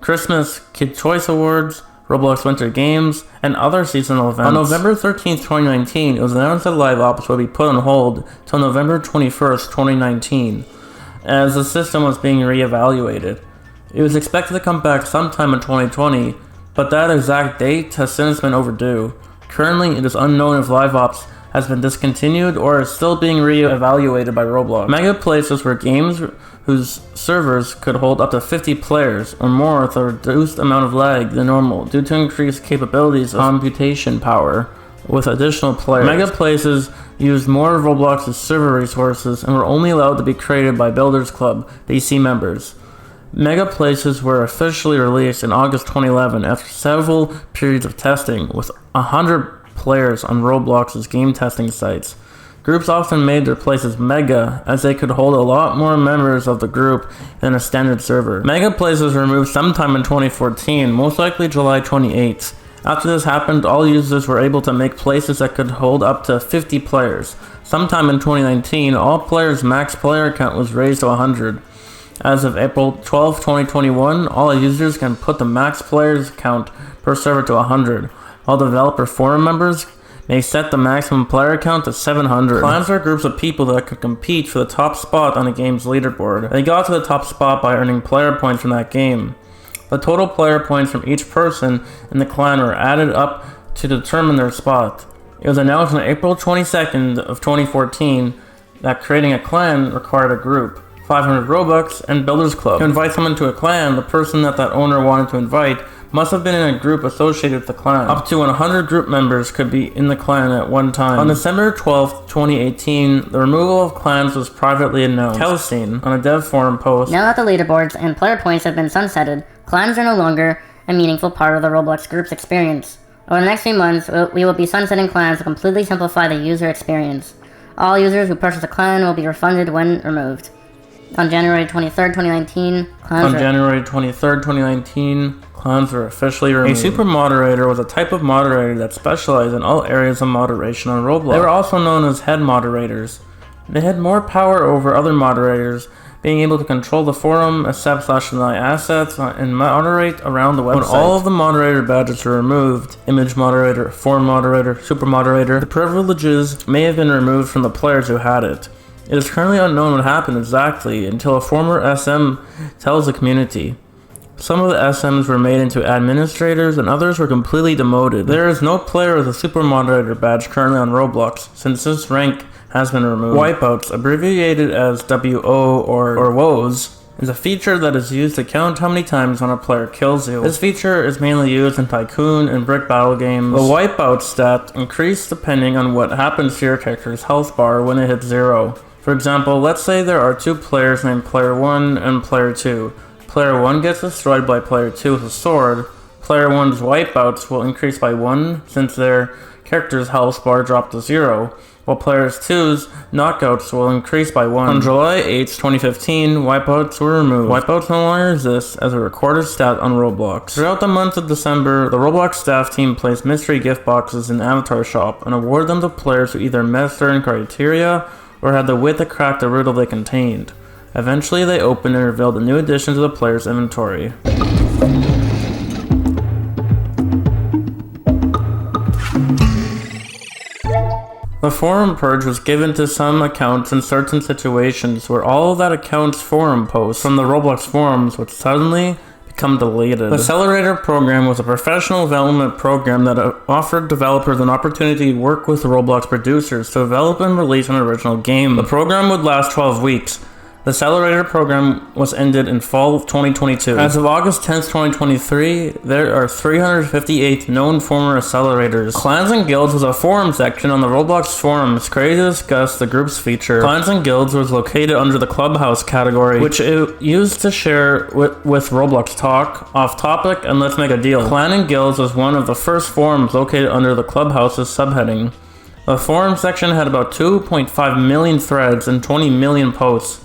Christmas, Kid Choice Awards, Roblox Winter Games, and other seasonal events. On November 13th, 2019, it was announced that Live Ops would be put on hold till November 21st, 2019, as the system was being re-evaluated. It was expected to come back sometime in 2020, but that exact date has since been overdue. Currently, it is unknown if Live Ops has been discontinued or is still being re-evaluated by Roblox. Mega Places were games whose servers could hold up to 50 players or more with a reduced amount of lag than normal due to increased capabilities of computation power with additional players. Mega Places used more of Roblox's server resources and were only allowed to be created by Builders Club BC members. Mega Places were officially released in August 2011 after several periods of testing with 100 players on Roblox's game testing sites. Groups often made their places mega, as they could hold a lot more members of the group than a standard server. Mega Places was removed sometime in 2014, most likely July 28th. After this happened, all users were able to make places that could hold up to 50 players. Sometime in 2019, all players' max player count was raised to 100. As of April 12, 2021, all users can put the max players count per server to 100, while developer forum members may set the maximum player count to 700. Clans are groups of people that could compete for the top spot on a game's leaderboard. They got to the top spot by earning player points from that game. The total player points from each person in the clan were added up to determine their spot. It was announced on April 22nd of 2014 that creating a clan required a group, 500 Robux, and Builders Club. To invite someone to a clan, the person that owner wanted to invite must have been in a group associated with the clan. Up to 100 group members could be in the clan at one time. On December 12th, 2018, the removal of clans was privately announced. Telescene, on a dev forum post. Now that the leaderboards and player points have been sunsetted, clans are no longer a meaningful part of the Roblox group's experience. Over the next few months, we will be sunsetting clans to completely simplify the user experience. All users who purchase a clan will be refunded when removed. On January 23rd, 2019, clans were officially removed. A super moderator was a type of moderator that specialized in all areas of moderation on Roblox. They were also known as head moderators. They had more power over other moderators, being able to control the forum, accept/deny assets, and moderate around the website. When all of the moderator badges were removed, image moderator, forum moderator, super moderator, the privileges may have been removed from the players who had it. It is currently unknown what happened exactly until a former SM tells the community. Some of the SMs were made into administrators and others were completely demoted. There is no player with a super moderator badge currently on Roblox, since this rank has been removed. Wipeouts, abbreviated as WO or WOs, is a feature that is used to count how many times when a player kills you. This feature is mainly used in Tycoon and Brick Battle games. The wipeout stat increases depending on what happens to your character's health bar when it hits 0. For example, let's say there are two players named Player 1 and Player 2. Player 1 gets destroyed by Player 2 with a sword. Player 1's wipeouts will increase by 1 since their character's health bar dropped to 0, while Player 2's knockouts will increase by 1. On July 8, 2015, wipeouts were removed. Wipeouts no longer exist as a recorded stat on Roblox. Throughout the month of December, the Roblox staff team placed mystery gift boxes in Avatar Shop and awarded them to players who either met certain criteria or had the wit to crack the riddle they contained. Eventually, they opened and revealed a new addition to the player's inventory. The forum purge was given to some accounts in certain situations where all of that account's forum posts from the Roblox forums would suddenly become deleted. The Accelerator program was a professional development program that offered developers an opportunity to work with Roblox producers to develop and release an original game. The program would last 12 weeks. The Accelerator program was ended in fall of 2022. As of August 10th, 2023, there are 358 known former accelerators. Clans and Guilds was a forum section on the Roblox forums created to discuss the group's feature. Clans and Guilds was located under the Clubhouse category, which it used to share with Roblox Talk, Off Topic, and Let's Make a Deal. Clan and Guilds was one of the first forums located under the Clubhouse's subheading. The forum section had about 2.5 million threads and 20 million posts.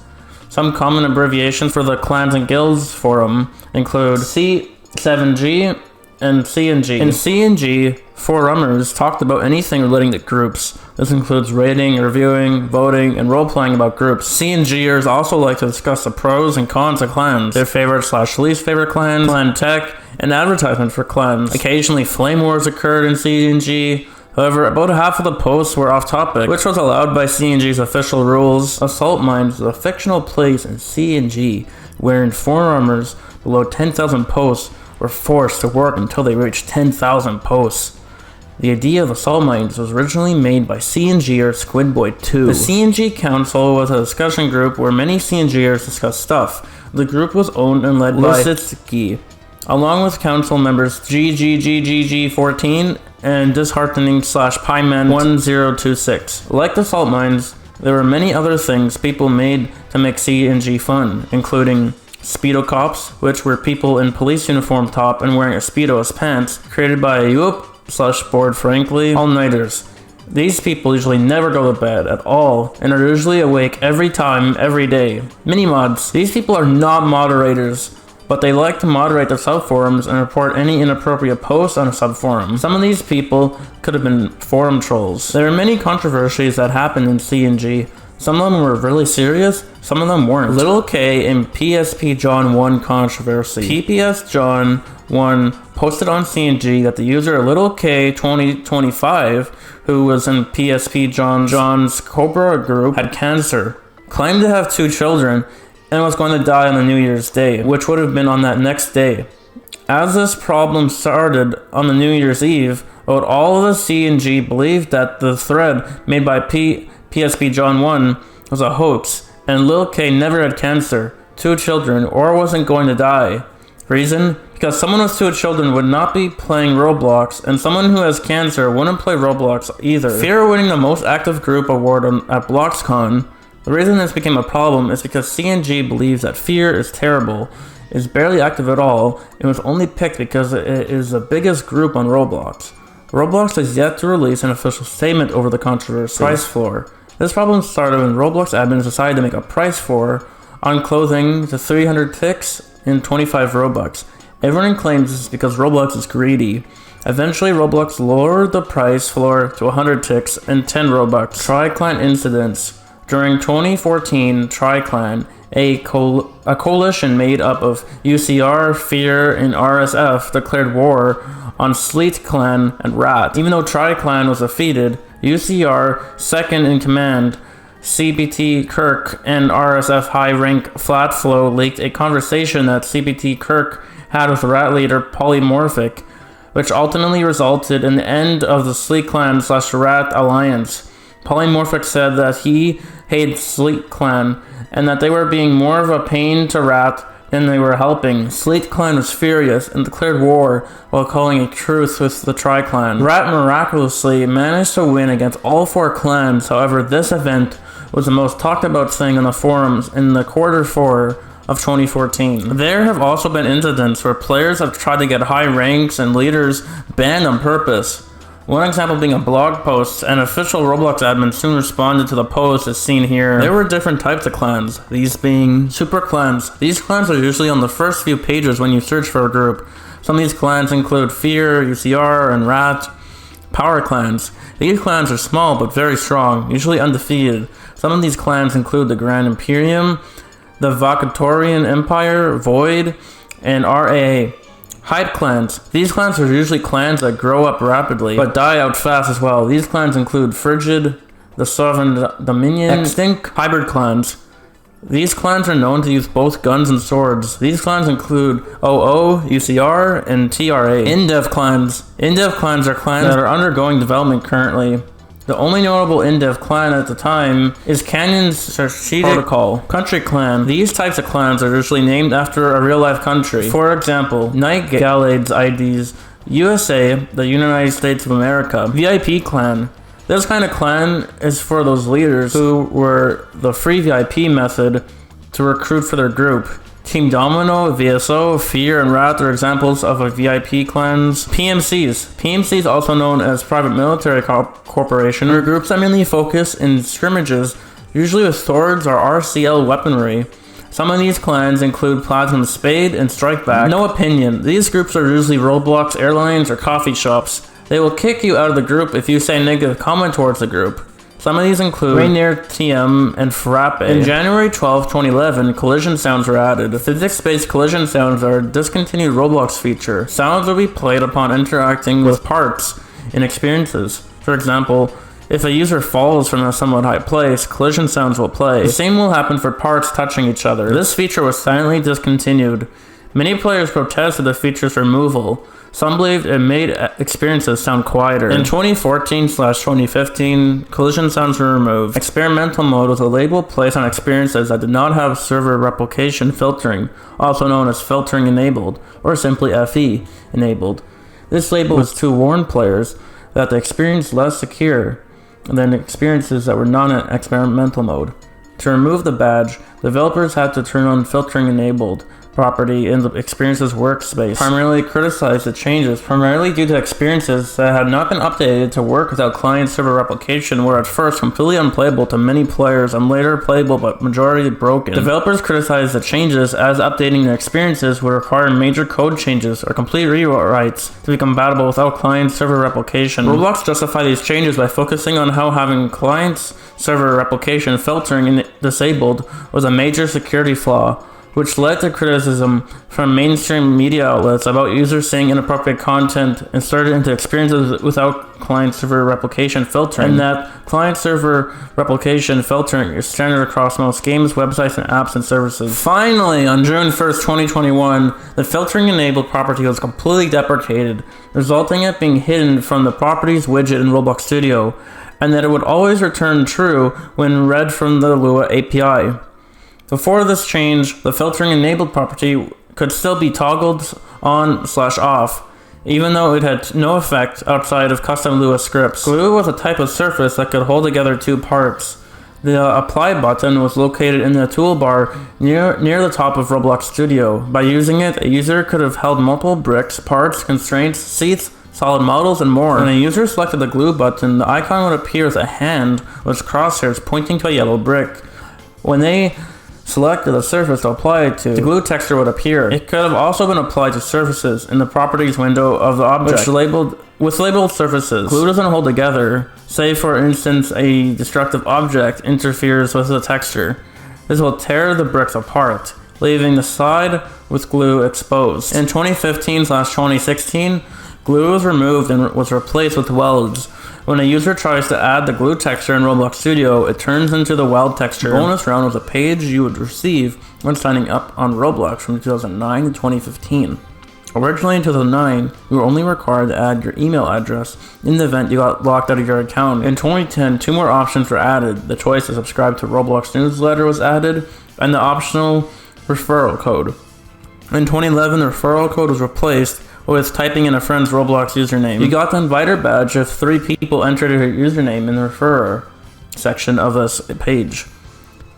Some common abbreviations for the Clans and Guilds forum include C7G and CNG. In CNG, forumers talked about anything relating to groups. This includes rating, reviewing, voting, and role-playing about groups. CNGers also like to discuss the pros and cons of clans, their favorite/least favorite clans, clan tech, and advertisement for clans. Occasionally, flame wars occurred in CNG. However, about half of the posts were off topic, which was allowed by CNG's official rules. Assault Mines is a fictional place in CNG wherein forumers below 10,000 posts were forced to work until they reached 10,000 posts. The idea of Assault Mines was originally made by CNGer Squidboy2. The CNG Council was a discussion group where many CNGers discussed stuff. The group was owned and led by Lissitsky, along with council members GGGGG14 and Disheartening/Pyman1026. Like the Salt Mines, there were many other things people made to make CNG fun, including Speedo Cops, which were people in police uniform top and wearing a Speedo as pants, created by Yoop/Board Frankly. All-nighters. These people usually never go to bed at all and are usually awake every time, every day. Mini-mods. These people are not moderators, but they like to moderate the subforums and report any inappropriate posts on a subforum. Some of these people could have been forum trolls. There are many controversies that happened in CNG. Some of them were really serious, some of them weren't. Lil K and PSP John 1 controversy. PPS John 1 posted on CNG that the user Lil K 2025, who was in PSP John's Cobra group, had cancer, claimed to have 2 children, and was going to die on the New Year's Day, which would have been on that next day. As this problem started on the New Year's Eve, about all of the CNG believed that the thread made by PSP John 1 was a hoax, and Lil K never had cancer, 2 children, or wasn't going to die. Reason? Because someone with 2 children would not be playing Roblox, and someone who has cancer wouldn't play Roblox either. Fear winning the most active group award at BloxCon. The reason this became a problem is because CNG believes that Fear is terrible, is barely active at all, and was only picked because it is the biggest group on Roblox. Roblox has yet to release an official statement over the controversy. Price floor. This problem started when Roblox admins decided to make a price floor on clothing to 300 ticks and 25 Robux. Everyone claims this is because Roblox is greedy. Eventually, Roblox lowered the price floor to 100 ticks and 10 Robux. Tri-Clan incidents. During 2014, Tri-Clan, a coalition made up of UCR, Fear, and RSF, declared war on Sleet Clan and Rat. Even though Tri-Clan was defeated, UCR, second in command, CBT Kirk, and RSF high-rank Flatflow leaked a conversation that CBT Kirk had with Rat leader Polymorphic, which ultimately resulted in the end of the Sleet Clan/Rat alliance. Polymorphic said that he hated Sleet Clan, and that they were being more of a pain to Rat than they were helping. Sleet Clan was furious and declared war while calling a truce with the Tri-Clan. Rat miraculously managed to win against all 4 clans, however this event was the most talked about thing on the forums in the Q4 of 2014. There have also been incidents where players have tried to get high ranks and leaders banned on purpose. One example being a blog post, and official Roblox admin soon responded to the post as seen here. There were different types of clans, these being super clans. These clans are usually on the first few pages when you search for a group. Some of these clans include Fear, UCR, and Rat. Power clans. These clans are small but very strong, usually undefeated. Some of these clans include the Grand Imperium, the Vacatorian Empire, Void, and RAA. Hide clans. These clans are usually clans that grow up rapidly, but die out fast as well. These clans include Frigid, the Sovereign Dominion, Extinct, Hybrid clans. These clans are known to use both guns and swords. These clans include OO, UCR, and TRA. In-dev clans. In-dev clans are clans that are undergoing development currently. The only notable in-dev clan at the time is Canyon's Strategic Protocol. Country clan. These types of clans are usually named after a real-life country. For example, Night Gallades IDs, USA, the United States of America. VIP clan. This kind of clan is for those leaders who were the free VIP method to recruit for their group. Team Domino, VSO, Fear, and Rat are examples of a VIP clans. PMCs. PMCs, also known as Private Military Corporation, are groups that mainly focus in scrimmages, usually with swords or RCL weaponry. Some of these clans include Platinum Spade and Strikeback. No opinion. These groups are usually Roblox airlines or coffee shops. They will kick you out of the group if you say a negative comment towards the group. Some of these include Rainier TM and Frappe. In January 12, 2011, collision sounds were added. Physics-based collision sounds are a discontinued Roblox feature. Sounds will be played upon interacting with parts in experiences. For example, if a user falls from a somewhat high place, collision sounds will play. The same will happen for parts touching each other. This feature was silently discontinued. Many players protested the feature's removal. Some believed it made experiences sound quieter. In 2014/2015, collision sounds were removed. Experimental mode was a label placed on experiences that did not have server replication filtering, also known as filtering enabled, or simply FE enabled. This label was to warn players that the experience less secure than experiences that were not in experimental mode. To remove the badge, developers had to turn on filtering enabled, property in the Experiences workspace primarily criticized the changes, primarily due to experiences that had not been updated to work without client-server replication, were at first completely unplayable to many players and later playable but majority broken. Developers criticized the changes as updating the experiences would require major code changes or complete rewrites to be compatible without client-server replication. Roblox justified these changes by focusing on how having client-server replication filtering disabled was a major security flaw, which led to criticism from mainstream media outlets about users seeing inappropriate content inserted into experiences without client-server replication filtering, and that client-server replication filtering is standard across most games, websites, and apps and services. Finally, on June 1st, 2021, the filtering-enabled property was completely deprecated, resulting in it being hidden from the Properties widget in Roblox Studio, and that it would always return true when read from the Lua API. Before this change, the filtering-enabled property could still be toggled on/off, even though it had no effect outside of custom Lua scripts. Glue was a type of surface that could hold together two parts. The Apply button was located in the toolbar near the top of Roblox Studio. By using it, a user could have held multiple bricks, parts, constraints, seats, solid models, and more. When a user selected the glue button, the icon would appear as a hand with crosshairs pointing to a yellow brick. When they selected a surface to apply it to, the glue texture would appear. It could have also been applied to surfaces in the properties window of the object, with labeled surfaces. Glue doesn't hold together. Say for instance a destructive object interferes with the texture. This will tear the bricks apart, leaving the side with glue exposed. In 2015/2016, glue was removed and was replaced with welds. When a user tries to add the glue texture in Roblox Studio, it turns into the weld texture. The bonus round was a page you would receive when signing up on Roblox from 2009 to 2015. Originally in 2009, you were only required to add your email address in the event you got locked out of your account. In 2010, two more options were added. The choice to subscribe to Roblox newsletter was added, and the optional referral code. In 2011, the referral code was replaced with typing in a friend's Roblox username. You got the inviter badge if 3 people entered your username in the referrer section of this page.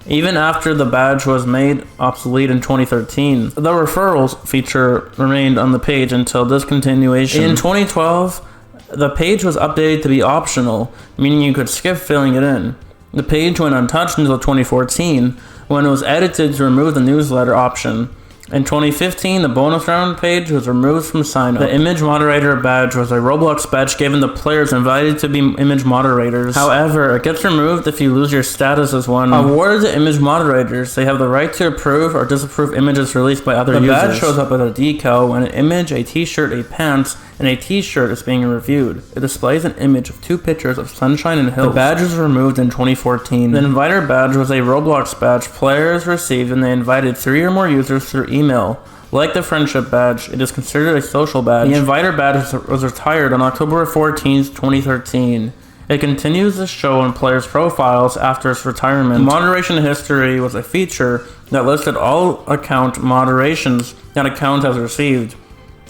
Even after the badge was made obsolete in 2013, the referrals feature remained on the page until discontinuation. In 2012, the page was updated to be optional, meaning you could skip filling it in. The page went untouched until 2014, when it was edited to remove the newsletter option. In 2015, the bonus round page was removed from sign-up. The image moderator badge was a Roblox badge given to players invited to be image moderators. However, it gets removed if you lose your status as one. Awarded to image moderators, they have the right to approve or disapprove images released by other users. The badge shows up as a decal when an image, a t-shirt, a pants, and a t-shirt is being reviewed. It displays an image of 2 pictures of sunshine and hills. The badge was removed in 2014. The inviter badge was a Roblox badge players received when they invited 3 or more users through email. Like the friendship badge, it is considered a social badge. The inviter badge was retired on October 14th, 2013. It continues to show in players' profiles after its retirement. Moderation history was a feature that listed all account moderations that account has received.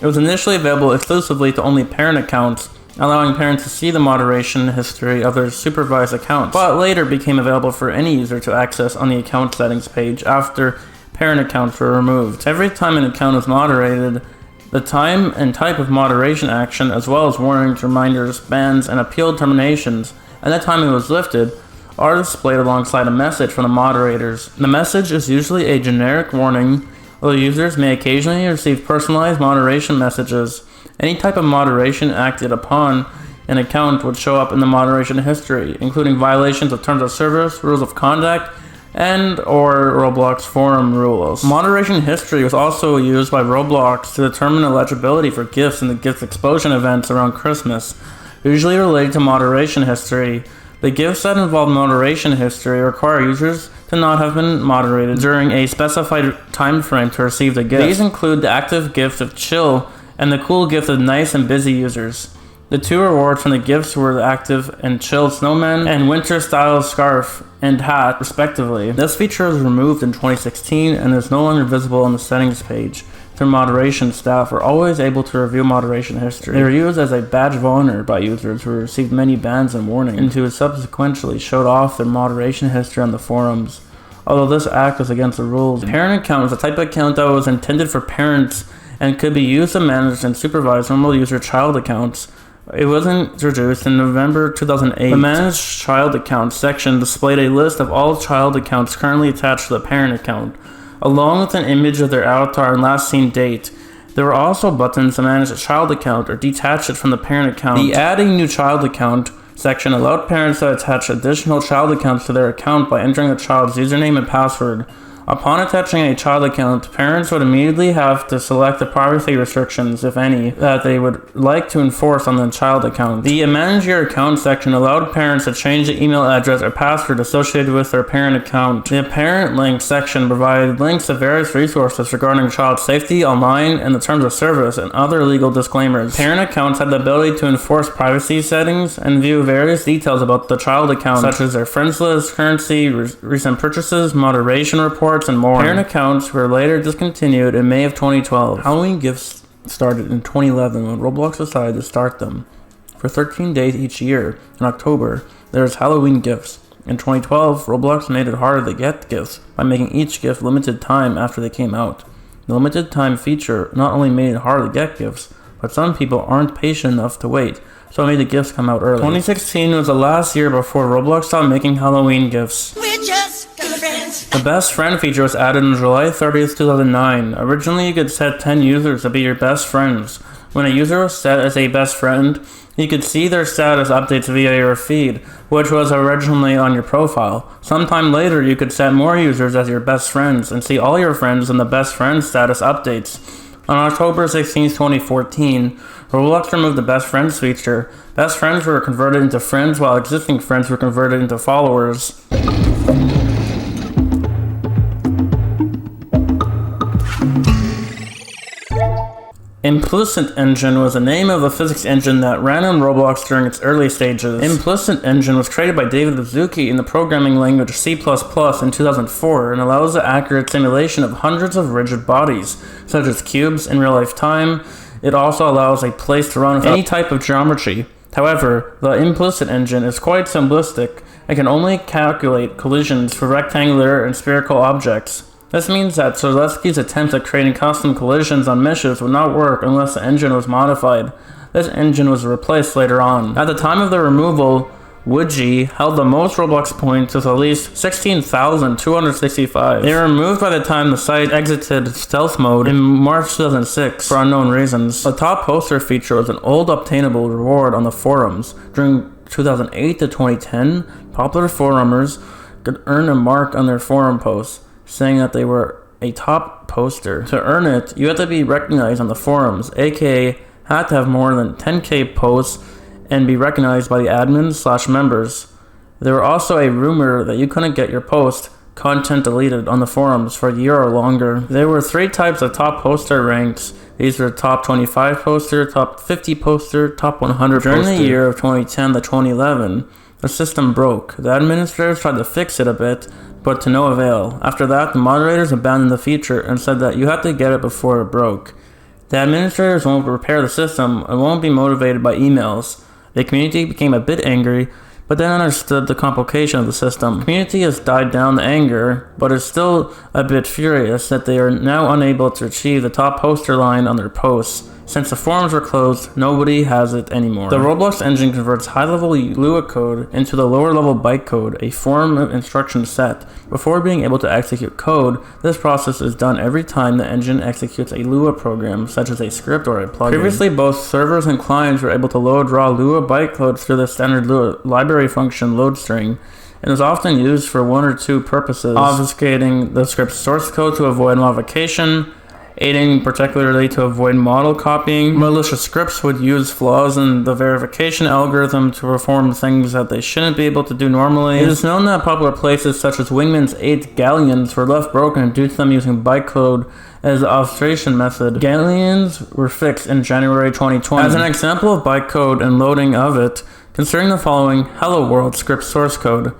It was initially available exclusively to only parent accounts, allowing parents to see the moderation history of their supervised accounts, but later became available for any user to access on the account settings page after parent accounts were removed. Every time an account is moderated, the time and type of moderation action, as well as warnings, reminders, bans, and appeal terminations, and the time it was lifted, are displayed alongside a message from the moderators. The message is usually a generic warning, although users may occasionally receive personalized moderation messages. Any type of moderation acted upon an account would show up in the moderation history, including violations of terms of service, rules of conduct, and or Roblox forum rules. Moderation history was also used by Roblox to determine eligibility for gifts in the gift explosion events around Christmas, usually related to moderation history. The gifts that involve moderation history require users to not have been moderated during a specified time frame to receive the gift. These include the active gift of chill and the cool gift of nice and busy users. The 2 rewards from the gifts were the active and chill snowman and winter style scarf and hat, respectively. This feature was removed in 2016 and is no longer visible on the settings page. Their moderation staff are always able to review moderation history. They are used as a badge of honor by users who received many bans and warnings, and who subsequently showed off their moderation history on the forums. although this act was against the rules. The parent account was a type of account that was intended for parents and could be used to manage and supervise normal user child accounts. It was introduced in November 2008. The Manage Child Accounts section displayed a list of all child accounts currently attached to the parent account, along with an image of their avatar and last seen date. There were also buttons to manage a child account or detach it from the parent account. The Adding New Child Account section allowed parents to attach additional child accounts to their account by entering the child's username and password. Upon attaching a child account, parents would immediately have to select the privacy restrictions, if any, that they would like to enforce on the child account. The Manage Your Account section allowed parents to change the email address or password associated with their parent account. The Parent Links section provided links to various resources regarding child safety online and the terms of service and other legal disclaimers. Parent accounts had the ability to enforce privacy settings and view various details about the child account, such as their friends list, currency, recent purchases, moderation reports, and more. Parent accounts were later discontinued in May of 2012. Halloween gifts started in 2011 when Roblox decided to start them. For 13 days each year, in October, there's Halloween gifts. In 2012, Roblox made it harder to get gifts by making each gift limited time after they came out. The limited time feature not only made it harder to get gifts, but some people aren't patient enough to wait, so it made the gifts come out early. 2016 was the last year before Roblox stopped making Halloween gifts. The Best Friend feature was added on July 30th, 2009. Originally, you could set 10 users to be your best friends. When a user was set as a best friend, you could see their status updates via your feed, which was originally on your profile. Sometime later, you could set more users as your best friends and see all your friends in the best friend status updates. On October 16, 2014, Roblox removed the Best Friends feature. Best friends were converted into friends, while existing friends were converted into followers. Implicit Engine was the name of the physics engine that ran on Roblox during its early stages. Implicit Engine was created by David Baszucki in the programming language C++ in 2004 and allows the accurate simulation of hundreds of rigid bodies, such as cubes, in real-life time. It also allows a place to run with any type of geometry. However, the implicit engine is quite simplistic and can only calculate collisions for rectangular and spherical objects. This means that Solesky's attempts at creating custom collisions on meshes would not work unless the engine was modified. This engine was replaced later on. At the time of the removal, Woodgy held the most Roblox points with at least 16,265. They were removed by the time the site exited stealth mode in March 2006 for unknown reasons. The top poster feature was an old obtainable reward on the forums. During 2008 to 2010, popular forumers could earn a mark on their forum posts, saying that they were a top poster. To earn it, you had to be recognized on the forums, aka had to have more than 10k posts and be recognized by the admins/members. There were also a rumor that you couldn't get your post content deleted on the forums for a year or longer. There were 3 types of top poster ranks. These were top 25 poster, top 50 poster, top 100 poster. During the year of 2010 to 2011, the system broke. The administrators tried to fix it a bit, but to no avail. After that, the moderators abandoned the feature and said that you had to get it before it broke. The administrators won't repair the system and won't be motivated by emails. The community became a bit angry, but then understood the complication of the system. The community has died down the anger, but is still a bit furious that they are now unable to achieve the top poster line on their posts. Since the forums were closed, nobody has it anymore. The Roblox engine converts high-level Lua code into the lower-level bytecode, a form of instruction set. Before being able to execute code, this process is done every time the engine executes a Lua program, such as a script or a plugin. Previously, both servers and clients were able to load raw Lua bytecode through the standard Lua library function loadstring, and is often used for one or two purposes: obfuscating the script's source code to avoid modification, aiding particularly to avoid model copying. Malicious scripts would use flaws in the verification algorithm to perform things that they shouldn't be able to do normally. It is known that popular places such as Wingman's 8 galleons were left broken due to them using bytecode as the obfuscation method. Galleons were fixed in January 2020. As an example of bytecode and loading of it, considering the following Hello World script source code,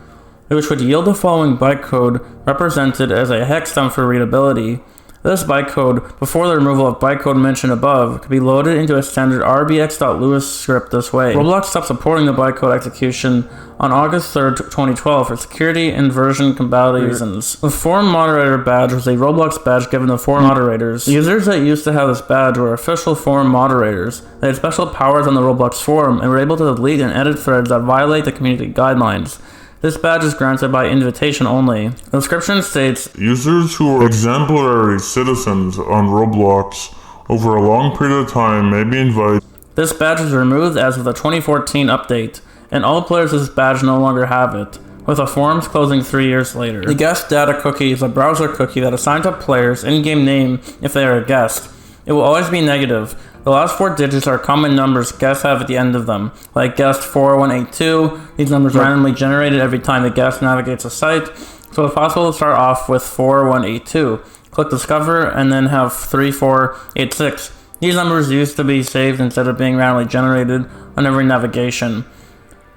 which would yield the following bytecode represented as a hex dump for readability. This bytecode, before the removal of bytecode mentioned above, could be loaded into a standard rbx.lewis script this way. Roblox stopped supporting the bytecode execution on August 3rd, 2012 for security and version compatibility reasons. The forum moderator badge was a Roblox badge given to forum moderators. The users that used to have this badge were official forum moderators. They had special powers on the Roblox forum and were able to delete and edit threads that violate the community guidelines. This badge is granted by invitation only. The description states, Users who are exemplary citizens on Roblox over a long period of time may be invited. This badge was removed as of the 2014 update, and all players with this badge no longer have it, with the forums closing 3 years later. The guest data cookie is a browser cookie that assigns a player's in-game name if they are a guest. It will always be negative. The last 4 digits are common numbers guests have at the end of them, like guest 4182. These numbers are randomly generated every time the guest navigates a site, so it's possible to start off with 4182. Click discover and then have 3486. These numbers used to be saved instead of being randomly generated on every navigation.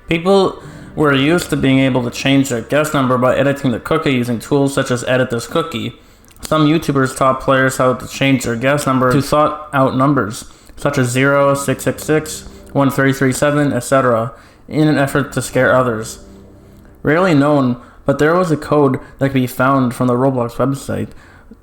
People were used to being able to change their guest number by editing the cookie using tools such as Edit This Cookie. Some YouTubers taught players how to change their guest number to thought out numbers, such as 0, 666, 1337, etc., in an effort to scare others. Rarely known, but there was a code that could be found from the Roblox website.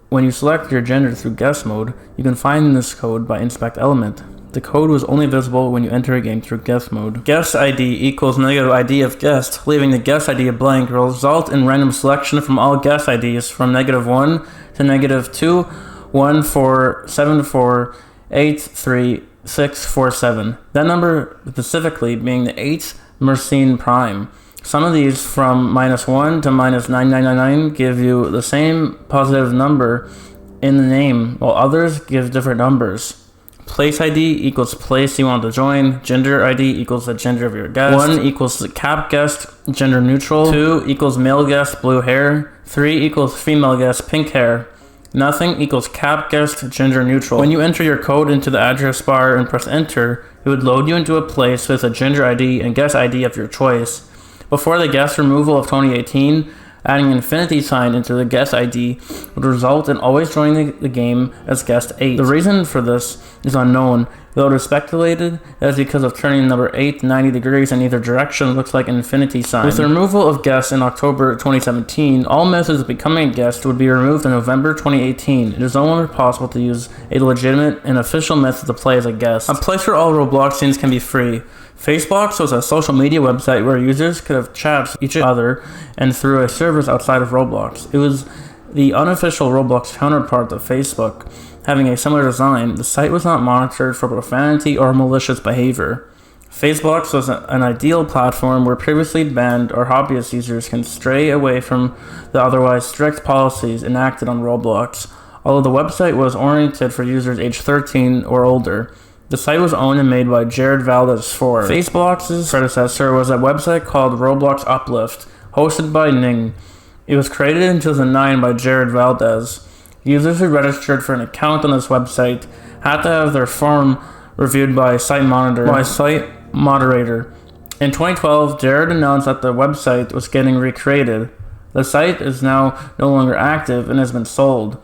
When you select your gender through guest mode, you can find this code by inspect element. The code was only visible when you enter a game through guest mode. Guest ID equals negative ID of guest, leaving the guest ID blank will result in random selection from all guest IDs from -1 to -2, 1, 4, 7, 4, 8, 3, 6, 4, 7. That number specifically being the 8th Mersenne prime. Some of these from -1 to -9999 give you the same positive number in the name, while others give different numbers. Place ID equals place you want to join. Gender ID equals the gender of your guest. 1 equals the cap guest, gender neutral. 2 equals male guest, blue hair. 3 equals female guest, pink hair. Nothing equals cap guest, gender neutral. When you enter your code into the address bar and press enter, it would load you into a place with a gender ID and guest ID of your choice. Before the guest removal of 2018, adding an infinity sign into the guest ID would result in always joining the game as guest 8. The reason for this is unknown, though it is speculated that is because of turning number 8 90 degrees in either direction looks like an infinity sign. With the removal of guests in October 2017, all methods of becoming a guest would be removed in November 2018. It is no longer possible to use a legitimate and official method to play as a guest. A place where all Robloxians can be free. Facebox was a social media website where users could have chats with each other and through a service outside of Roblox. It was the unofficial Roblox counterpart of Facebook. Having a similar design, the site was not monitored for profanity or malicious behavior. Facebook was an ideal platform where previously banned or hobbyist users can stray away from the otherwise strict policies enacted on Roblox, although the website was oriented for users aged 13 or older. The site was owned and made by Jared Valdez IV. Facebox's predecessor was a website called Roblox Uplift, hosted by Ning. It was created in 2009 by Jared Valdez. Users who registered for an account on this website had to have their form reviewed by site moderator. In 2012, Jared announced that the website was getting recreated. The site is now no longer active and has been sold.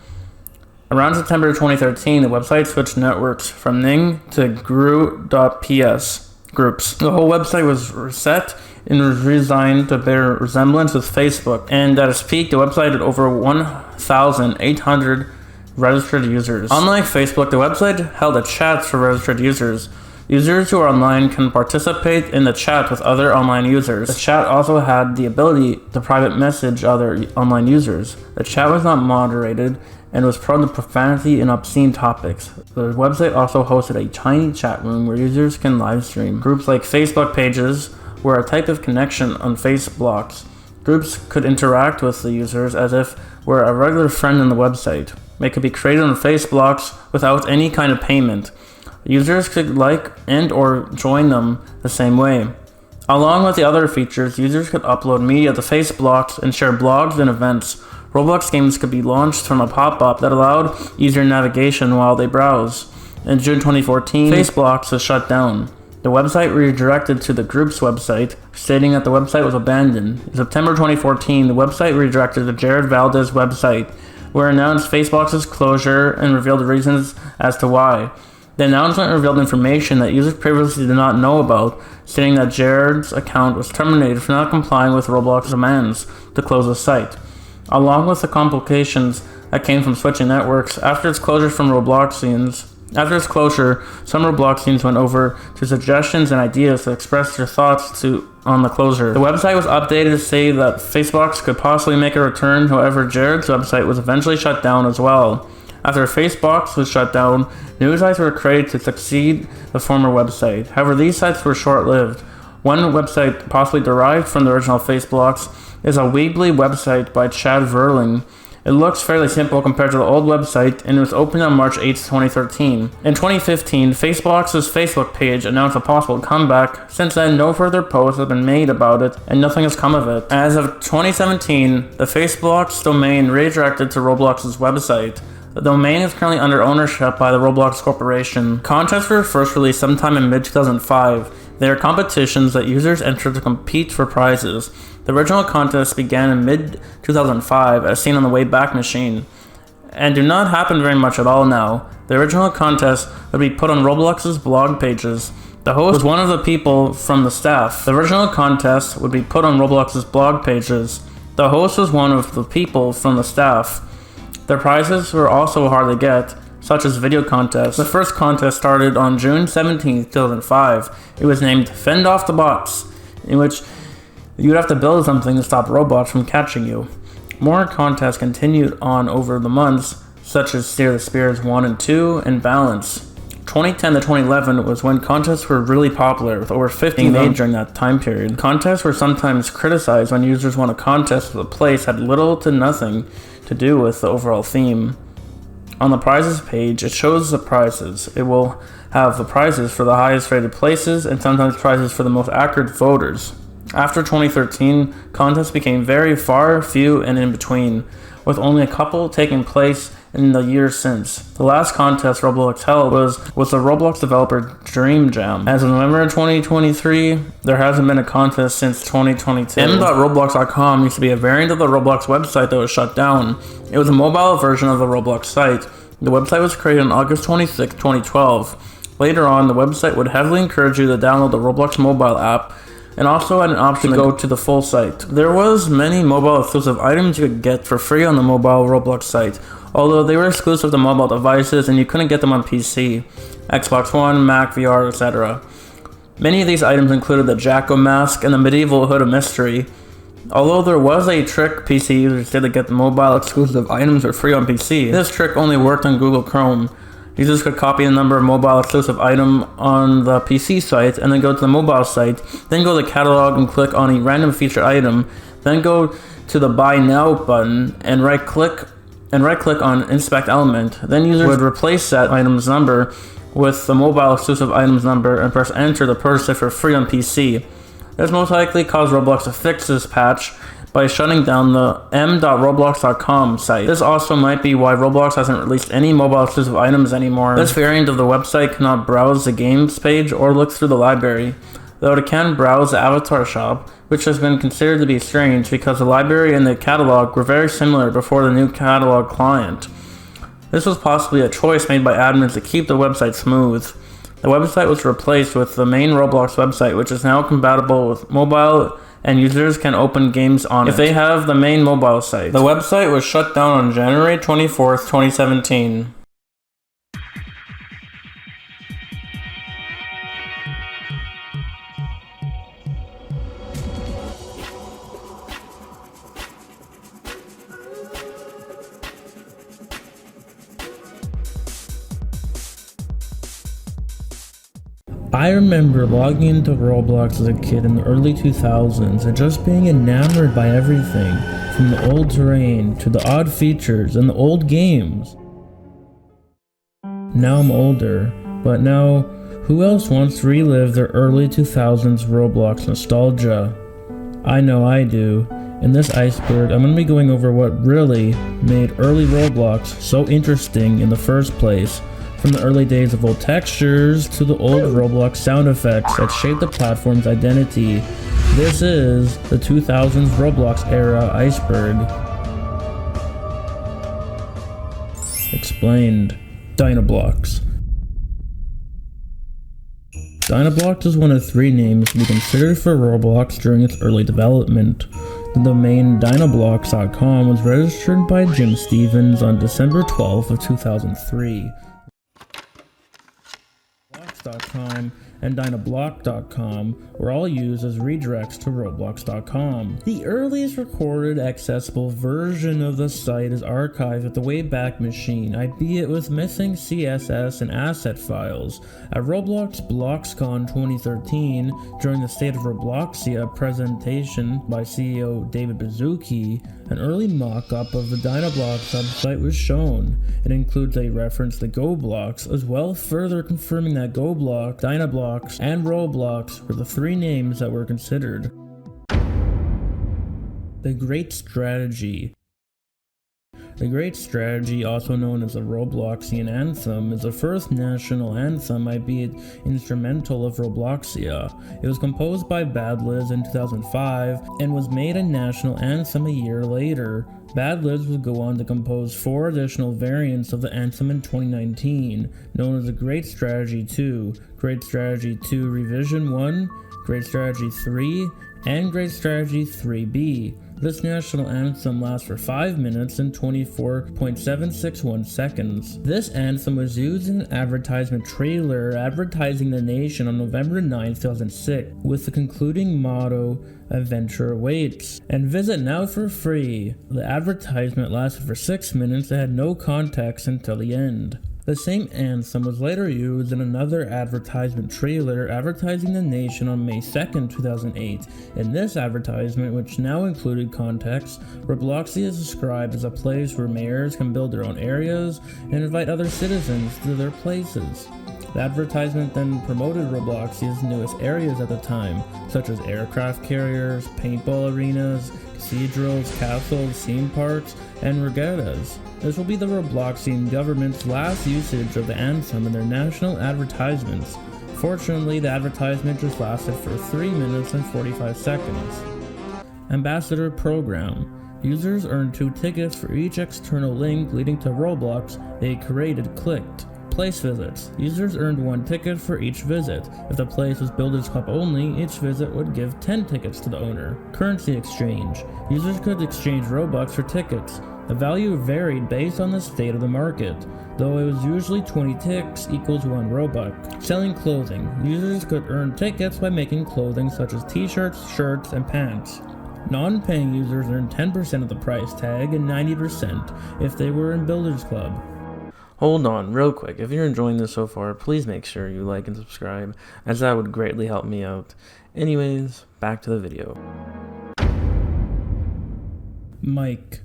Around September 2013, the website switched networks from Ning to Gru.ps groups. The whole website was reset and was redesigned to bear resemblance with Facebook, and at its peak, the website had over 1,800 registered users. Unlike Facebook, the website held a chat for registered users. Users who are online can participate in the chat with other online users. The chat also had the ability to private message other online users. The chat was not moderated and was prone to profanity and obscene topics. The website also hosted a tiny chat room where users can live stream. Groups like Facebook pages were a type of connection on Faceblocks. Groups could interact with the users as if were a regular friend on the website. They could be created on Faceblocks without any kind of payment. Users could like and or join them the same way. Along with the other features, users could upload media to Faceblocks and share blogs and events. Roblox games could be launched from a pop-up that allowed easier navigation while they browse. In June 2014, Faceblocks was shut down. The website redirected to the group's website, stating that the website was abandoned. In September 2014, the website redirected to Jared Valdez's website, where it announced Facebox's closure and revealed the reasons as to why. The announcement revealed information that users previously did not know about, stating that Jared's account was terminated for not complying with Roblox's demands to close the site, along with the complications that came from switching networks. After its closure, some Robloxians went over to suggestions and ideas to express their thoughts on the closure. The website was updated to say that Facebox could possibly make a return. However, Jared's website was eventually shut down as well. After Facebox was shut down, new sites were created to succeed the former website. However, these sites were short-lived. One website possibly derived from the original Facebox is a Weebly website by Chad Verling. It looks fairly simple compared to the old website, and it was opened on March 8, 2013. In 2015, Facebox's Facebook page announced a possible comeback. Since then, no further posts have been made about it, and nothing has come of it. As of 2017, the Facebox domain redirected to Roblox's website. The domain is currently under ownership by the Roblox Corporation. Contests were first released sometime in mid-2005. They are competitions that users enter to compete for prizes. The original contest began in mid-2005 as seen on the Wayback Machine, and do not happen very much at all now. The original contest would be put on Roblox's blog pages. The host was one of the people from the staff. The original contest would be put on Roblox's blog pages. The host was one of the people from the staff. Their prizes were also hard to get, such as video contests. The first contest started on June 17, 2005. It was named Fend Off the Bots, in which you would have to build something to stop robots from catching you. More contests continued on over the months, such as Steer the Spears 1 and 2 and Balance. 2010 to 2011 was when contests were really popular, with over 50 made during that time period. Contests were sometimes criticized when users won a contest with a place had little to nothing to do with the overall theme. On the prizes page, it shows the prizes. It will have the prizes for the highest rated places and sometimes prizes for the most accurate voters. After 2013, contests became very few and in between, with only a couple taking place in the years since. The last contest Roblox held was the Roblox developer Dream Jam. As of November 2023, there hasn't been a contest since 2022. M.Roblox.com used to be a variant of the Roblox website that was shut down. It was a mobile version of the Roblox site. The website was created on August 26, 2012. Later on, the website would heavily encourage you to download the Roblox mobile app, and also had an option to go to the full site. There was many mobile exclusive items you could get for free on the mobile Roblox site, although they were exclusive to mobile devices and you couldn't get them on PC, Xbox One, Mac, VR, etc. Many of these items included the Jacko mask and the medieval hood of mystery. Although there was a trick PC users did to get the mobile exclusive items for free on PC, this trick only worked on Google Chrome. Users could copy the number of mobile exclusive item on the PC site and then go to the mobile site, then go to the catalog and click on a random feature item, then go to the Buy Now button and right click on Inspect Element. Then users would replace that item's number with the mobile exclusive item's number and press enter to purchase it for free on PC. This most likely caused Roblox to fix this patch by shutting down the m.roblox.com site. This also might be why Roblox hasn't released any mobile exclusive items anymore. This variant of the website cannot browse the games page or look through the library, though it can browse the avatar shop, which has been considered to be strange because the library and the catalog were very similar before the new catalog client. This was possibly a choice made by admins to keep the website smooth. The website was replaced with the main Roblox website, which is now compatible with mobile, and users can open games on it if they have the main mobile site. The website was shut down on January 24th, 2017. I remember logging into Roblox as a kid in the early 2000s and just being enamored by everything, from the old terrain to the odd features and the old games. Now I'm older, but now, who else wants to relive their early 2000s Roblox nostalgia? I know I do. In this iceberg, I'm going to be going over what really made early Roblox so interesting in the first place. From the early days of old textures to the old Roblox sound effects that shaped the platform's identity. This is the 2000s Roblox era Iceberg. Explained. Dinoblocks. Dinoblocks is one of 3 names to be considered for Roblox during its early development. The domain dinoblocks.com was registered by Jim Stevens on December 12 of 2003. Roblox.com and Dinoblock.com were all used as redirects to Roblox.com. The earliest recorded accessible version of the site is archived at the Wayback Machine, albeit with missing CSS and asset files. At Roblox BloxCon 2013, during the State of Robloxia presentation by CEO David Baszucki, an early mock-up of the Dinoblocks website was shown. It includes a reference to GoBlocks, as well further confirming that GoBlock, Dinoblocks, and Roblox were the 3 names that were considered. The Great Strategy. The Great Strategy, also known as the Robloxian Anthem, is the first national anthem, albeit instrumental, of Robloxia. It was composed by Bad Liz in 2005 and was made a national anthem a year later. Bad Liz would go on to compose 4 additional variants of the anthem in 2019, known as the Great Strategy 2, Great Strategy 2 Revision 1, Great Strategy 3, and Great Strategy 3B. This national anthem lasts for 5 minutes and 24.761 seconds. This anthem was used in an advertisement trailer advertising the nation on November 9, 2006, with the concluding motto, "Adventure awaits," and visit now for free. The advertisement lasted for 6 minutes and had no context until the end. The same anthem was later used in another advertisement trailer advertising the nation on May 2nd, 2008. In this advertisement, which now included context, Robloxia is described as a place where mayors can build their own areas and invite other citizens to their places. The advertisement then promoted Robloxia's newest areas at the time, such as aircraft carriers, paintball arenas, cathedrals, castles, theme parks, and regattas. This will be the Robloxian government's last usage of the anthem in their national advertisements. Fortunately, the advertisement just lasted for 3 minutes and 45 seconds. Ambassador Program. Users earned 2 tickets for each external link leading to Roblox they created clicked. Place visits. Users earned 1 ticket for each visit. If the place was Builders Club only, each visit would give 10 tickets to the owner. Currency exchange. Users could exchange Robux for tickets. The value varied based on the state of the market, though it was usually 20 ticks equals 1 Robux. Selling clothing. Users could earn tickets by making clothing such as t-shirts, shirts, and pants. Non-paying users earned 10% of the price tag and 90% if they were in Builders Club. Hold on, real quick. If you're enjoying this so far, please make sure you like and subscribe, as that would greatly help me out. Anyways, back to the video. Mike.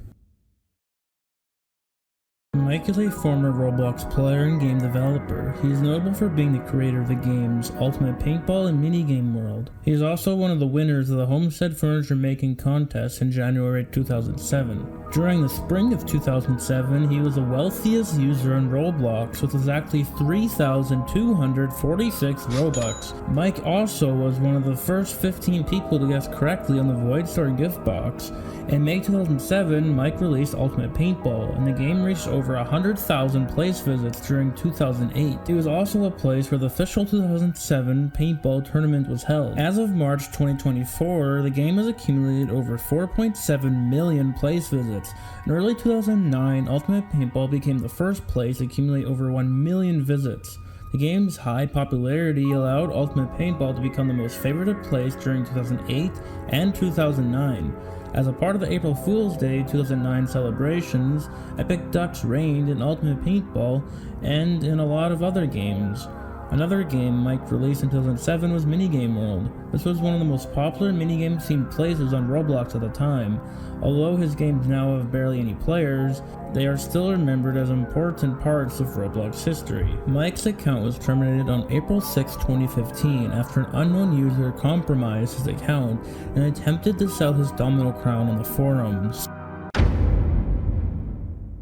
Mike is a former Roblox player and game developer. He is notable for being the creator of the games Ultimate Paintball and Minigame World. He is also one of the winners of the Homestead Furniture Making Contest in January 2007. During the spring of 2007, he was the wealthiest user in Roblox with exactly 3,246 Robux. Mike also was one of the first 15 people to guess correctly on the Void Store gift box. In May 2007, Mike released Ultimate Paintball, and the game reached over 100,000 place visits during 2008. It was also a place where the official 2007 paintball tournament was held. As of March 2024, the game has accumulated over 4.7 million place visits. In early 2009, Ultimate Paintball became the first place to accumulate over 1 million visits. The game's high popularity allowed Ultimate Paintball to become the most favorited place during 2008 and 2009. As a part of the April Fool's Day 2009 celebrations, Epic Ducks reigned in Ultimate Paintball and in a lot of other games. Another game Mike released in 2007 was Minigame World. This was one of the most popular minigame themed places on Roblox at the time. Although his games now have barely any players, they are still remembered as important parts of Roblox history. Mike's account was terminated on April 6, 2015 after an unknown user compromised his account and attempted to sell his domino crown on the forums.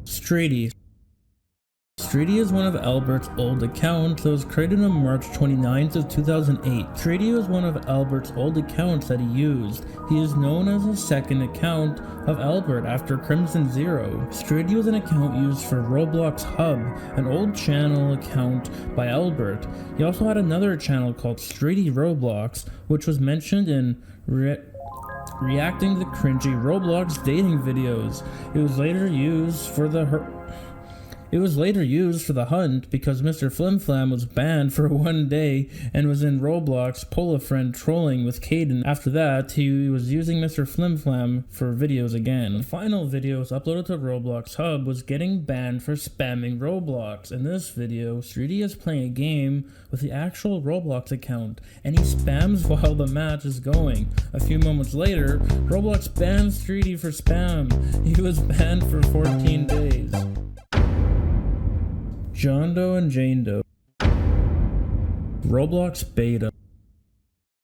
Strady. Streety is one of Albert's old accounts that was created on March 29th of 2008. Streety was one of Albert's old accounts that he used. He is known as a second account of Albert after Crimson Zero. Streety was an account used for Roblox Hub, an old channel account by Albert. He also had another channel called Streety Roblox, which was mentioned in reacting to the cringy Roblox dating videos. It was later used for the hunt because Mr. Flimflam was banned for one day and was in Roblox Pull-a-Friend trolling with Caden. After that, he was using Mr. Flimflam for videos again. The final videos uploaded to Roblox Hub was getting banned for spamming Roblox. In this video, Streety is playing a game with the actual Roblox account, and he spams while the match is going. A few moments later, Roblox bans Streety for spam. He was banned for 14 days. John Doe and Jane Doe. Roblox Beta.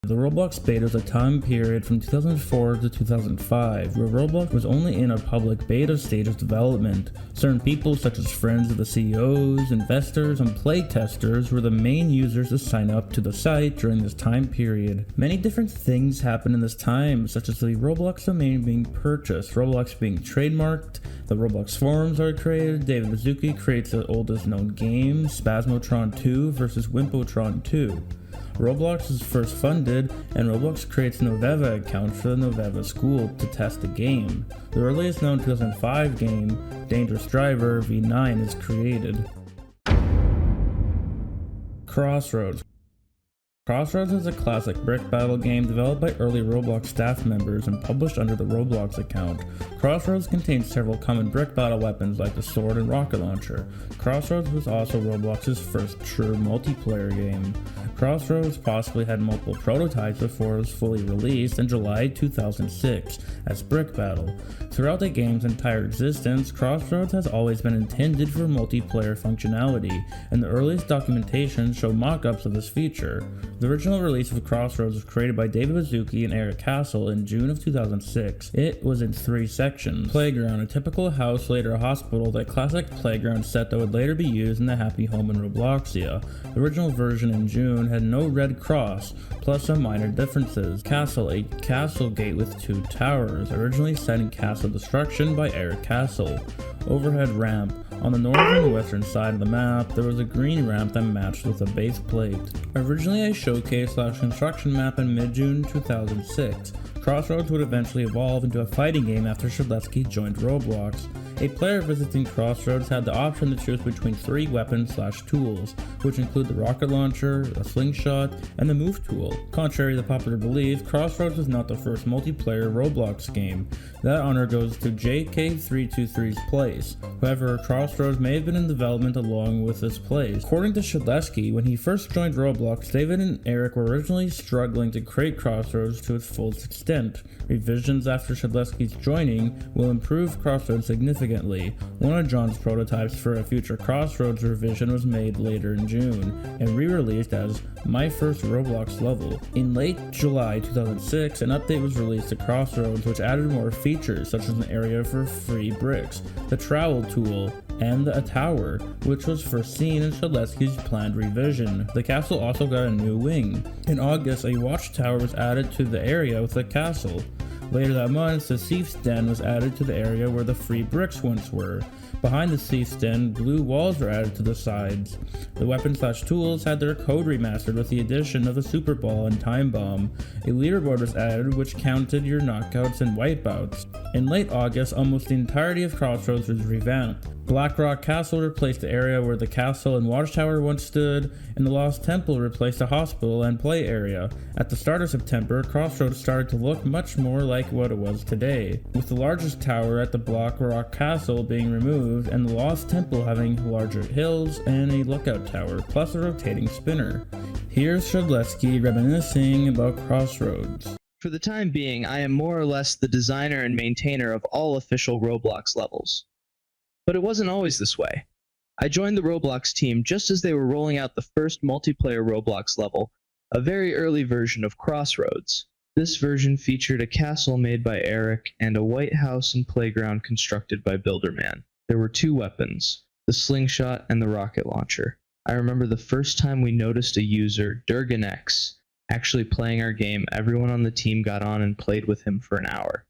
The Roblox Beta is a time period from 2004 to 2005 where Roblox was only in a public beta stage of development. Certain people such as friends of the CEOs, investors, and playtesters were the main users to sign up to the site during this time period. Many different things happened in this time, such as the Roblox domain being purchased, Roblox being trademarked, the Roblox forums are created, David Baszucki creates the oldest known game, Spasmotron 2 versus Wimpotron 2. Roblox is first funded, and Roblox creates a Noveva account for the Noveva school to test the game. The earliest known 2005 game, Dangerous Driver V9, is created. Crossroads. Crossroads is a classic brick battle game developed by early Roblox staff members and published under the Roblox account. Crossroads contains several common brick battle weapons like the sword and rocket launcher. Crossroads was also Roblox's first true multiplayer game. Crossroads possibly had multiple prototypes before it was fully released in July 2006 as Brick Battle. Throughout the game's entire existence, Crossroads has always been intended for multiplayer functionality, and the earliest documentation show mock-ups of this feature. The original release of Crossroads was created by David Baszucki and Eric Castle in June of 2006. It was in 3 sections. Playground, a typical house, later a hospital, that classic playground set that would later be used in the Happy Home in Robloxia. The original version in June had no red cross, plus some minor differences. Castle, a castle gate with 2 towers, originally set in Castle Destruction by Eric Castle. Overhead ramp. On the northern and western side of the map, there was a green ramp that matched with a base plate. Originally a showcase/construction map in mid-June 2006, Crossroads would eventually evolve into a fighting game after Shadletsky joined Roblox. A player visiting Crossroads had the option to choose between 3 weapons/tools, which include the rocket launcher, a slingshot, and the move tool. Contrary to popular belief, Crossroads was not the first multiplayer Roblox game. That honor goes to JK323's place. However, Crossroads may have been in development along with this place. According to Shadletsky, when he first joined Roblox, David and Eric were originally struggling to create Crossroads to its fullest extent. Revisions after Shadletsky's joining will improve Crossroads significantly. One of John's prototypes for a future Crossroads revision was made later in June and re-released as My First Roblox Level. In late July 2006, an update was released to Crossroads which added more features such as an area for free bricks, the trowel tool, and a tower, which was first seen in Shadletsky's planned revision. The castle also got a new wing. In August, a watchtower was added to the area with the castle. Later that month, the Thief's Den was added to the area where the free bricks once were. Behind the Thief's Den, blue walls were added to the sides. The weapons/tools had their code remastered with the addition of the Super Ball and Time Bomb. A leaderboard was added which counted your knockouts and wipeouts. In late August, almost the entirety of Crossroads was revamped. Blackrock Castle replaced the area where the castle and watchtower once stood, and the Lost Temple replaced a hospital and play area. At the start of September, Crossroads started to look much more like what it was today, with the largest tower at the Blackrock Castle being removed and the Lost Temple having larger hills and a lookout tower, plus a rotating spinner. Here's Shadletsky reminiscing about Crossroads. For the time being, I am more or less the designer and maintainer of all official Roblox levels. But it wasn't always this way. I joined the Roblox team just as they were rolling out the first multiplayer Roblox level, a very early version of Crossroads. This version featured a castle made by Eric and a white house and playground constructed by Builderman. There were 2 weapons, the slingshot, and the rocket launcher. I remember the first time we noticed a user, DurganX, actually playing our game. Everyone on the team got on and played with him for an hour.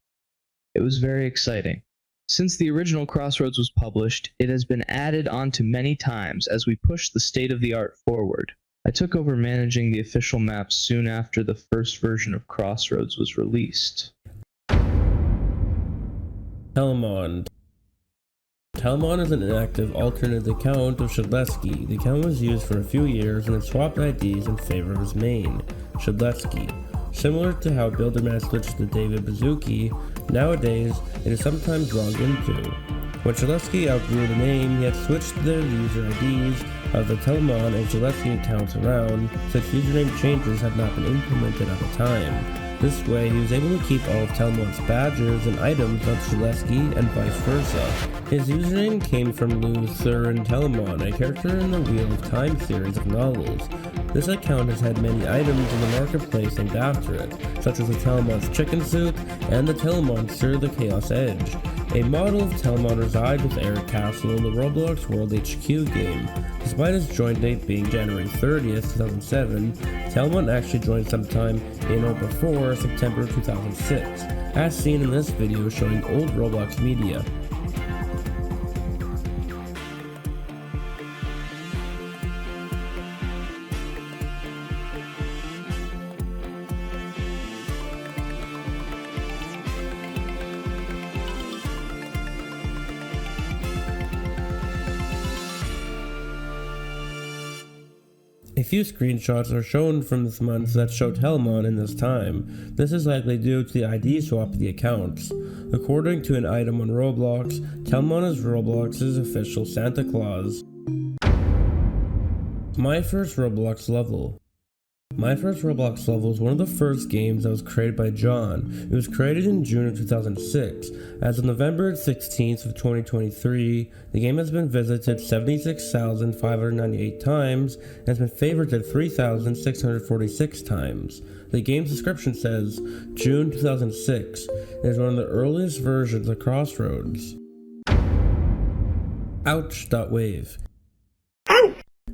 It was very exciting. Since the original Crossroads was published, it has been added onto many times as we push the state-of-the-art forward. I took over managing the official maps soon after the first version of Crossroads was released. Telmon. Telmon is an inactive alternate account of Shadletsky. The account was used for a few years and it swapped IDs in favor of his main, Shadletsky. Similar to how Builderman switched to David Bazuki, nowadays it is sometimes logged into. When Shadletsky outgrew the name, he had switched the user IDs of the Telmon and Shadletsky accounts around, since username changes had not been implemented at the time. This way, he was able to keep all of Telmon's badges and items on Shadletsky and vice versa. His username came from Luther and Telmon, a character in the Wheel of Time series of novels. This account has had many items in the marketplace named after it, such as the Telmon's chicken suit and the Telmonster the Chaos Edge. A model of Telmon resides with Eric Castle in the Roblox World HQ game. Despite his join date being January 30th, 2007, Telmon actually joined sometime in or before September 2006, as seen in this video showing Old Roblox media. A few screenshots are shown from this month that show Telmon in this time. This is likely due to the ID swap of the accounts. According to an item on Roblox, Telmon is Roblox's official Santa Claus. My first Roblox level. My first Roblox level was one of the first games that was created by John. It was created in June of 2006. As of November 16th of 2023, the game has been visited 76,598 times and has been favorited 3,646 times. The game's description says, June 2006. It is one of the earliest versions of Crossroads. Ouch.wave.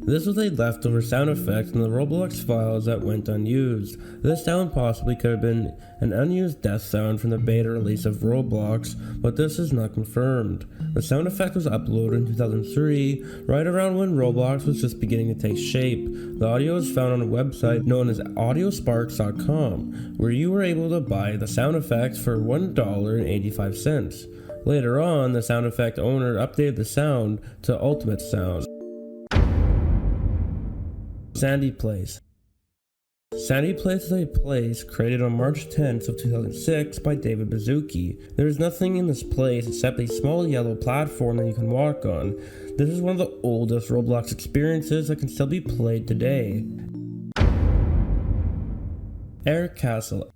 This was a leftover sound effect in the Roblox files that went unused. This sound possibly could have been an unused death sound from the beta release of Roblox, but this is not confirmed. The sound effect was uploaded in 2003, right around when Roblox was just beginning to take shape. The audio is found on a website known as audiosparks.com, where you were able to buy the sound effects for $1.85. Later on, the sound effect owner updated the sound to Ultimate Sound. Sandy Place. Sandy Place is a place created on March 10th of 2006 by David Bazuki. There is nothing in this place except a small yellow platform that you can walk on. This is one of the oldest Roblox experiences that can still be played today. Eric Castle.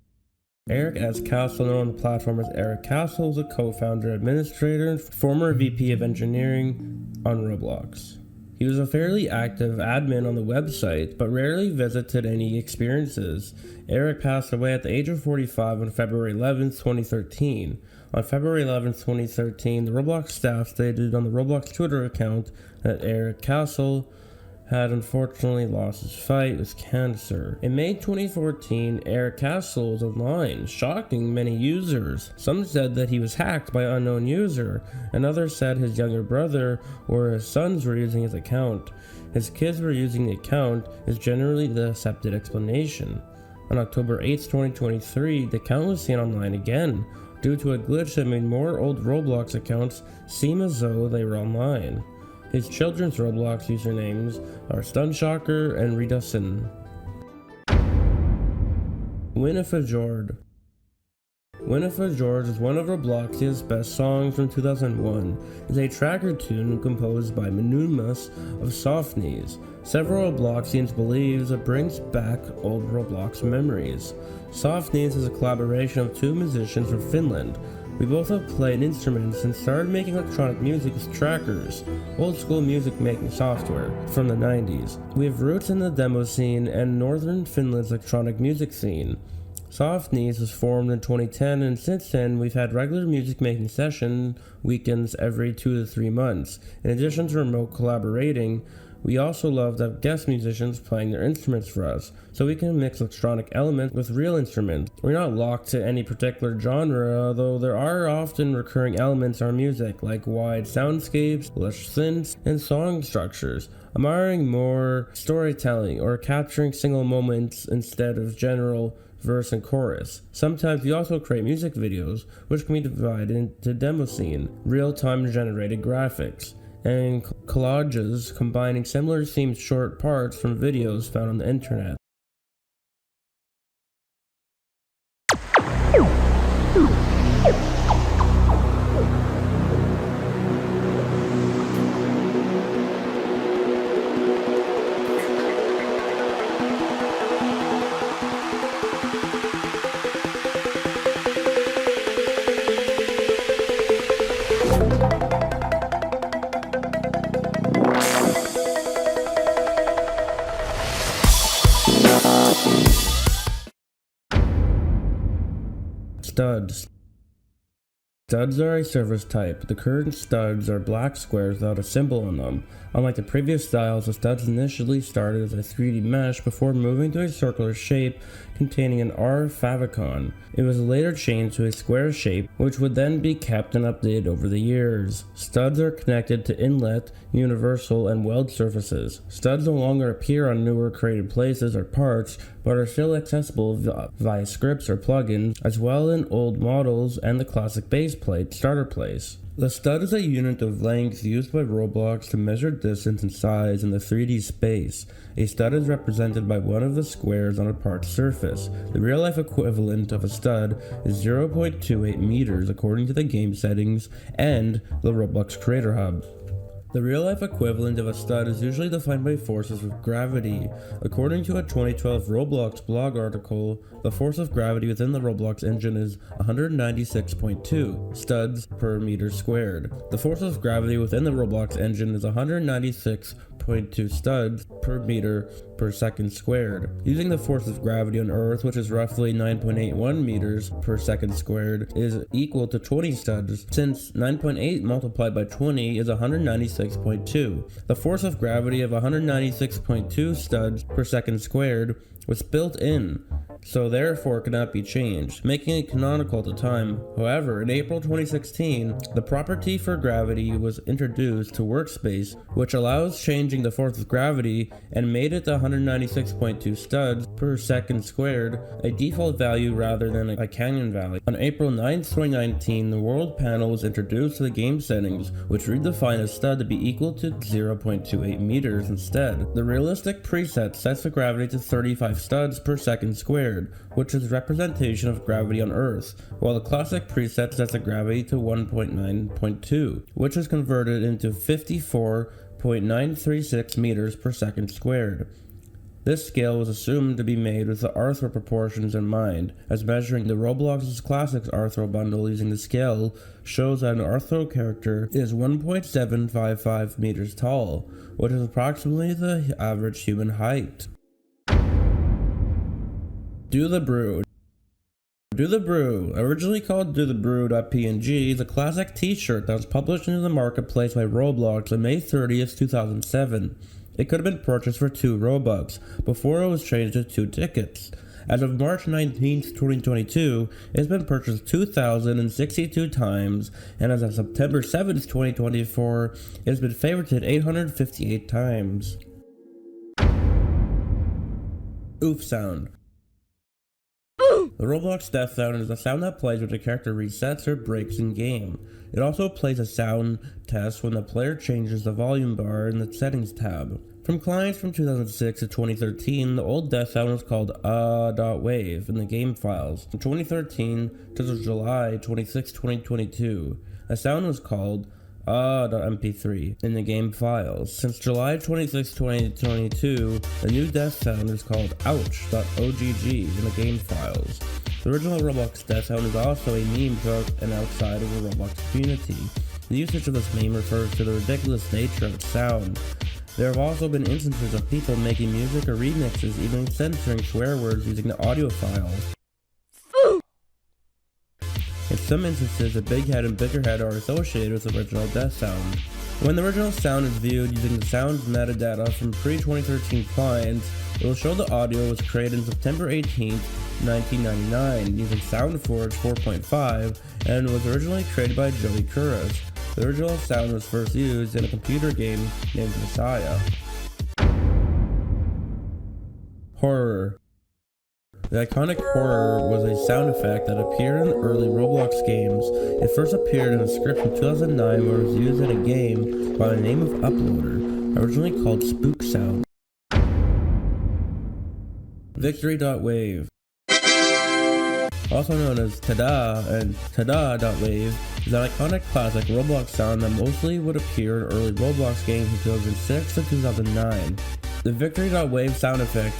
Eric S. Castle, known on the platform as Eric Castle, is a co-founder, administrator, and former VP of engineering on Roblox. He was a fairly active admin on the website, but rarely visited any experiences. Eric passed away at the age of 45 on February 11, 2013. On February 11, 2013, the Roblox staff stated on the Roblox Twitter account that Eric Castle had unfortunately lost his fight with cancer. In May 2014, Eric Castle was online, shocking many users. Some said that he was hacked by an unknown user, and others said his younger brother or his sons were using his account. His kids were using the account is generally the accepted explanation. On October 8, 2023, the account was seen online again, due to a glitch that made more old Roblox accounts seem as though they were online. His children's Roblox usernames are Stunshocker and Redusin. Winifred George. Winifred George is one of Roblox's best songs from 2001. It's a tracker tune composed by Manumas of Softneys. Several Robloxians believe it brings back old Roblox memories. Softneys is a collaboration of two musicians from Finland. We both have played instruments and started making electronic music with trackers, old school music making software, from the 90s. We have roots in the demo scene and northern Finland's electronic music scene. Soft Knees was formed in 2010, and since then we've had regular music making session weekends every 2 to 3 months. In addition to remote collaborating, we also love to have guest musicians playing their instruments for us, so we can mix electronic elements with real instruments. We're not locked to any particular genre, though there are often recurring elements in our music, like wide soundscapes, lush synths, and song structures, admiring more storytelling or capturing single moments instead of general verse and chorus. Sometimes we also create music videos, which can be divided into demo scene, real-time generated graphics, and collages combining similar themed short parts from videos found on the internet. Studs. Studs are a service type. The current studs are black squares without a symbol on them. Unlike the previous styles, the studs initially started as a 3D mesh before moving to a circular shape containing an R favicon. It was later changed to a square shape, which would then be kept and updated over the years. Studs are connected to inlet, universal, and weld surfaces. Studs no longer appear on newer created places or parts, but are still accessible via scripts or plugins, as well in old models and the classic base plate starter place. The stud is a unit of length used by Roblox to measure distance and size in the 3D space. A stud is represented by one of the squares on a part's surface. The real-life equivalent of a stud is 0.28 meters according to the game settings and the Roblox Creator Hub. The real-life equivalent of a stud is usually defined by forces of gravity. According to a 2012 Roblox blog article, the force of gravity within the Roblox engine is 196.2 studs per meter squared. The force of gravity within the Roblox engine is 196.2 studs per meter per second squared. Using the force of gravity on Earth, which is roughly 9.81 meters per second squared, is equal to 20 studs, since 9.8 multiplied by 20 is 196.2. The force of gravity of 196.2 studs per second squared was built in, so therefore cannot be changed, making it canonical at the time. However, in April 2016, the property for gravity was introduced to Workspace, which allows changing the force of gravity and made it to 196.2 studs per second squared, a default value rather than a canyon value. On April 9, 2019, the world panel was introduced to the game settings, which redefined a stud to be equal to 0.28 meters instead. The realistic preset sets the gravity to 35 studs per second squared, which is representation of gravity on Earth, while the classic preset sets the gravity to 1.9.2, which is converted into 54.936 meters per second squared. This scale was assumed to be made with the Arthro proportions in mind, as measuring the Roblox's Classics Arthro bundle using the scale shows that an Arthro character is 1.755 meters tall, which is approximately the average human height. Do the Brew. Do the Brew, originally called Do the Brew.png, is a classic t-shirt that was published into the marketplace by Roblox on May 30th, 2007. It could have been purchased for 2 Robux, before it was changed to 2 tickets. As of March 19th, 2022, it has been purchased 2,062 times, and as of September 7th, 2024, it has been favorited 858 times. Oof sound. The Roblox death sound is a sound that plays when the character resets or breaks in game. It also plays a sound test when the player changes the volume bar in the settings tab. From clients from 2006 to 2013, the old death sound was called "wave" in the game files. From 2013 to July 26, 2022, the sound was called .mp3 in the game files. Since July 26, 2022, the new death sound is called ouch.ogg in the game files. The original Roblox death sound is also a meme throughout and outside of the Roblox community. The usage of this meme refers to the ridiculous nature of its sound. There have also been instances of people making music or remixes, even censoring swear words using the audio file. some instances, a big head and bigger head are associated with the original death sound. When the original sound is viewed using the sound's metadata from pre-2013 clients, it will show the audio was created on September 18, 1999, using SoundForge 4.5, and was originally created by Joey Kuras. The original sound was first used in a computer game named Messiah. Horror. The iconic horror was a sound effect that appeared in early Roblox games. It first appeared in a script from 2009 where it was used in a game by the name of Uploader, originally called Spook Sound. Victory.wave. Also known as Tada and Tada.wave, is an iconic classic Roblox sound that mostly would appear in early Roblox games from 2006 to 2009. The Victory.wave sound effect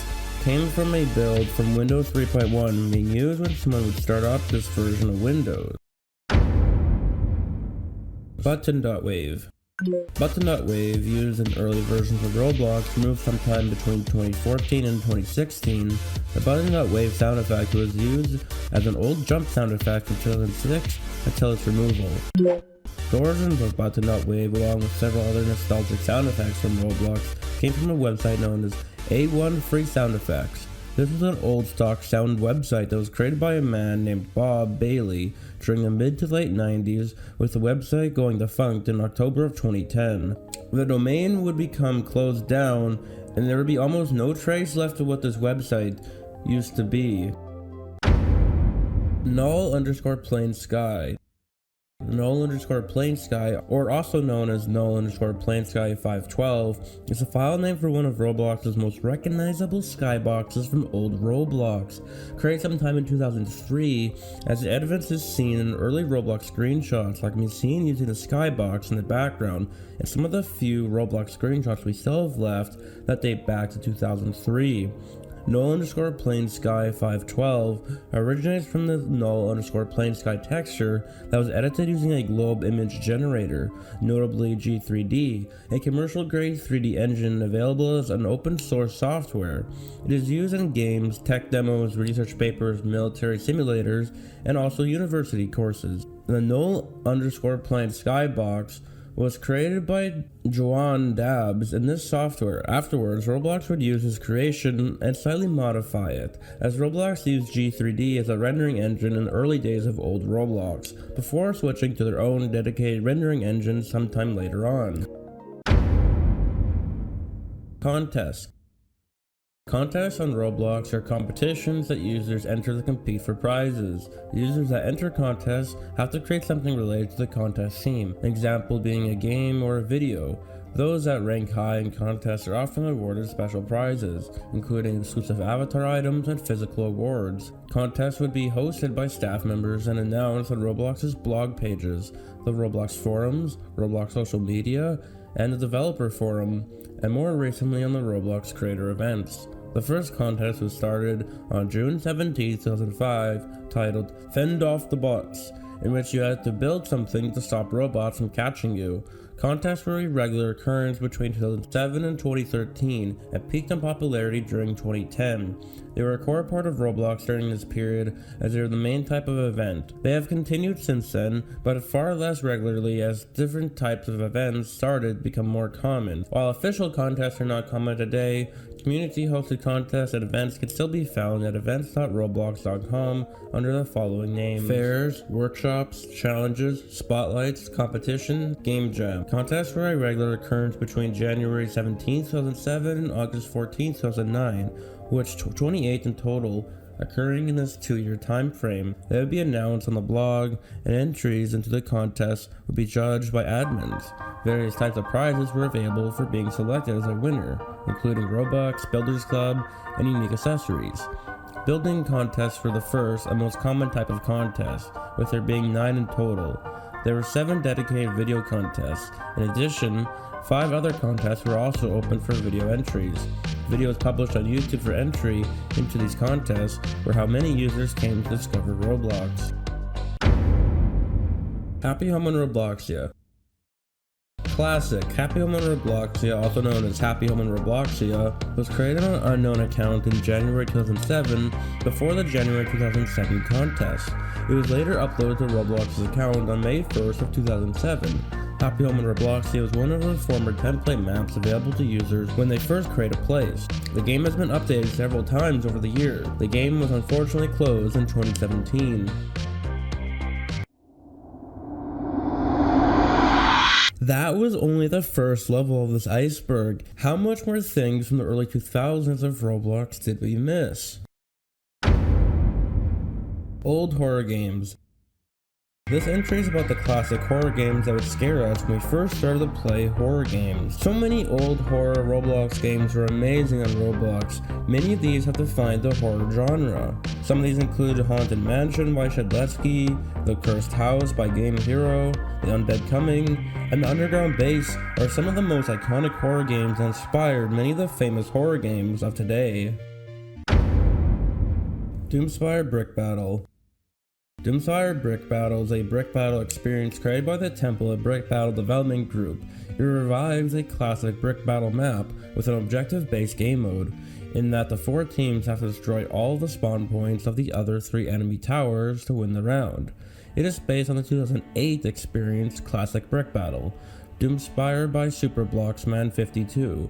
came from a build from Windows 3.1 being used when someone would start up this version of Windows. Button.wave. Button.wave, used in early versions of Roblox, moved sometime between 2014 and 2016. The Button.wave sound effect was used as an old jump sound effect from 2006 until its removal. The origins of Button.wave, along with several other nostalgic sound effects from Roblox, came from a website known as A1 Free Sound Effects. This was an old stock sound website that was created by a man named Bob Bailey during the mid to late 90s, with the website going defunct in October of 2010. The domain would become closed down, and there would be almost no trace left of what this website used to be. Null_plain sky. Null_plain sky, or also known as Null_plain sky 512, is a file name for one of Roblox's most recognizable skyboxes from old Roblox. Created sometime in 2003, as the evidence is seen in early Roblox screenshots, like me seen using the skybox in the background, and some of the few Roblox screenshots we still have left that date back to 2003. Null_plain sky 512 originates from the null_plain sky texture that was edited using a globe image generator, notably G3D, a commercial-grade 3D engine available as an open-source software. It is used in games, tech demos, research papers, military simulators, and also university courses. The null_plain sky box was created by Joan Dabs in this software. Afterwards, Roblox would use his creation and slightly modify it, as Roblox used G3D as a rendering engine in the early days of old Roblox, before switching to their own dedicated rendering engine sometime later on. Contest. Contests on Roblox are competitions that users enter to compete for prizes. Users that enter contests have to create something related to the contest theme, an example being a game or a video. Those that rank high in contests are often awarded special prizes, including exclusive avatar items and physical awards. Contests would be hosted by staff members and announced on Roblox's blog pages, the Roblox forums, Roblox social media, and the developer forum, and more recently on the Roblox creator events. The first contest was started on June 17, 2005, titled Fend Off the Bots, in which you had to build something to stop robots from catching you. Contests were a regular occurrence between 2007 and 2013 and peaked in popularity during 2010. They were a core part of Roblox during this period as they were the main type of event. They have continued since then, but far less regularly as different types of events started to become more common. While official contests are not common today, community-hosted contests and events can still be found at events.roblox.com under the following names: fairs, workshops, challenges, spotlights, competition, game jam. Contests were a regular occurrence between January 17, 2007 and August 14, 2009, which 28 in total, occurring in this 2-year time frame. They would be announced on the blog, and entries into the contest would be judged by admins. Various types of prizes were available for being selected as a winner, including Robux, Builders Club, and unique accessories. Building contests were the first and most common type of contest, with there being 9 in total. There were 7 dedicated video contests. In addition, 5 other contests were also open for video entries. Videos published on YouTube for entry into these contests were how many users came to discover Roblox. Happy Home on Robloxia. Classic. Happy Home on Robloxia, also known as Happy Home on Robloxia, was created on an unknown account in January 2007 before the January 2007 contest. It was later uploaded to Roblox's account on May 1st of 2007. Happy Home on Robloxia was one of the former template maps available to users when they first create a place. The game has been updated several times over the years. The game was unfortunately closed in 2017. That was only the first level of this iceberg. How much more things from the early 2000s of Roblox did we miss? Old horror games. This entry is about the classic horror games that would scare us when we first started to play horror games. So many old horror Roblox games are amazing on Roblox. Many of these have defined the horror genre. Some of these include Haunted Mansion by Shedletsky, The Cursed House by Game Hero, The Undead Coming, and The Underground Base are some of the most iconic horror games that inspired many of the famous horror games of today. Doomspire Brick Battle. Doomspire Brick Battle is a brick battle experience created by the Template Brick Battle Development Group. It revives a classic brick battle map with an objective-based game mode, in that the 4 teams have to destroy all of the spawn points of the other 3 enemy towers to win the round. It is based on the 2008 experience Classic Brick Battle, Doomspire by Superbloxman 52.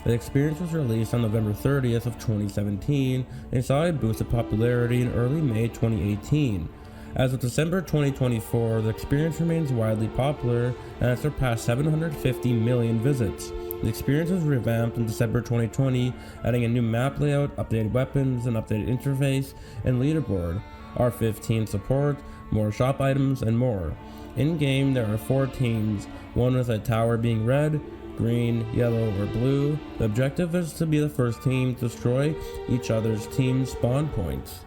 The experience was released on November 30th of 2017 and saw a boost of popularity in early May 2018. As of December 2024, the experience remains widely popular and has surpassed 750 million visits. The experience was revamped in December 2020, adding a new map layout, updated weapons, an updated interface, and leaderboard, R15 support, more shop items, and more. In-game, there are 4 teams, one with a tower being red, green, yellow, or blue. The objective is to be the first team to destroy each other's team's spawn points.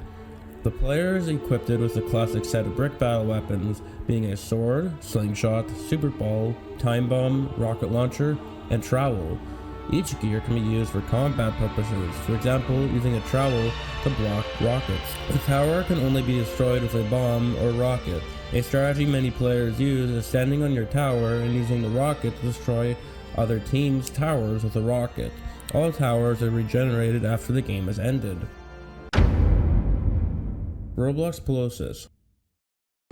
The player is equipped with the classic set of brick battle weapons, being a sword, slingshot, super ball, time bomb, rocket launcher, and trowel. Each gear can be used for combat purposes, for example, using a trowel to block rockets. The tower can only be destroyed with a bomb or rocket. A strategy many players use is standing on your tower and using the rocket to destroy other teams' towers with a rocket. All towers are regenerated after the game has ended. Roblox Pelosis.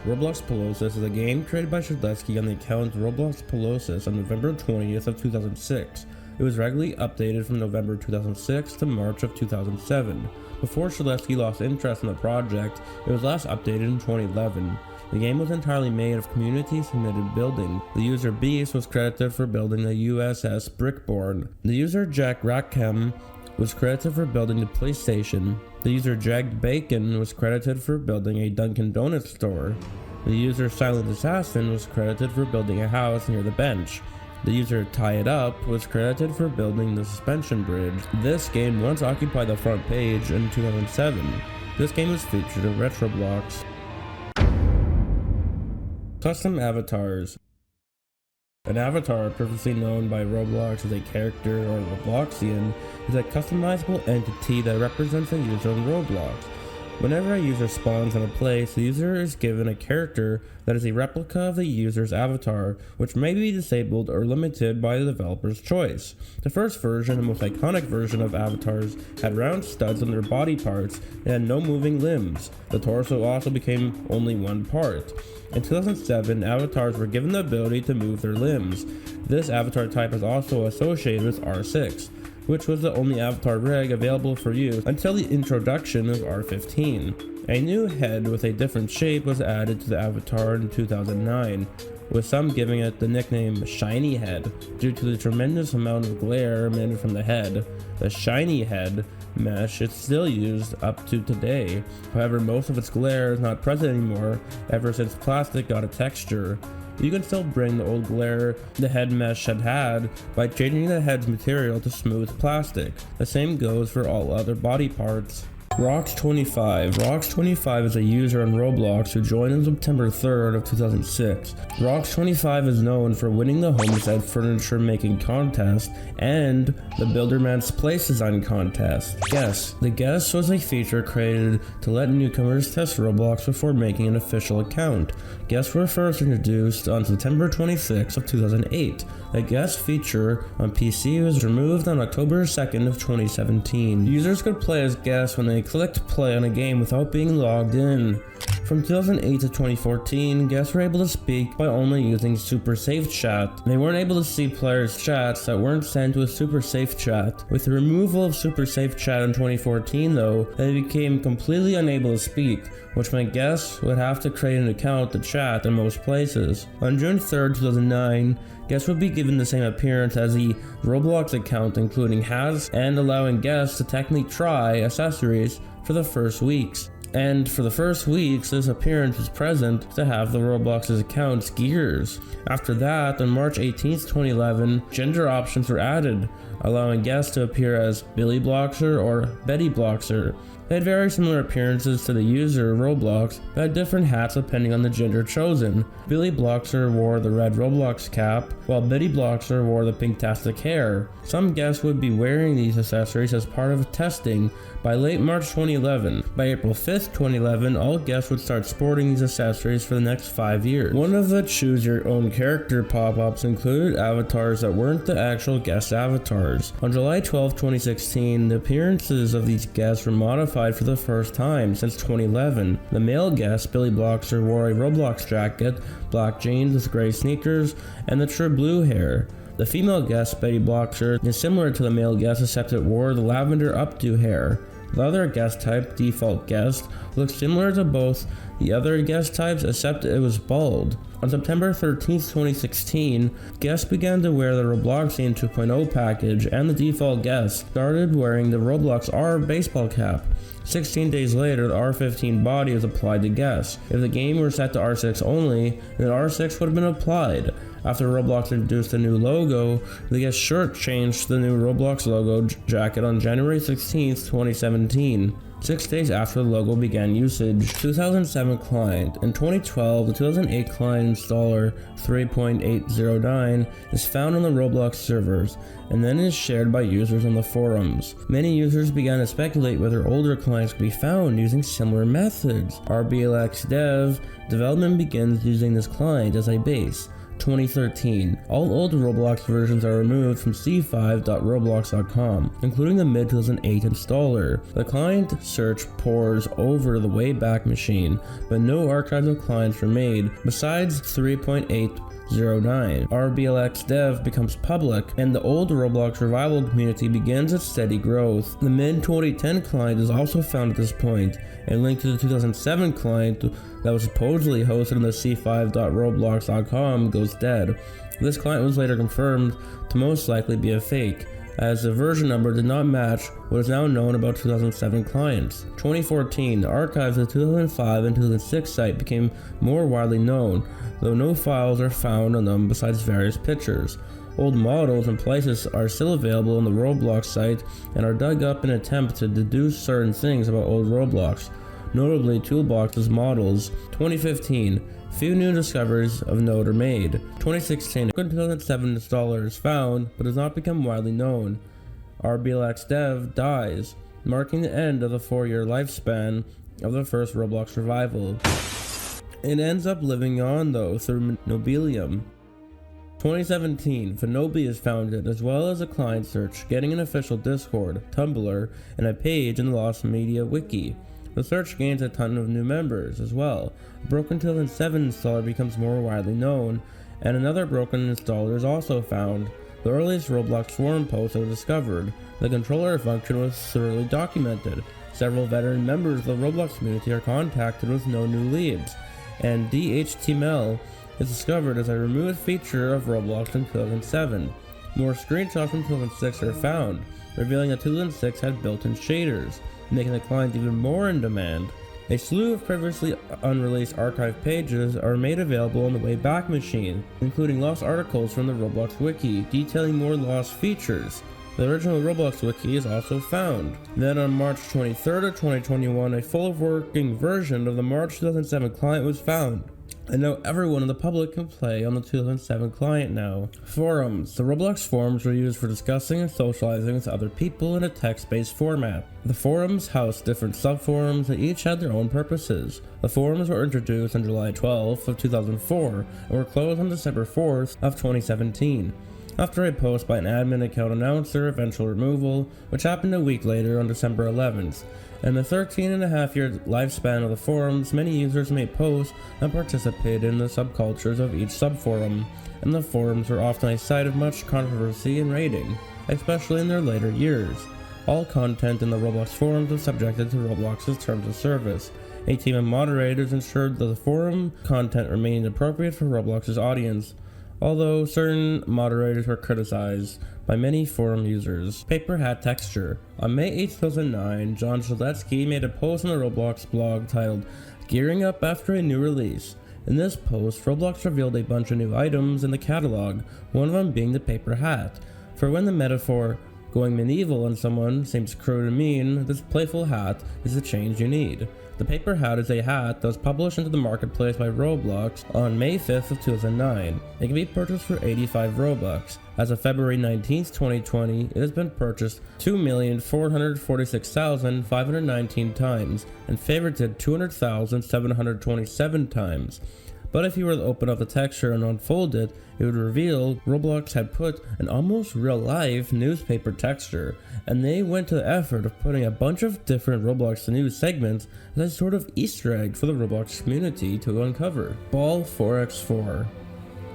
Roblox Pelosis is a game created by Shedletsky on the account Roblox Pelosis on November 20th of 2006. It was regularly updated from November 2006 to March of 2007. Before Shedletsky lost interest in the project, it was last updated in 2011. The game was entirely made of community-submitted building. The user Beast was credited for building the USS Brickborn. The user Jack Rackham was credited for building the PlayStation. The user Jagged Bacon was credited for building a Dunkin' Donuts store. The user Silent Assassin was credited for building a house near the bench. The user Tie It Up was credited for building the suspension bridge. This game once occupied the front page in 2007. This game was featured in Retroblox. Custom avatars. An avatar, previously known by Roblox as a character or Robloxian, is a customizable entity that represents a user on Roblox. Whenever a user spawns in a place, the user is given a character that is a replica of the user's avatar, which may be disabled or limited by the developer's choice. The first version, the most iconic version of avatars, had round studs on their body parts and had no moving limbs. The torso also became only one part. In 2007, avatars were given the ability to move their limbs. This avatar type is also associated with R6, which was the only avatar rig available for use until the introduction of R15. A new head with a different shape was added to the avatar in 2009, with some giving it the nickname Shiny Head due to the tremendous amount of glare emitted from the head. The Shiny Head mesh is still used up to today. However, most of its glare is not present anymore ever since plastic got a texture. You can still bring the old glare the head mesh had by changing the head's material to smooth plastic. The same goes for all other body parts. Rox25. Rox25 is a user on Roblox who joined on September 3rd of 2006. Rox25 is known for winning the Homestead Furniture Making Contest and the Builderman's Place Design Contest. Guess. The Guess was a feature created to let newcomers test Roblox before making an official account. Guess were first introduced on September 26th of 2008. The Guess feature on PC was removed on October 2nd of 2017. Users could play as Guess when they clicked play on a game without being logged in. From 2008 to 2014, guests were able to speak by only using Super Safe Chat. They weren't able to see players' chats that weren't sent to a Super Safe Chat. With the removal of Super Safe Chat in 2014 though, they became completely unable to speak, which meant guests would have to create an account to chat in most places. On June 3rd, 2009, guests would be given the same appearance as the Roblox account, including hats, and allowing guests to technically try accessories for the first weeks. And for the first weeks, this appearance was present to have the Roblox's account's gears. After that, on March 18th, 2011, gender options were added, allowing guests to appear as Billy Bloxer or Betty Bloxer. They had very similar appearances to the user of Roblox, but had different hats depending on the gender chosen. Billy Bloxer wore the red Roblox cap, while Betty Bloxer wore the pinktastic hair. Some guests would be wearing these accessories as part of testing by late March 2011. By April 5th, 2011, all guests would start sporting these accessories for the next 5 years. One of the choose your own character pop-ups included avatars that weren't the actual guest avatars. On July 12, 2016, the appearances of these guests were modified for the first time since 2011. The male guest, Billy Bloxer, wore a Roblox jacket, black jeans with gray sneakers, and the true blue hair. The female guest, Betty Bloxer, is similar to the male guest except it wore the lavender updo hair. The other guest type, Default Guest, looks similar to both the other guest types except it was bald. On September 13, 2016, guests began to wear the Robloxian 2.0 package, and the default guest started wearing the Roblox R baseball cap. 16 days later, the R15 body was applied to guests. If the game were set to R6 only, then R6 would have been applied. After Roblox introduced a new logo, the guest shirt changed to the new Roblox logo jacket on January 16, 2017. 6 days after the logo began usage. 2007 client. In 2012, the 2008 client installer 3.809 is found on the Roblox servers, and then is shared by users on the forums. Many users began to speculate whether older clients could be found using similar methods. RBLX Dev development begins using this client as a base. 2013. All old Roblox versions are removed from c5.roblox.com, including the mid-2008 installer. The client search pours over the Wayback Machine, but no archives of clients were made, besides 3.809. RBLX Dev becomes public, and the old Roblox revival community begins its steady growth. The mid-2010 client is also found at this point. A link to the 2007 client that was supposedly hosted on the c5.roblox.com goes dead. This client was later confirmed to most likely be a fake, as the version number did not match what is now known about 2007 clients. 2014, the archives of the 2005 and 2006 site became more widely known, though no files are found on them besides various pictures. Old models and places are still available on the Roblox site and are dug up in an attempt to deduce certain things about old Roblox, notably Toolbox's models. 2015, few new discoveries of note are made. 2016, a 2007 installer is found but has not become widely known. RBLX Dev dies, marking the end of the 4-year lifespan of the first Roblox revival. It ends up living on though through Nobilium. 2017, Finobi is founded, as well as a client search, getting an official Discord, Tumblr, and a page in the Lost Media Wiki. The search gains a ton of new members as well. A broken 2007 installer becomes more widely known, and another broken installer is also found. The earliest Roblox forum posts are discovered. The controller function was thoroughly documented. Several veteran members of the Roblox community are contacted with no new leads, and DHTML is discovered as a removed feature of Roblox in 2007. More screenshots from 2006 are found, revealing that 2006 had built-in shaders, making the client even more in demand. A slew of previously unreleased archive pages are made available on the Wayback Machine, including lost articles from the Roblox wiki detailing more lost features. The original Roblox wiki is also found. Then on March 23rd of 2021, a full working version of the March 2007 client was found. And now everyone in the public can play on the 2007 client now. Forums. The Roblox forums were used for discussing and socializing with other people in a text-based format. The forums housed different subforums and each had their own purposes. The forums were introduced on July 12th of 2004 and were closed on December 4th of 2017. After a post by an admin account announced their eventual removal, which happened a week later on December 11th. In the 13.5-year lifespan of the forums, many users made posts and participated in the subcultures of each subforum, and the forums were often a site of much controversy and rating, especially in their later years. All content in the Roblox forums was subjected to Roblox's terms of service. A team of moderators ensured that the forum content remained appropriate for Roblox's audience, although certain moderators were criticized by many forum users. Paper hat texture. On May 8, 2009, John Zaletsky made a post on the Roblox blog titled, "Gearing Up After a New Release." In this post, Roblox revealed a bunch of new items in the catalog, one of them being the paper hat. For when the metaphor going medieval on someone seems crude and mean, this playful hat is the change you need. The paper hat is a hat that was published into the marketplace by Roblox on May 5th of 2009. It can be purchased for 85 Robux. As of February 19th, 2020, it has been purchased 2,446,519 times and favorited 200,727 times. But if you were to open up the texture and unfold it, it would reveal Roblox had put an almost real-life newspaper texture, and they went to the effort of putting a bunch of different Roblox news segments as a sort of Easter egg for the Roblox community to uncover. Ball 4x4.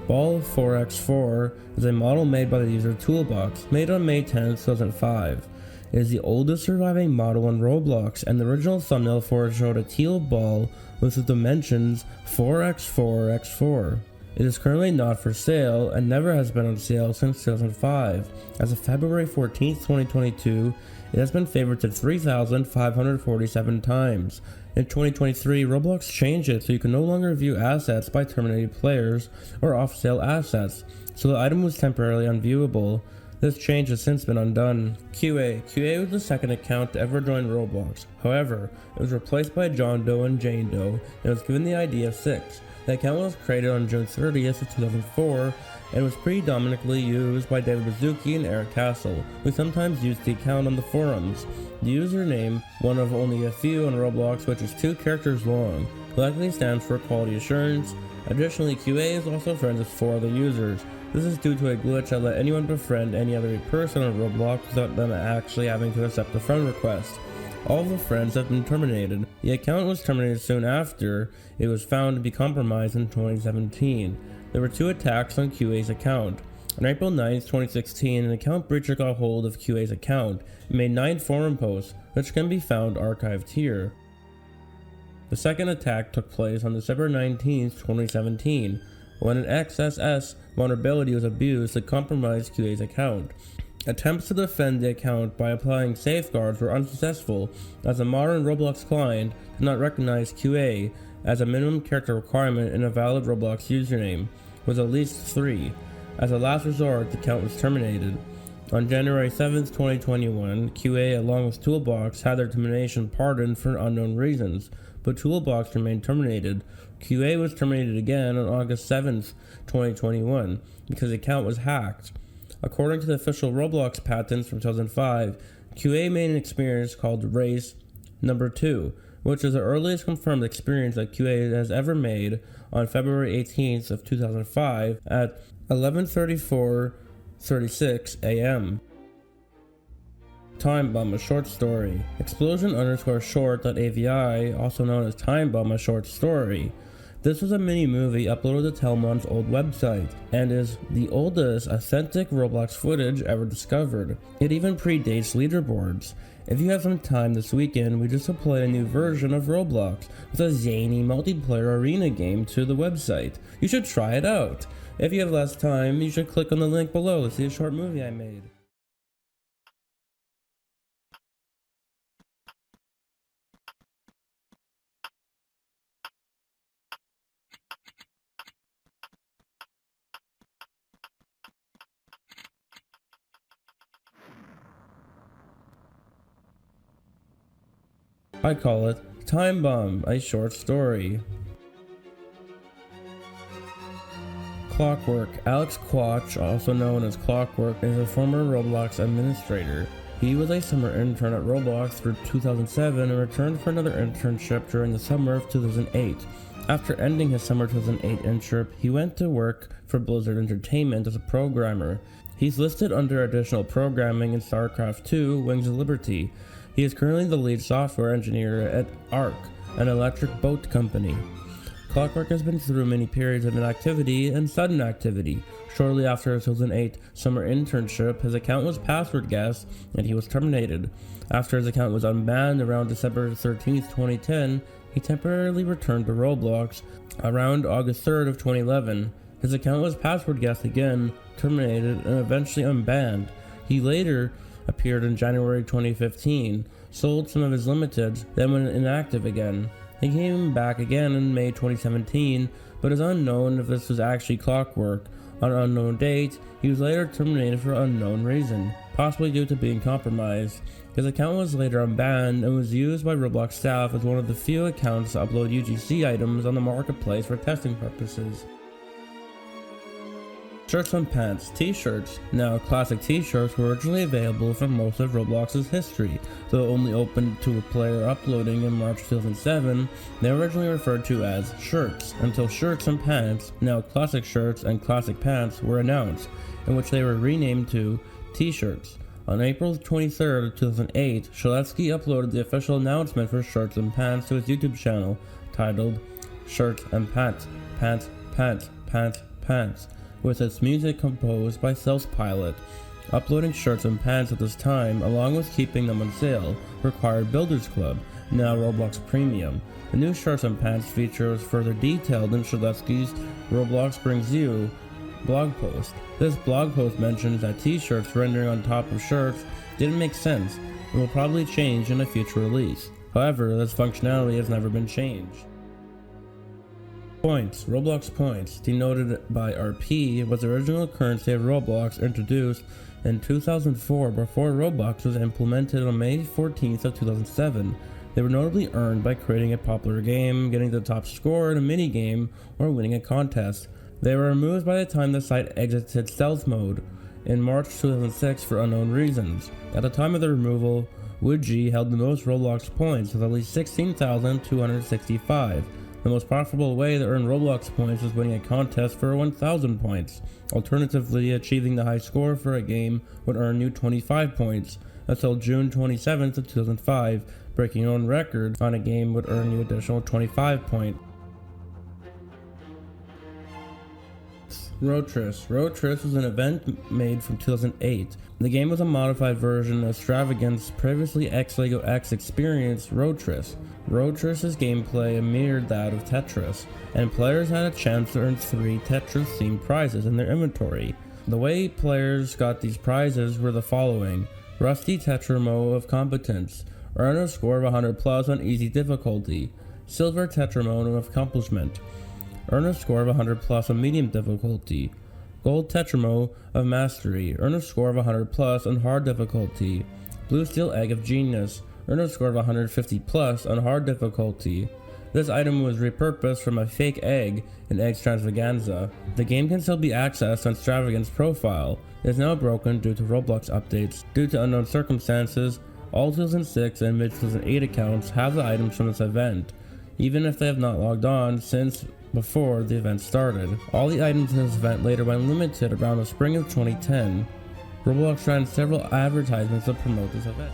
Ball 4x4 is a model made by the user Toolbox, made on May 10, 2005. It is the oldest surviving model on Roblox, and the original thumbnail for it showed a teal ball with the dimensions 4x4x4. It is currently not for sale and never has been on sale since 2005. As of February 14, 2022, it has been favorited 3,547 times. In 2023, Roblox changed it so you can no longer view assets by terminated players or off-sale assets, so the item was temporarily unviewable. This change has since been undone. QA was the second account to ever join Roblox. However, it was replaced by John Doe and Jane Doe and was given the ID of 6. The account was created on June 30th of 2004 and was predominantly used by David Baszucki and Eric Castle, who sometimes used the account on the forums. The username, one of only a few on Roblox, which is 2 characters long, likely stands for quality assurance. Additionally, QA is also friends with 4 other users. This is due to a glitch that let anyone befriend any other person on Roblox without them actually having to accept the friend request. All of the friends have been terminated. The account was terminated soon after it was found to be compromised in 2017. There were 2 attacks on QA's account. On April 9, 2016, an account breacher got hold of QA's account and made 9 forum posts, which can be found archived here. The second attack took place on December 19, 2017, when an XSS vulnerability was abused to compromise QA's account. Attempts to defend the account by applying safeguards were unsuccessful, as a modern Roblox client did not recognize QA as a minimum character requirement in a valid Roblox username, with at least 3. As a last resort, the account was terminated. On January 7, 2021, QA along with Toolbox had their termination pardoned for unknown reasons, but Toolbox remained terminated. QA was terminated again on August 7, 2021, because the account was hacked. According to the official Roblox patents from 2005, QA made an experience called Race Number 2, which is the earliest confirmed experience that QA has ever made on February 18th of 2005 at 11:34:36 a.m. Time Bomb, a short story. Explosion_short.avi, also known as Time Bomb, a short story. This was a mini-movie uploaded to Telmon's old website, and is the oldest authentic Roblox footage ever discovered. It even predates leaderboards. If you have some time this weekend, we just uploaded a new version of Roblox with a zany multiplayer arena game to the website. You should try it out. If you have less time, you should click on the link below to see a short movie I made. I call it Time Bomb, a short story. Clockwork. Alex Quach, also known as Clockwork, is a former Roblox administrator. He was a summer intern at Roblox through 2007 and returned for another internship during the summer of 2008. After ending his summer 2008 internship, he went to work for Blizzard Entertainment as a programmer. He's listed under additional programming in StarCraft 2: Wings of Liberty. He is currently the lead software engineer at ARC, an electric boat company. Clockwork has been through many periods of inactivity and sudden activity. Shortly after his 2008 summer internship, his account was password guessed and he was terminated. After his account was unbanned around December 13, 2010, he temporarily returned to Roblox around August 3rd of 2011. His account was password guessed again, terminated, and eventually unbanned. He later appeared in January 2015, sold some of his limiteds, then went inactive again. He came back again in May 2017, but it's unknown if this was actually Clockwork. On an unknown date, he was later terminated for unknown reason, possibly due to being compromised. His account was later unbanned and was used by Roblox staff as one of the few accounts to upload UGC items on the marketplace for testing purposes. Shirts and pants. T-shirts. Now, classic t-shirts were originally available for most of Roblox's history. Though only open to a player uploading in March 2007, they were originally referred to as shirts, until shirts and pants, now classic shirts and classic pants, were announced, in which they were renamed to t-shirts. On April 23rd, 2008, Shaletsky uploaded the official announcement for shirts and pants to his YouTube channel, titled Shirts and Pants, Pants, Pants, Pants, Pants, with its music composed by Self-Pilot. Uploading shirts and pants at this time, along with keeping them on sale, required Builders Club, now Roblox Premium. The new shirts and pants feature was further detailed in Shaletsky's Roblox Brings You blog post. This blog post mentions that t-shirts rendering on top of shirts didn't make sense and will probably change in a future release. However, this functionality has never been changed. Points. Roblox points, denoted by RP, was the original currency of Roblox, introduced in 2004 before Roblox was implemented on May 14th of 2007. They were notably earned by creating a popular game, getting the top score in a mini-game, or winning a contest. They were removed by the time the site exited stealth mode in March 2006 for unknown reasons. At the time of the removal, Woodgie held the most Roblox points with at least 16,265. The most profitable way to earn Roblox points is winning a contest for 1,000 points. Alternatively, achieving the high score for a game would earn you 25 points. Until June 27th of 2005, breaking your own record on a game would earn you additional 25 points. Rotris. Rotris was an event made from 2008. The game was a modified version of Extravagant's previously X-Lego X experience, Rotris. Rotris' gameplay mirrored that of Tetris, and players had a chance to earn 3 Tetris-themed prizes in their inventory. The way players got these prizes were the following: Rusty Tetramo of Competence, earn a score of 100 plus on easy difficulty; Silver Tetramo of Accomplishment, earn a score of 100 plus on medium difficulty; Gold Tetramo of Mastery, earn a score of 100 plus on hard difficulty; Blue Steel Egg of Genius, earn a score of 150 plus on hard difficulty. This item was repurposed from a fake egg in Extravaganza. The game can still be accessed on Extravagant's profile. It is now broken due to Roblox updates. Due to unknown circumstances, all 2006 and mid-2008 accounts have the items from this event, even if they have not logged on since before the event started. All the items in this event later went limited around the spring of 2010. Roblox ran several advertisements to promote this event.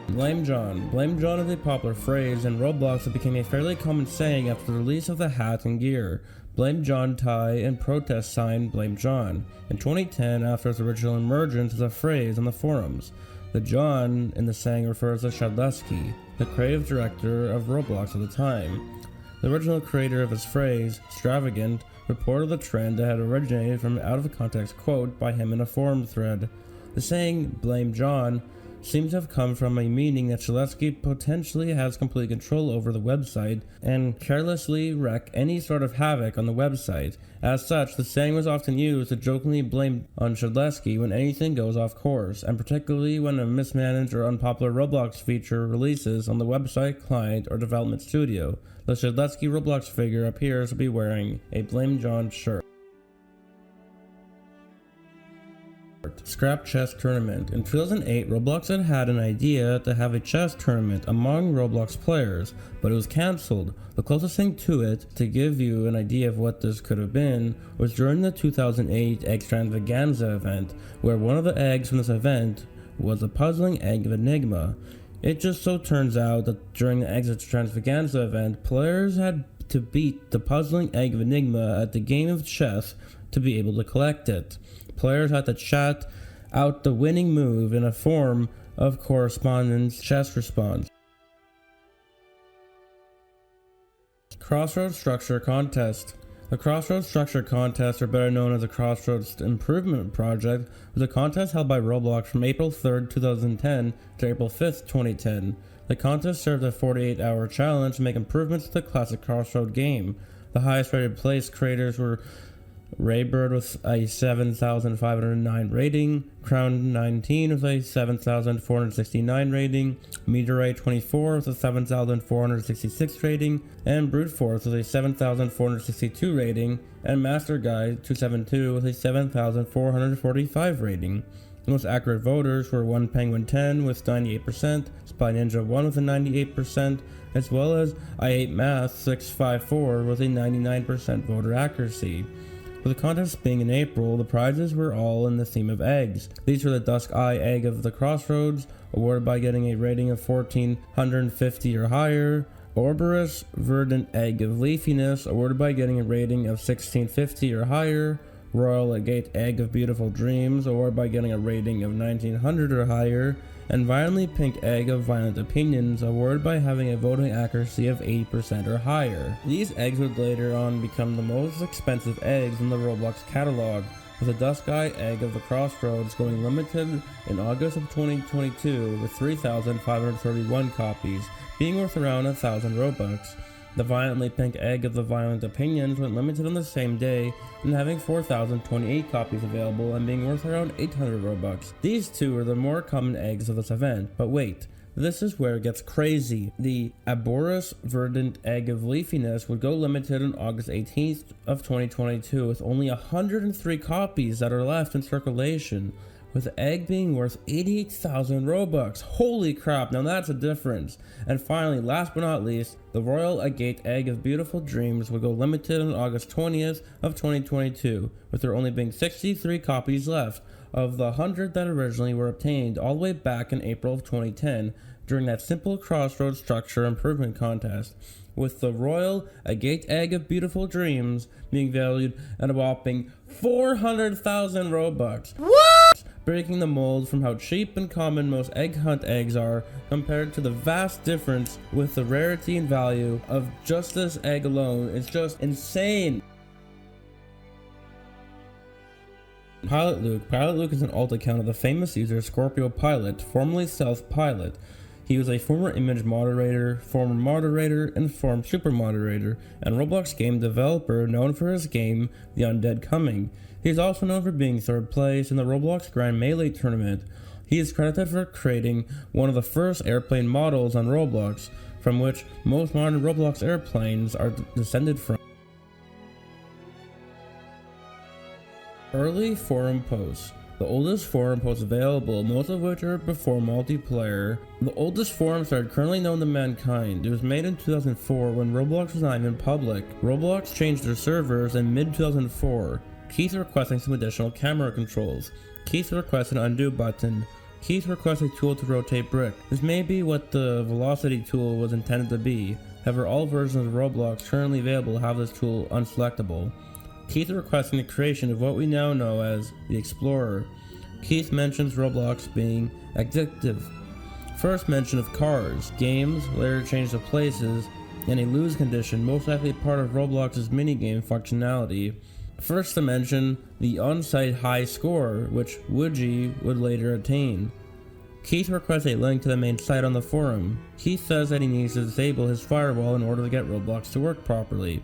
Blame John. Blame John is a popular phrase in Roblox that became a fairly common saying after the release of the hat and gear. Blame John tie and protest sign Blame John in 2010 after its original emergence as a phrase on the forums. The John in the saying refers to Shadlesky, the creative director of Roblox at the time. The original creator of this phrase, Extravagant, reported the trend that had originated from an out-of-context quote by him in a forum thread. The saying, Blame John, seems to have come from a meaning that Shiletsky potentially has complete control over the website and carelessly wreak any sort of havoc on the website. As such, the saying was often used to jokingly blame on Shiletsky when anything goes off course, and particularly when a mismanaged or unpopular Roblox feature releases on the website, client, or development studio. The Shiletsky Roblox figure appears to be wearing a Blame John shirt. Scrap Chess Tournament. In 2008, Roblox had an idea to have a chess tournament among Roblox players, but it was cancelled. The closest thing to it, to give you an idea of what this could have been, was during the 2008 Extravaganza event, where one of the eggs from this event was a puzzling egg of Enigma. It just so turns out that during the Extravaganza event, players had to beat the puzzling egg of Enigma at the game of chess to be able to collect it. Players had to chat out the winning move in a form of correspondence chess response. Crossroads Structure Contest. The Crossroads Structure Contest, or better known as the Crossroads Improvement Project, was a contest held by Roblox from April 3rd, 2010 to April 5th, 2010. The contest served a 48-hour challenge to make improvements to the classic Crossroad game. The highest rated place creators were Raybird with a 7,509 rating, Crown 19 with a 7,469 rating, Meteorite 24 with a 7,466 rating, and Brute Force with a 7,462 rating, and Master Guy 272 with a 7,445 rating. The most accurate voters were 1Penguin10 with 98%, Spy Ninja 1 with a 98%, as well as I8 Math 654 with a 99% voter accuracy. With the contest being in April, the prizes were all in the theme of eggs. These were the Dusk Eye Egg of the Crossroads, awarded by getting a rating of 1450 or higher, Ouroboros Verdant Egg of Leafiness, awarded by getting a rating of 1650 or higher, Royal Agate Egg of Beautiful Dreams, awarded by getting a rating of 1900 or higher, and Violently Pink Egg of Violent Opinions, awarded by having a voting accuracy of 80% or higher. These eggs would later on become the most expensive eggs in the Roblox catalog, with the Dusk Eye Egg of the Crossroads going limited in August of 2022 with 3,531 copies, being worth around 1,000 Robux. The Violently Pink Egg of the Violent Opinions went limited on the same day, and having 4,028 copies available and being worth around 800 Robux. These two are the more common eggs of this event, but wait, this is where it gets crazy. The Ouroboros Verdant Egg of Leafiness would go limited on August 18th of 2022 with only 103 copies that are left in circulation, with the egg being worth 88,000 Robux. Holy crap, now that's a difference. And finally, last but not least, the Royal Agate Egg of Beautiful Dreams will go limited on August 20th of 2022, with there only being 63 copies left of the 100 that originally were obtained all the way back in April of 2010 during that simple Crossroads Structure Improvement Contest, with the Royal Agate Egg of Beautiful Dreams being valued at a whopping 400,000 Robux. What? Breaking the mold from how cheap and common most egg hunt eggs are compared to the vast difference with the rarity and value of just this egg alone. It's just insane. Pilot Luke. Pilot Luke is an alt account of the famous user Scorpio Pilot, formerly Stealth Pilot. He was a former image moderator, and former super moderator, and Roblox game developer known for his game The Undead Coming. He is also known for being third place in the Roblox Grand Melee tournament. He is credited for creating one of the first airplane models on Roblox, from which most modern Roblox airplanes are descended from. Early forum posts. The oldest forum posts available, most of which are before multiplayer. The oldest forum thread currently known to mankind. It was made in 2004 when Roblox was not even public. Roblox changed their servers in mid-2004. Keith requesting some additional camera controls. Keith requests an undo button. Keith requests a tool to rotate brick. This may be what the velocity tool was intended to be. However, all versions of Roblox currently available have this tool unselectable. Keith requesting the creation of what we now know as the Explorer. Keith mentions Roblox being addictive. First mention of cars, games, later change of places, and a lose condition, most likely part of Roblox's minigame functionality. First to mention the on-site high score, which Woodgie would later attain. Keith requests a link to the main site on the forum. Keith says that he needs to disable his firewall in order to get Roblox to work properly.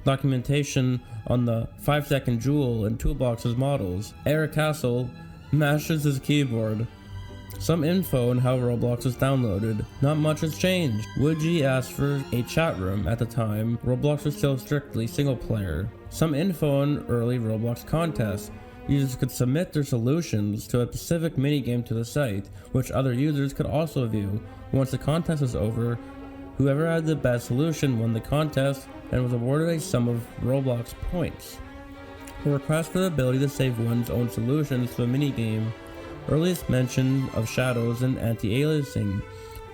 Documentation on the 5-second Jewel and Toolbox's models. Eric Castle mashes his keyboard. Some info on how Roblox was downloaded. Not much has changed. Woodgie asked for a chat room. At the time, Roblox was still strictly single player. Some info on early Roblox contests. Users could submit their solutions to a specific minigame to the site, which other users could also view. Once the contest was over, whoever had the best solution won the contest and was awarded a sum of Roblox points. The request for the ability to save one's own solutions to a minigame. Earliest mention of shadows and anti-aliasing.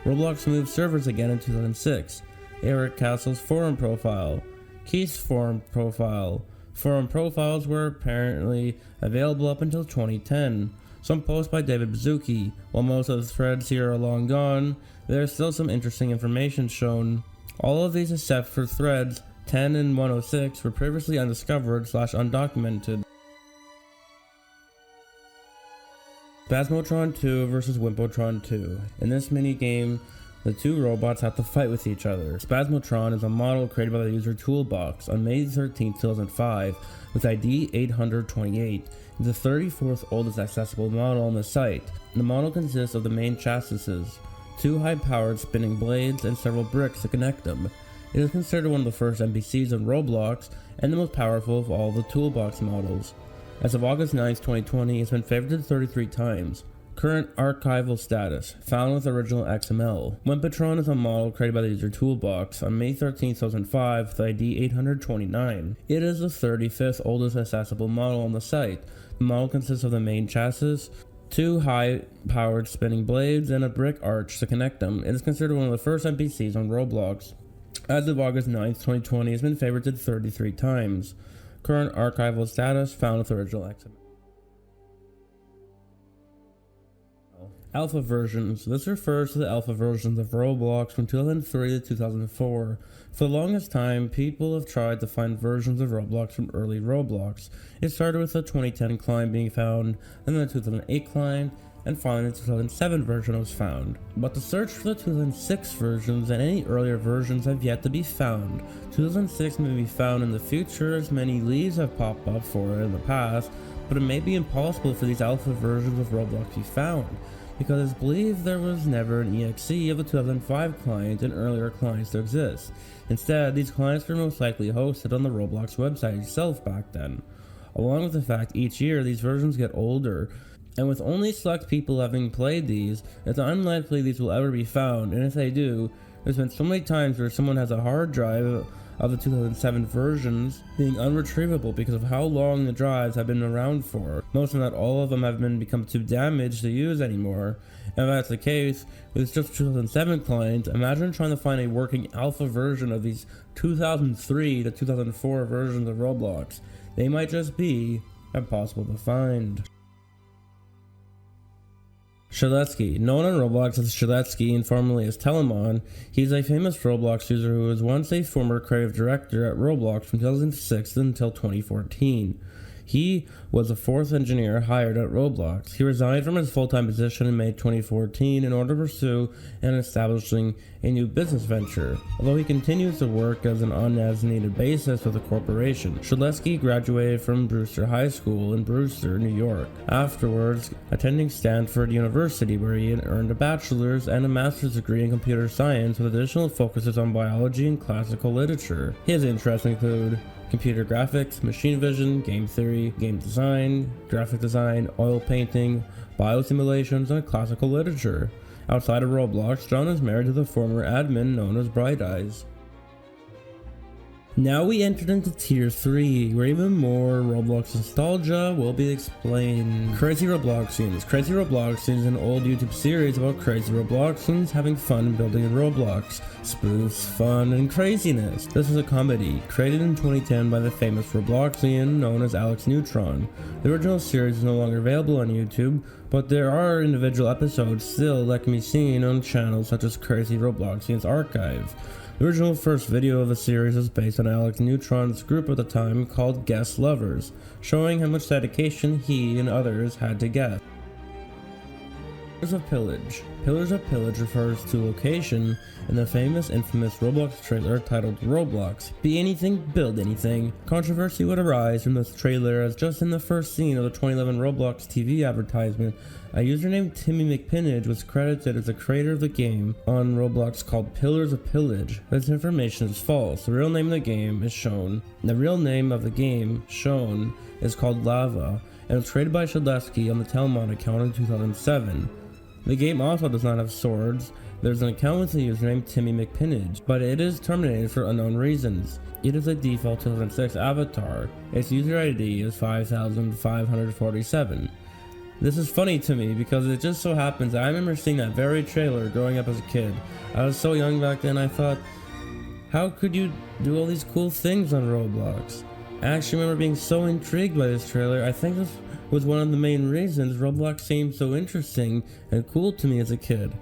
Roblox moved servers again in 2006. Eric Castle's forum profile. Keith's forum profile. Forum profiles were apparently available up until 2010. Some posts by David Bazuki. While most of the threads here are long gone, there is still some interesting information shown. All of these except for threads 10 and 106 were previously undiscovered/undocumented. Spasmotron 2 versus Wimpotron 2. In this minigame, the two robots have to fight with each other. Spasmotron is a model created by the user Toolbox on May 13, 2005 with ID 828. It's the 34th oldest accessible model on the site. The model consists of the main chassis, two high-powered spinning blades, and several bricks to connect them. It is considered one of the first NPCs on Roblox and the most powerful of all the Toolbox models. As of August 9, 2020, it's been favorited 33 times. Current archival status, found with original XML. Wimpotron is a model created by the user Toolbox on May 13, 2005 with ID 829. It is the 35th oldest accessible model on the site. The model consists of the main chassis, two high-powered spinning blades, and a brick arch to connect them. It is considered one of the first NPCs on Roblox. As of August 9, 2020, it's been favorited 33 times. Current archival status, found with original XML. Alpha versions. This refers to the alpha versions of Roblox from 2003 to 2004. For the longest time, people have tried to find versions of Roblox from early Roblox. It started with the 2010 client being found, then the 2008 client, and finally the 2007 version was found. But the search for the 2006 versions and any earlier versions have yet to be found. 2006 may be found in the future as many leads have popped up for it in the past, but it may be impossible for these alpha versions of Roblox to be found, because it's believed there was never an exe of the 2005 client and earlier clients to exist. Instead, these clients were most likely hosted on the Roblox website itself back then. Along with the fact each year these versions get older, and with only select people having played these, it's unlikely these will ever be found, and if they do, there's been so many times where someone has a hard drive of the 2007 versions being unretrievable because of how long the drives have been around for. Most if not all of them have become too damaged to use anymore. And if that's the case, with just 2007 clients, imagine trying to find a working alpha version of these 2003 to 2004 versions of Roblox. They might just be impossible to find. Shaletsky. Known on Roblox as Shaletsky and formerly as Telemon, he's a famous Roblox user who was once a former creative director at Roblox from 2006 until 2014. He was the fourth engineer hired at Roblox. He resigned from his full-time position in May 2014 in order to pursue and establishing a new business venture, although he continues to work as an on-as-needed basis with the corporation. Shaletsky graduated from Brewster High School in Brewster, New York, afterwards attending Stanford University, where he had earned a bachelor's and a master's degree in computer science with additional focuses on biology and classical literature. His interests include computer graphics, machine vision, game theory, game design, graphic design, oil painting, biosimulations, and classical literature. Outside of Roblox, John is married to the former admin known as Bright Eyes. Now we entered into Tier 3, where even more Roblox nostalgia will be explained. Crazy Robloxians. Crazy Robloxians is an old YouTube series about crazy Robloxians having fun building in Roblox. Spoofs, fun, and craziness. This is a comedy, created in 2010 by the famous Robloxian known as Alex Neutron. The original series is no longer available on YouTube, but there are individual episodes still that can be seen on channels such as Crazy Robloxians Archive. The original first video of the series is based on Alex Neutron's group at the time called Guest Lovers, showing how much dedication he and others had to get. Pillars of Pillage. Pillars of Pillage refers to location in the famous infamous Roblox trailer titled Roblox, Be Anything, Build Anything. Controversy would arise from this trailer as just in the first scene of the 2011 Roblox TV advertisement, a user named Timmy McPinage was credited as the creator of the game on Roblox called Pillars of Pillage. This information is false. The real name of the game is shown. The real name of the game shown is called Lava, and was created by Shadlesky on the Telmon account in 2007. The game also does not have swords. There's an account with the username Timmy McPinage, but it is terminated for unknown reasons. It is a default 2006 avatar. Its user ID is 5547. This is funny to me because it just so happens that I remember seeing that very trailer growing up as a kid. I was so young back then, I thought, how could you do all these cool things on Roblox? I actually remember being so intrigued by this trailer. I think this was one of the main reasons Roblox seemed so interesting and cool to me as a kid.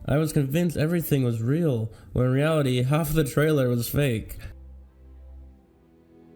I was convinced everything was real, when in reality, half of the trailer was fake.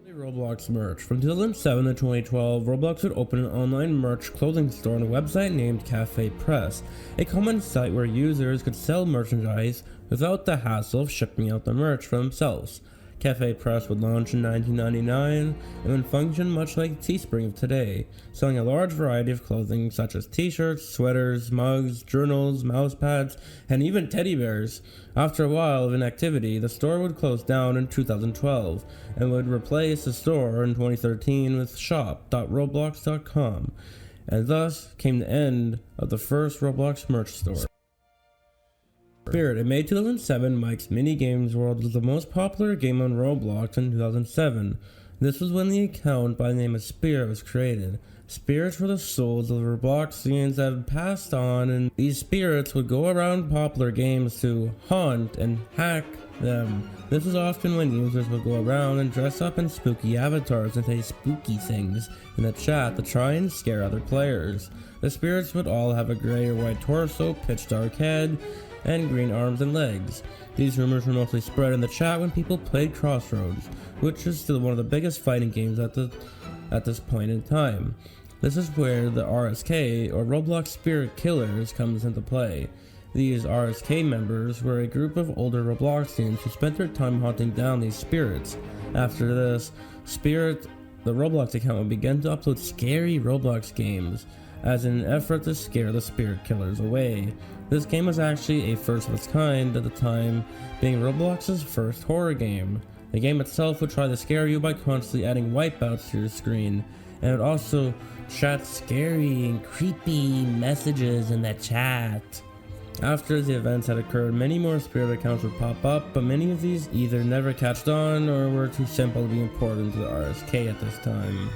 Roblox merch. From 2007 to 2012, Roblox would open an online merch clothing store on a website named Cafe Press, a common site where users could sell merchandise without the hassle of shipping out the merch for themselves. Cafe Press would launch in 1999 and would function much like Teespring of today, selling a large variety of clothing such as t-shirts, sweaters, mugs, journals, mousepads, and even teddy bears. After a while of inactivity, the store would close down in 2012 and would replace the store in 2013 with shop.roblox.com, and thus came the end of the first Roblox merch store. Spirit. In May 2007, Mike's Mini Games World was the most popular game on Roblox in 2007. This was when the account by the name of Spirit was created. Spirits were the souls of the Robloxians that had passed on, and these spirits would go around popular games to haunt and hack them. This was often when users would go around and dress up in spooky avatars and say spooky things in the chat to try and scare other players. The spirits would all have a gray or white torso, pitch dark head, and green arms and legs. These rumors were mostly spread in the chat when people played Crossroads, which is still one of the biggest fighting games at this point in time. This is where the RSK, or Roblox Spirit Killers, comes into play. These RSK members were a group of older Robloxians who spent their time hunting down these spirits. After this, the Roblox account would begin to upload scary Roblox games, as in an effort to scare the spirit killers away. This game was actually a first of its kind at the time, being Roblox's first horror game. The game itself would try to scare you by constantly adding wipeouts to your screen, and it would also chat scary and creepy messages in the chat. After the events had occurred, many more spirit accounts would pop up, but many of these either never catched on or were too simple to be important to the RSK at this time.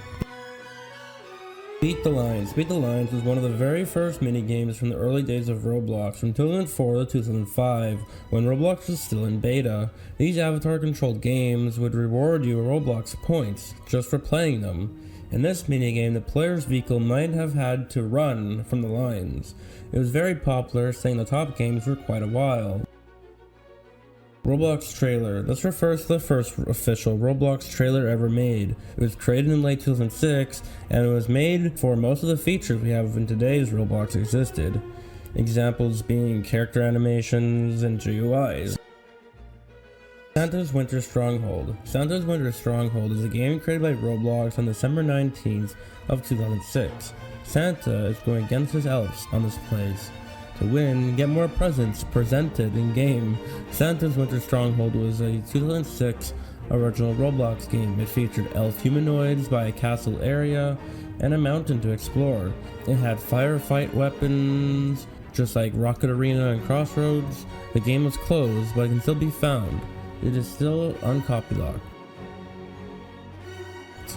Beat the Lines. Beat the Lines was one of the very first mini-games from the early days of Roblox, from 2004 to 2005, when Roblox was still in beta. These avatar-controlled games would reward you Roblox points just for playing them. In this minigame, the player's vehicle might have had to run from the lines. It was very popular, staying in the top games for quite a while. Roblox trailer. This refers to the first official Roblox trailer ever made. It was created in late 2006, and it was made before most of the features we have in today's Roblox existed. Examples being character animations and GUIs. Santa's Winter Stronghold. Santa's Winter Stronghold is a game created by Roblox on December 19th of 2006. Santa is going against his elves on this place. To win, get more presents presented in-game. Santa's Winter Stronghold was a 2006 original Roblox game. It featured elf humanoids by a castle area and a mountain to explore. It had firefight weapons, just like Rocket Arena and Crossroads. The game was closed, but it can still be found. It is still on copylock.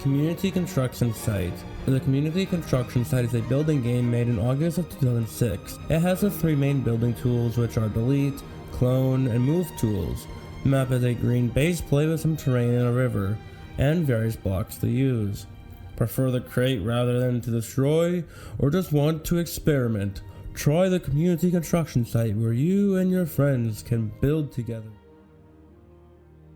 Community Construction Site. The Community Construction Site is a building game made in August of 2006. It has the three main building tools, which are Delete, Clone, and Move tools. The map has a green base plate with some terrain and a river, and various blocks to use. Prefer to create rather than to destroy, or just want to experiment? Try the Community Construction Site where you and your friends can build together.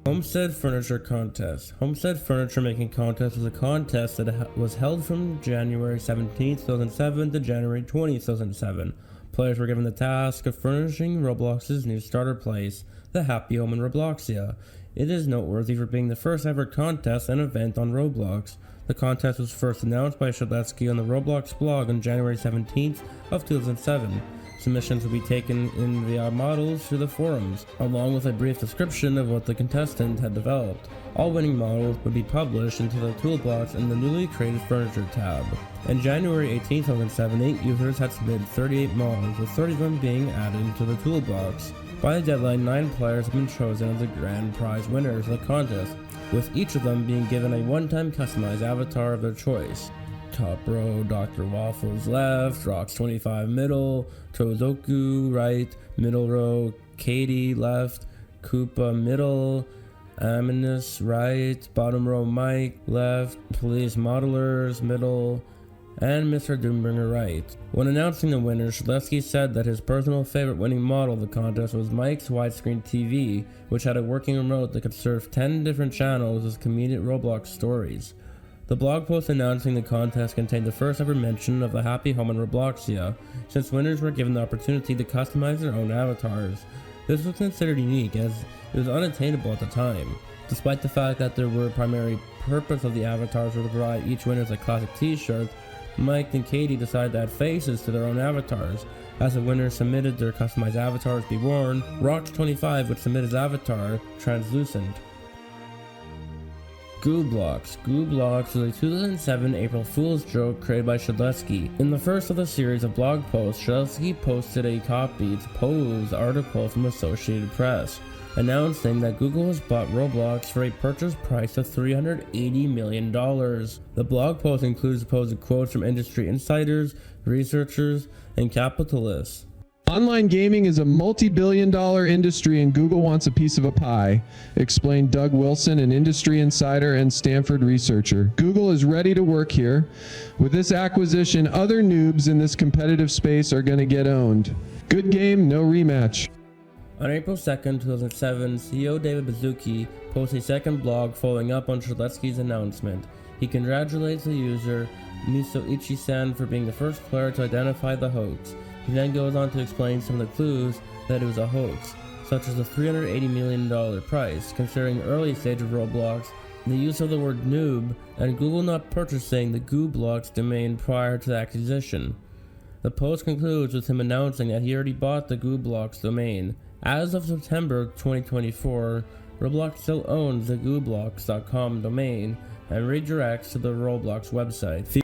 Homestead Furniture Contest. Homestead Furniture Making Contest was a contest that was held from January 17, 2007 to January 20, 2007. Players were given the task of furnishing Roblox's new starter place, the Happy Home in Robloxia. It is noteworthy for being the first ever contest and event on Roblox. The contest was first announced by Shadletsky on the Roblox blog on January 17th of 2007. Submissions will be taken in via models through the forums, along with a brief description of what the contestant had developed. All winning models would be published into the toolbox in the newly created Furniture tab. On January 18, 2007, 8 users had submitted 38 models, with 30 of them being added into the toolbox. By the deadline, 9 players have been chosen as the grand prize winners of the contest, with each of them being given a one-time customized avatar of their choice. Top row, Dr. Waffles left, Rox25 middle, Tozoku right, middle row, Katie left, Koopa middle, Aminus right, bottom row Mike left, Police Modelers middle, and Mr. Doombringer right. When announcing the winners, Shadletsky said that his personal favorite winning model of the contest was Mike's widescreen TV, which had a working remote that could serve 10 different channels as convenient Roblox stories. The blog post announcing the contest contained the first ever mention of the Happy Home in Robloxia, since winners were given the opportunity to customize their own avatars. This was considered unique as it was unattainable at the time. Despite the fact that the primary purpose of the avatars was to provide each winner a classic t-shirt, Mike and Katie decided to add faces to their own avatars. As the winners submitted their customized avatars to be worn, Rox25 would submit his avatar, Translucent. Gooblox. Gooblox was a 2007 April Fool's joke created by Shadletsky. In the first of the series of blog posts, Shadletsky posted a copied Pose article from Associated Press, announcing that Google has bought Roblox for a purchase price of $380 million. The blog post includes supposed quotes from industry insiders, researchers, and capitalists. Online gaming is a multi-billion-dollar industry and Google wants a piece of a pie, explained Doug Wilson, an industry insider and Stanford researcher. Google is ready to work here. With this acquisition, other noobs in this competitive space are going to get owned. Good game, no rematch. On April 2nd, 2007, CEO David Baszucki posted a second blog following up on Shadletsky's announcement. He congratulates the user Misoichi-san for being the first player to identify the hoax. He then goes on to explain some of the clues that it was a hoax, such as the $380 million price, considering the early stage of Roblox, the use of the word noob, and Google not purchasing the Gooblox domain prior to the acquisition. The post concludes with him announcing that he already bought the Gooblox domain. As of September 2024, Roblox still owns the Gooblox.com domain and redirects to the Roblox website. Fuse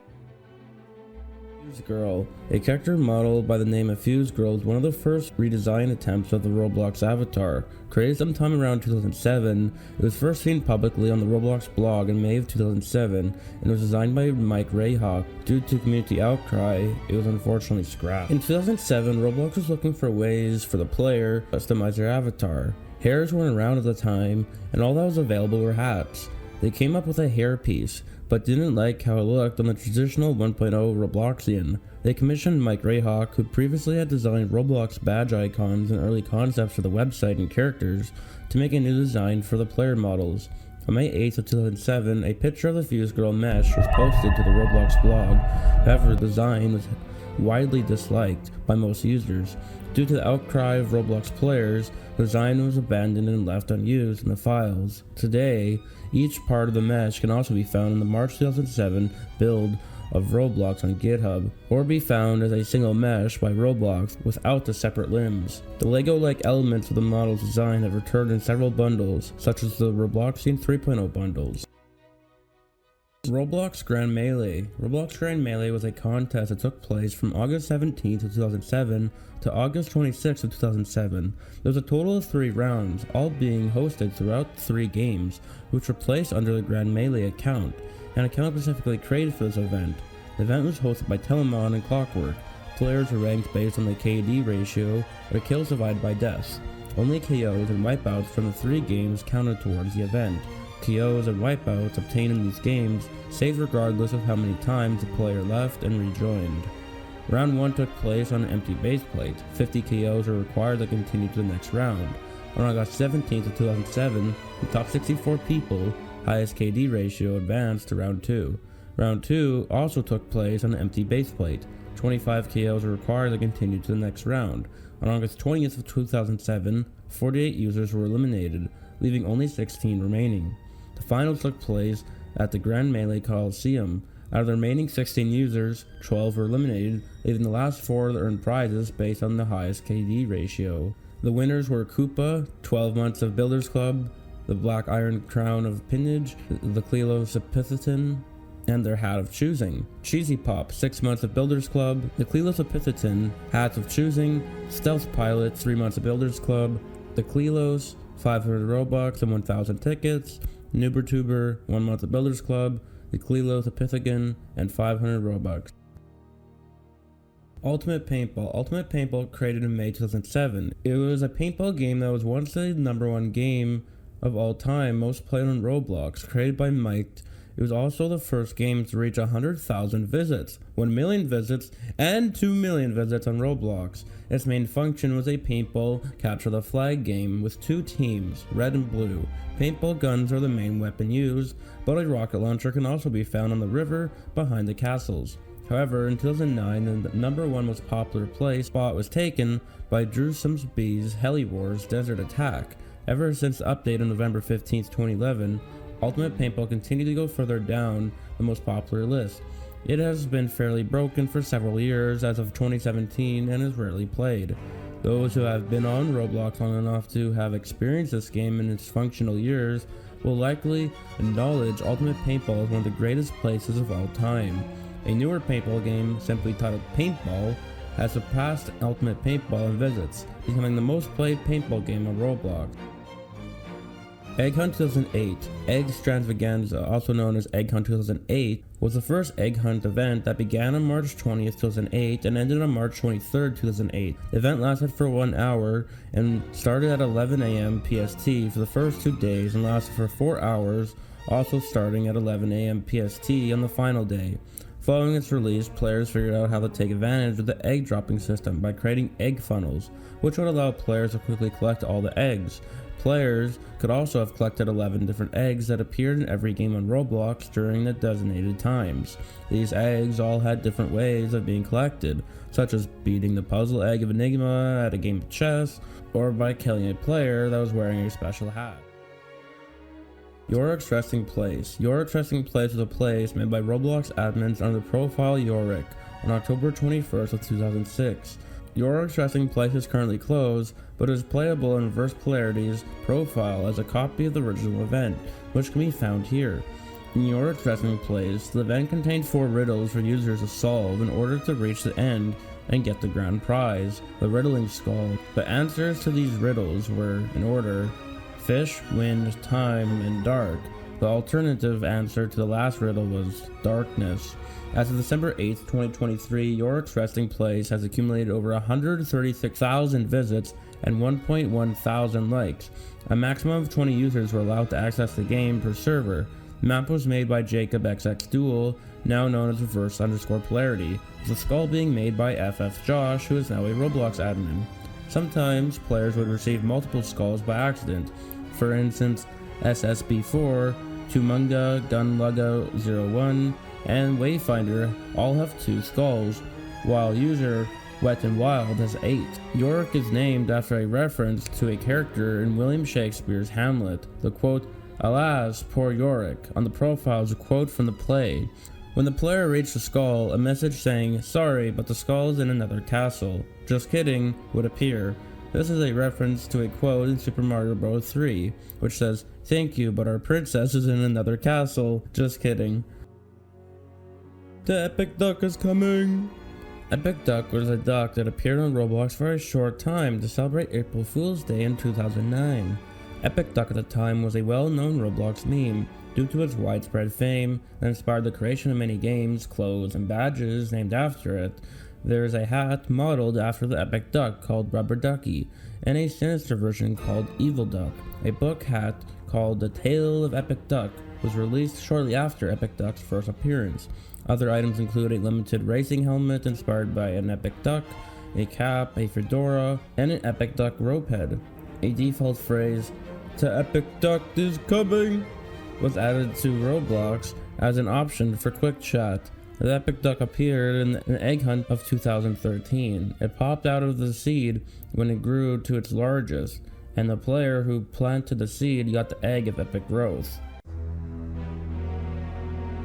Girl. A character model by the name of Fuse Girl is one of the first redesign attempts of the Roblox avatar. Created sometime around 2007, it was first seen publicly on the Roblox blog in May of 2007 and was designed by Mike Rayhawk. Due to community outcry, it was unfortunately scrapped. In 2007, Roblox was looking for ways for the player to customize their avatar. Hairs weren't around at the time, and all that was available were hats. They came up with a hair piece, but didn't like how it looked on the traditional 1.0 Robloxian. They commissioned Mike Rayhawk, who previously had designed Roblox badge icons and early concepts for the website and characters, to make a new design for the player models. On May 8th of 2007, a picture of the Fuse Girl mesh was posted to the Roblox blog. However, the design was widely disliked by most users. Due to the outcry of Roblox players, the design was abandoned and left unused in the files. Today, each part of the mesh can also be found in the March 2007 build of Roblox on GitHub, or be found as a single mesh by Roblox without the separate limbs. The Lego-like elements of the model's design have returned in several bundles, such as the Robloxian 3.0 bundles. Roblox Grand Melee. Roblox Grand Melee was a contest that took place from August 17th of 2007 to August 26th of 2007. There was a total of 3 rounds, all being hosted throughout 3 games, which were placed under the Grand Melee account, an account specifically created for this event. The event was hosted by Telemon and Clockwork. Players were ranked based on the KD ratio, or kills divided by deaths. Only KOs and wipeouts from the 3 games counted towards the event. KOs and wipeouts obtained in these games saved regardless of how many times the player left and rejoined. Round 1 took place on an empty base plate. 50 KOs were required to continue to the next round. On August 17th of 2007, the top 64 people, highest KD ratio, advanced to round 2. Round 2 also took place on an empty base plate. 25 KOs are required to continue to the next round. On August 20th of 2007, 48 users were eliminated, leaving only 16 remaining. The finals took place at the Grand Melee Coliseum. Out of the remaining 16 users, 12 were eliminated, leaving the last 4 to earn prizes based on the highest KD ratio. The winners were Koopa, 12 months of Builders Club, the Black Iron Crown of Pinnage, the Clelos Epitheton, and their Hat of Choosing. Cheesy Pop, 6 months of Builders Club, the Clelos Epitheton, Hats of Choosing, Stealth Pilot, 3 months of Builders Club, the Clelos, 500 Robux and 1,000 tickets, Nubertuber, 1 month of Builders Club, the Clelos Epithagon, and 500 Robux. Ultimate Paintball. Ultimate Paintball created in May 2007. It was a paintball game that was once the #1 game of all time, most played on Roblox. Created by Mike, it was also the first game to reach 100,000 visits, 1 million visits, and 2 million visits on Roblox. Its main function was a paintball capture the flag game with 2 teams, red and blue. Paintball guns are the main weapon used, but a rocket launcher can also be found on the river behind the castles. However, in 2009, the #1 most popular play spot was taken by Drew Simsby's Heli Wars Desert Attack. Ever since the update on November 15, 2011, Ultimate Paintball continued to go further down the most popular list. It has been fairly broken for several years as of 2017 and is rarely played. Those who have been on Roblox long enough to have experienced this game in its functional years will likely acknowledge Ultimate Paintball as one of the greatest places of all time. A newer paintball game, simply titled Paintball, has surpassed Ultimate Paintball in visits, becoming the most played paintball game on Roblox. Egg Hunt 2008. Egg Strandvaganza, also known as Egg Hunt 2008, was the first Egg Hunt event that began on March 20th, 2008 and ended on March 23rd, 2008. The event lasted for 1 hour and started at 11 a.m. PST for the first 2 days and lasted for 4 hours, also starting at 11 a.m. PST on the final day. Following its release, players figured out how to take advantage of the egg dropping system by creating egg funnels, which would allow players to quickly collect all the eggs. Players could also have collected 11 different eggs that appeared in every game on Roblox during the designated times. These eggs all had different ways of being collected, such as beating the puzzle egg of Enigma at a game of chess, or by killing a player that was wearing a special hat. Yorick's Resting Place. Yorick's Resting Place was a place made by Roblox admins under the profile Yorick on October 21st of 2006. Yorick's Resting Place is currently closed, but is playable in Reverse Polarity's profile as a copy of the original event, which can be found here. In Yorick's Resting Place, the event contained 4 riddles for users to solve in order to reach the end and get the grand prize, the Riddling Skull. The answers to these riddles were, in order, fish, wind, time, and dark. The alternative answer to the last riddle was darkness. As of December 8th, 2023, Yorick's Resting Place has accumulated over 136,000 visits and 1.1 thousand likes. A maximum of 20 users were allowed to access the game per server. The map was made by Jacob XX Duel, now known as Reverse_Polarity, with the skull being made by FF Josh, who is now a Roblox admin. Sometimes players would receive multiple skulls by accident. For instance, SSB4, Tumunga, Gunlugga01, and Wayfinder all have 2 skulls, while user Wet n Wild has 8. Yorick is named after a reference to a character in William Shakespeare's Hamlet. The quote, "Alas, poor Yorick," on the profile is a quote from the play. When the player reached the skull, a message saying, "Sorry, but the skull is in another castle. Just kidding," would appear. This is a reference to a quote in Super Mario Bros. 3, which says, "Thank you, but our princess is in another castle. Just kidding." The Epic Duck is coming! Epic Duck was a duck that appeared on Roblox for a short time to celebrate April Fool's Day in 2009. Epic Duck at the time was a well-known Roblox meme due to its widespread fame that inspired the creation of many games, clothes, and badges named after it. There is a hat modeled after the Epic Duck called Rubber Ducky, and a sinister version called Evil Duck. A book hat called The Tale of Epic Duck was released shortly after Epic Duck's first appearance. Other items include a limited racing helmet inspired by an Epic Duck, a cap, a fedora, and an Epic Duck rope head. A default phrase, "The Epic Duck is coming," was added to Roblox as an option for quick chat. The epic duck appeared in an egg hunt of 2013. It popped out of the seed when it grew to its largest, and the player who planted the seed got the egg of epic growth.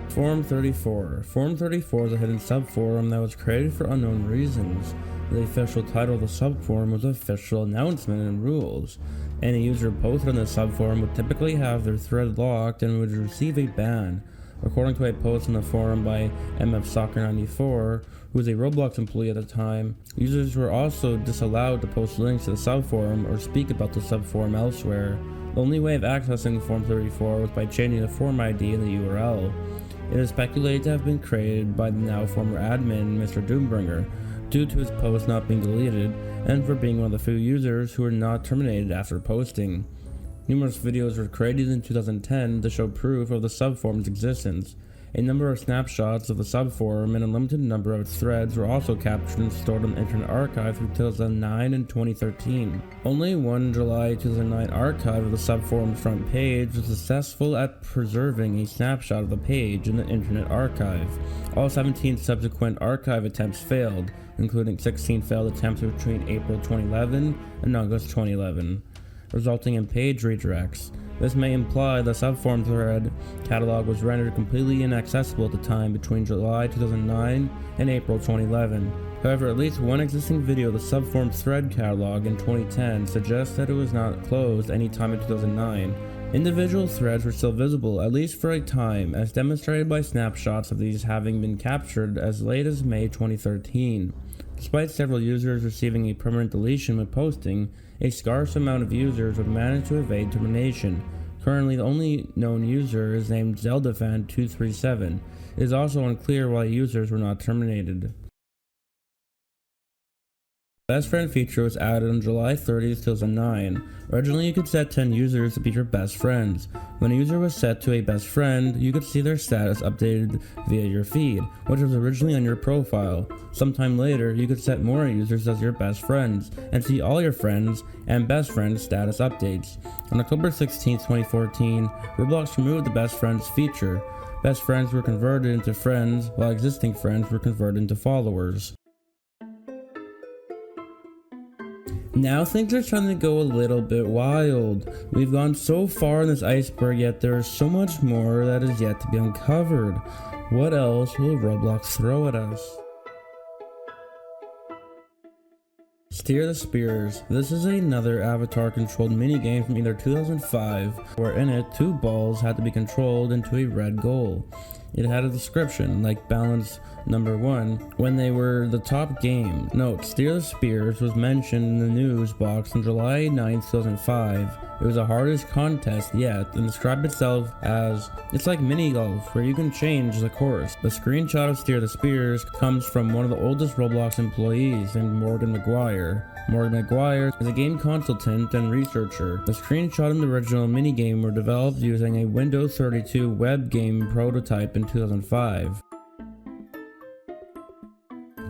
Forum 34. Forum 34 is a hidden subforum that was created for unknown reasons. The official title of the subforum was Official Announcement and Rules. Any user posted on the subforum would typically have their thread locked and would receive a ban. According to a post on the forum by MFSoccer94, who was a Roblox employee at the time, users were also disallowed to post links to the subforum or speak about the subforum elsewhere. The only way of accessing Forum 34 was by changing the forum ID in the URL. It is speculated to have been created by the now former admin, Mr. Doombringer, due to his post not being deleted, and for being one of the few users who were not terminated after posting. Numerous videos were created in 2010 to show proof of the subforum's existence. A number of snapshots of the subforum and a limited number of its threads were also captured and stored on the Internet Archive through 2009 and 2013. Only one July 2009 archive of the subforum's front page was successful at preserving a snapshot of the page in the Internet Archive. All 17 subsequent archive attempts failed, including 16 failed attempts between April 2011 and August 2011, resulting in page redirects. This may imply the subforum thread catalog was rendered completely inaccessible at the time between July 2009 and April 2011. However, at least one existing video of the subforum thread catalog in 2010 suggests that it was not closed any time in 2009. Individual threads were still visible, at least for a time, as demonstrated by snapshots of these having been captured as late as May 2013. Despite several users receiving a permanent deletion when posting, a scarce amount of users would manage to evade termination. Currently, the only known user is named ZeldaFan237. It is also unclear why users were not terminated. Best friend feature was added on July 30, 2009. Originally, you could set 10 users to be your best friends. When a user was set to a best friend, you could see their status updated via your feed, which was originally on your profile. Sometime later, you could set more users as your best friends, and see all your friends and best friends status updates. On October 16, 2014, Roblox removed the best friends feature. Best friends were converted into friends, while existing friends were converted into followers. Now things are starting to go a little bit wild. We've gone so far in this iceberg, yet there is so much more that is yet to be uncovered. What else will Roblox throw at us? Steer the Spears. This is another avatar-controlled minigame from either 2005, where in it, 2 balls had to be controlled into a red goal. It had a description, like Balance Number 1, when they were the top game. Note, Steer the Spears was mentioned in the news box on July 9, 2005. It was the hardest contest yet, and described itself as, it's like mini golf, where you can change the course. The screenshot of Steer the Spears comes from one of the oldest Roblox employees named Morgan McGuire. Morgan McGuire is a game consultant and researcher. The screenshot and the original minigame were developed using a Windows 32 web game prototype in 2005.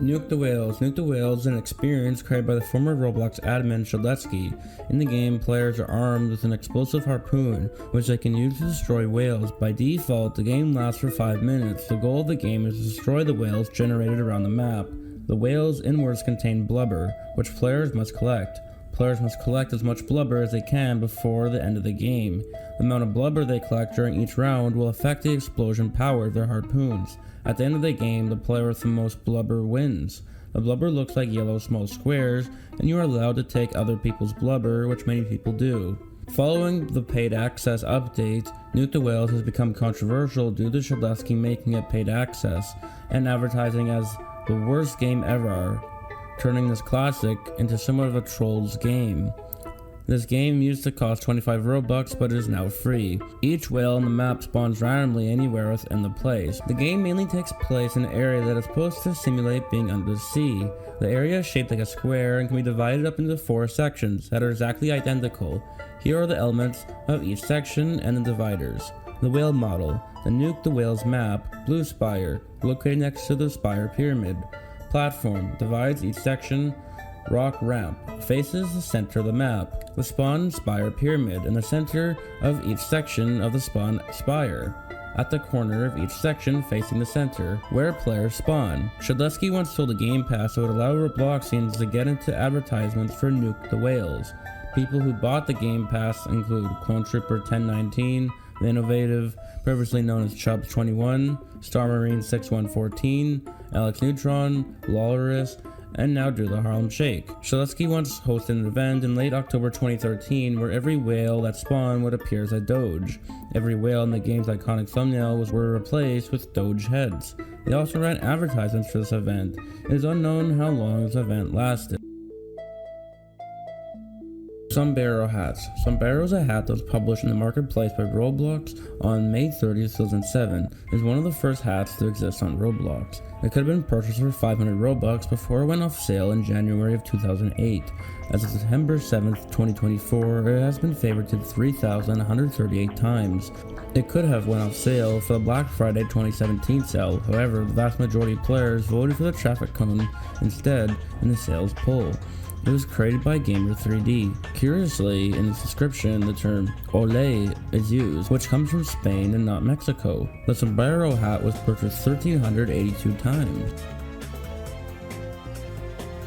Nuke the Whales. Nuke the Whales is an experience created by the former Roblox admin Shadletsky. In the game, players are armed with an explosive harpoon, which they can use to destroy whales. By default, the game lasts for 5 minutes. The goal of the game is to destroy the whales generated around the map. The whales' inwards contain blubber, which players must collect. Players must collect as much blubber as they can before the end of the game. The amount of blubber they collect during each round will affect the explosion power of their harpoons. At the end of the game, the player with the most blubber wins. The blubber looks like yellow small squares, and you are allowed to take other people's blubber, which many people do. Following the paid access update, Nuke the Whales has become controversial due to Shadletsky making it paid access, and advertising as the worst game ever, turning this classic into somewhat of a troll's game. This game used to cost 25 Robux, but is now free. Each whale on the map spawns randomly anywhere within the place. The game mainly takes place in an area that is supposed to simulate being under the sea. The area is shaped like a square and can be divided up into 4 sections that are exactly identical. Here are the elements of each section and the dividers. The whale model, the Nuke the Whales map, Blue Spire, located next to the Spire Pyramid. Platform, divides each section. Rock ramp, faces the center of the map. The spawn Spire Pyramid in the center of each section of the spawn spire. at the corner of each section facing the center, where players spawn. Shadlesky once told a Game Pass it would allow Robloxians to get into advertisements for Nuke the Whales. People who bought the Game Pass include Clone Trooper 1019, The Innovative, previously known as Chubbs21, Star Marine 6114, Alex Neutron, Lawlorus, and now do the Harlem Shake. Shaleski once hosted an event in late October 2013 where every whale that spawned would appear as a Doge. Every whale in the game's iconic thumbnail were replaced with Doge heads. They also ran advertisements for this event. It is unknown how long this event lasted. Sombrero hats. Sombrero is a hat that was published in the marketplace by Roblox on May 30th, 2007. It is one of the first hats to exist on Roblox. It could have been purchased for 500 Robux before it went off sale in January of 2008. As of September 7th, 2024, it has been favorited 3,138 times. It could have went off sale for the Black Friday 2017 sale, however, the vast majority of players voted for the traffic cone instead in the sales poll. It was created by Gamer3D. Curiously, in its description, the term "ole" is used, which comes from Spain and not Mexico. The sombrero hat was purchased 1,382 times.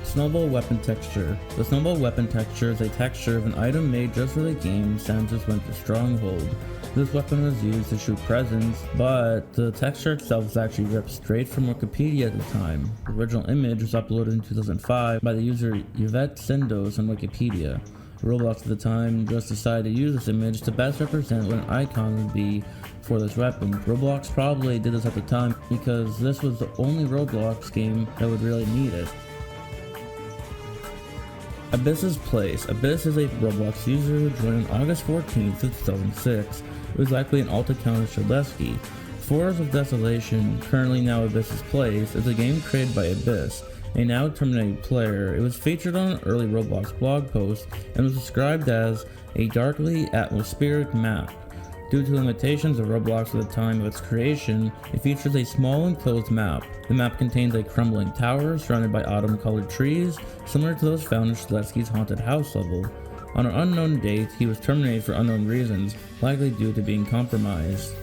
Snowball Weapon Texture. The Snowball Weapon Texture is a texture of an item made just for the game Santa's Winter Stronghold. This weapon was used to shoot presents, but the texture itself was actually ripped straight from Wikipedia at the time. The original image was uploaded in 2005 by the user Yvette Sendos on Wikipedia. Roblox at the time just decided to use this image to best represent what an icon would be for this weapon. Roblox probably did this at the time because this was the only Roblox game that would really need it. Abyss's Place. Abyss is a Roblox user who joined on August 14th, 2006. It was likely an alt account of Shadlesky. Forest of Desolation, currently now Abyss's Place, is a game created by Abyss, a now terminated player. It was featured on an early Roblox blog post and was described as a darkly atmospheric map. Due to limitations of Roblox at the time of its creation, it features a small enclosed map. The map contains a crumbling tower surrounded by autumn-colored trees, similar to those found in Shadlesky's haunted house level. On an unknown date, he was terminated for unknown reasons, likely due to being compromised.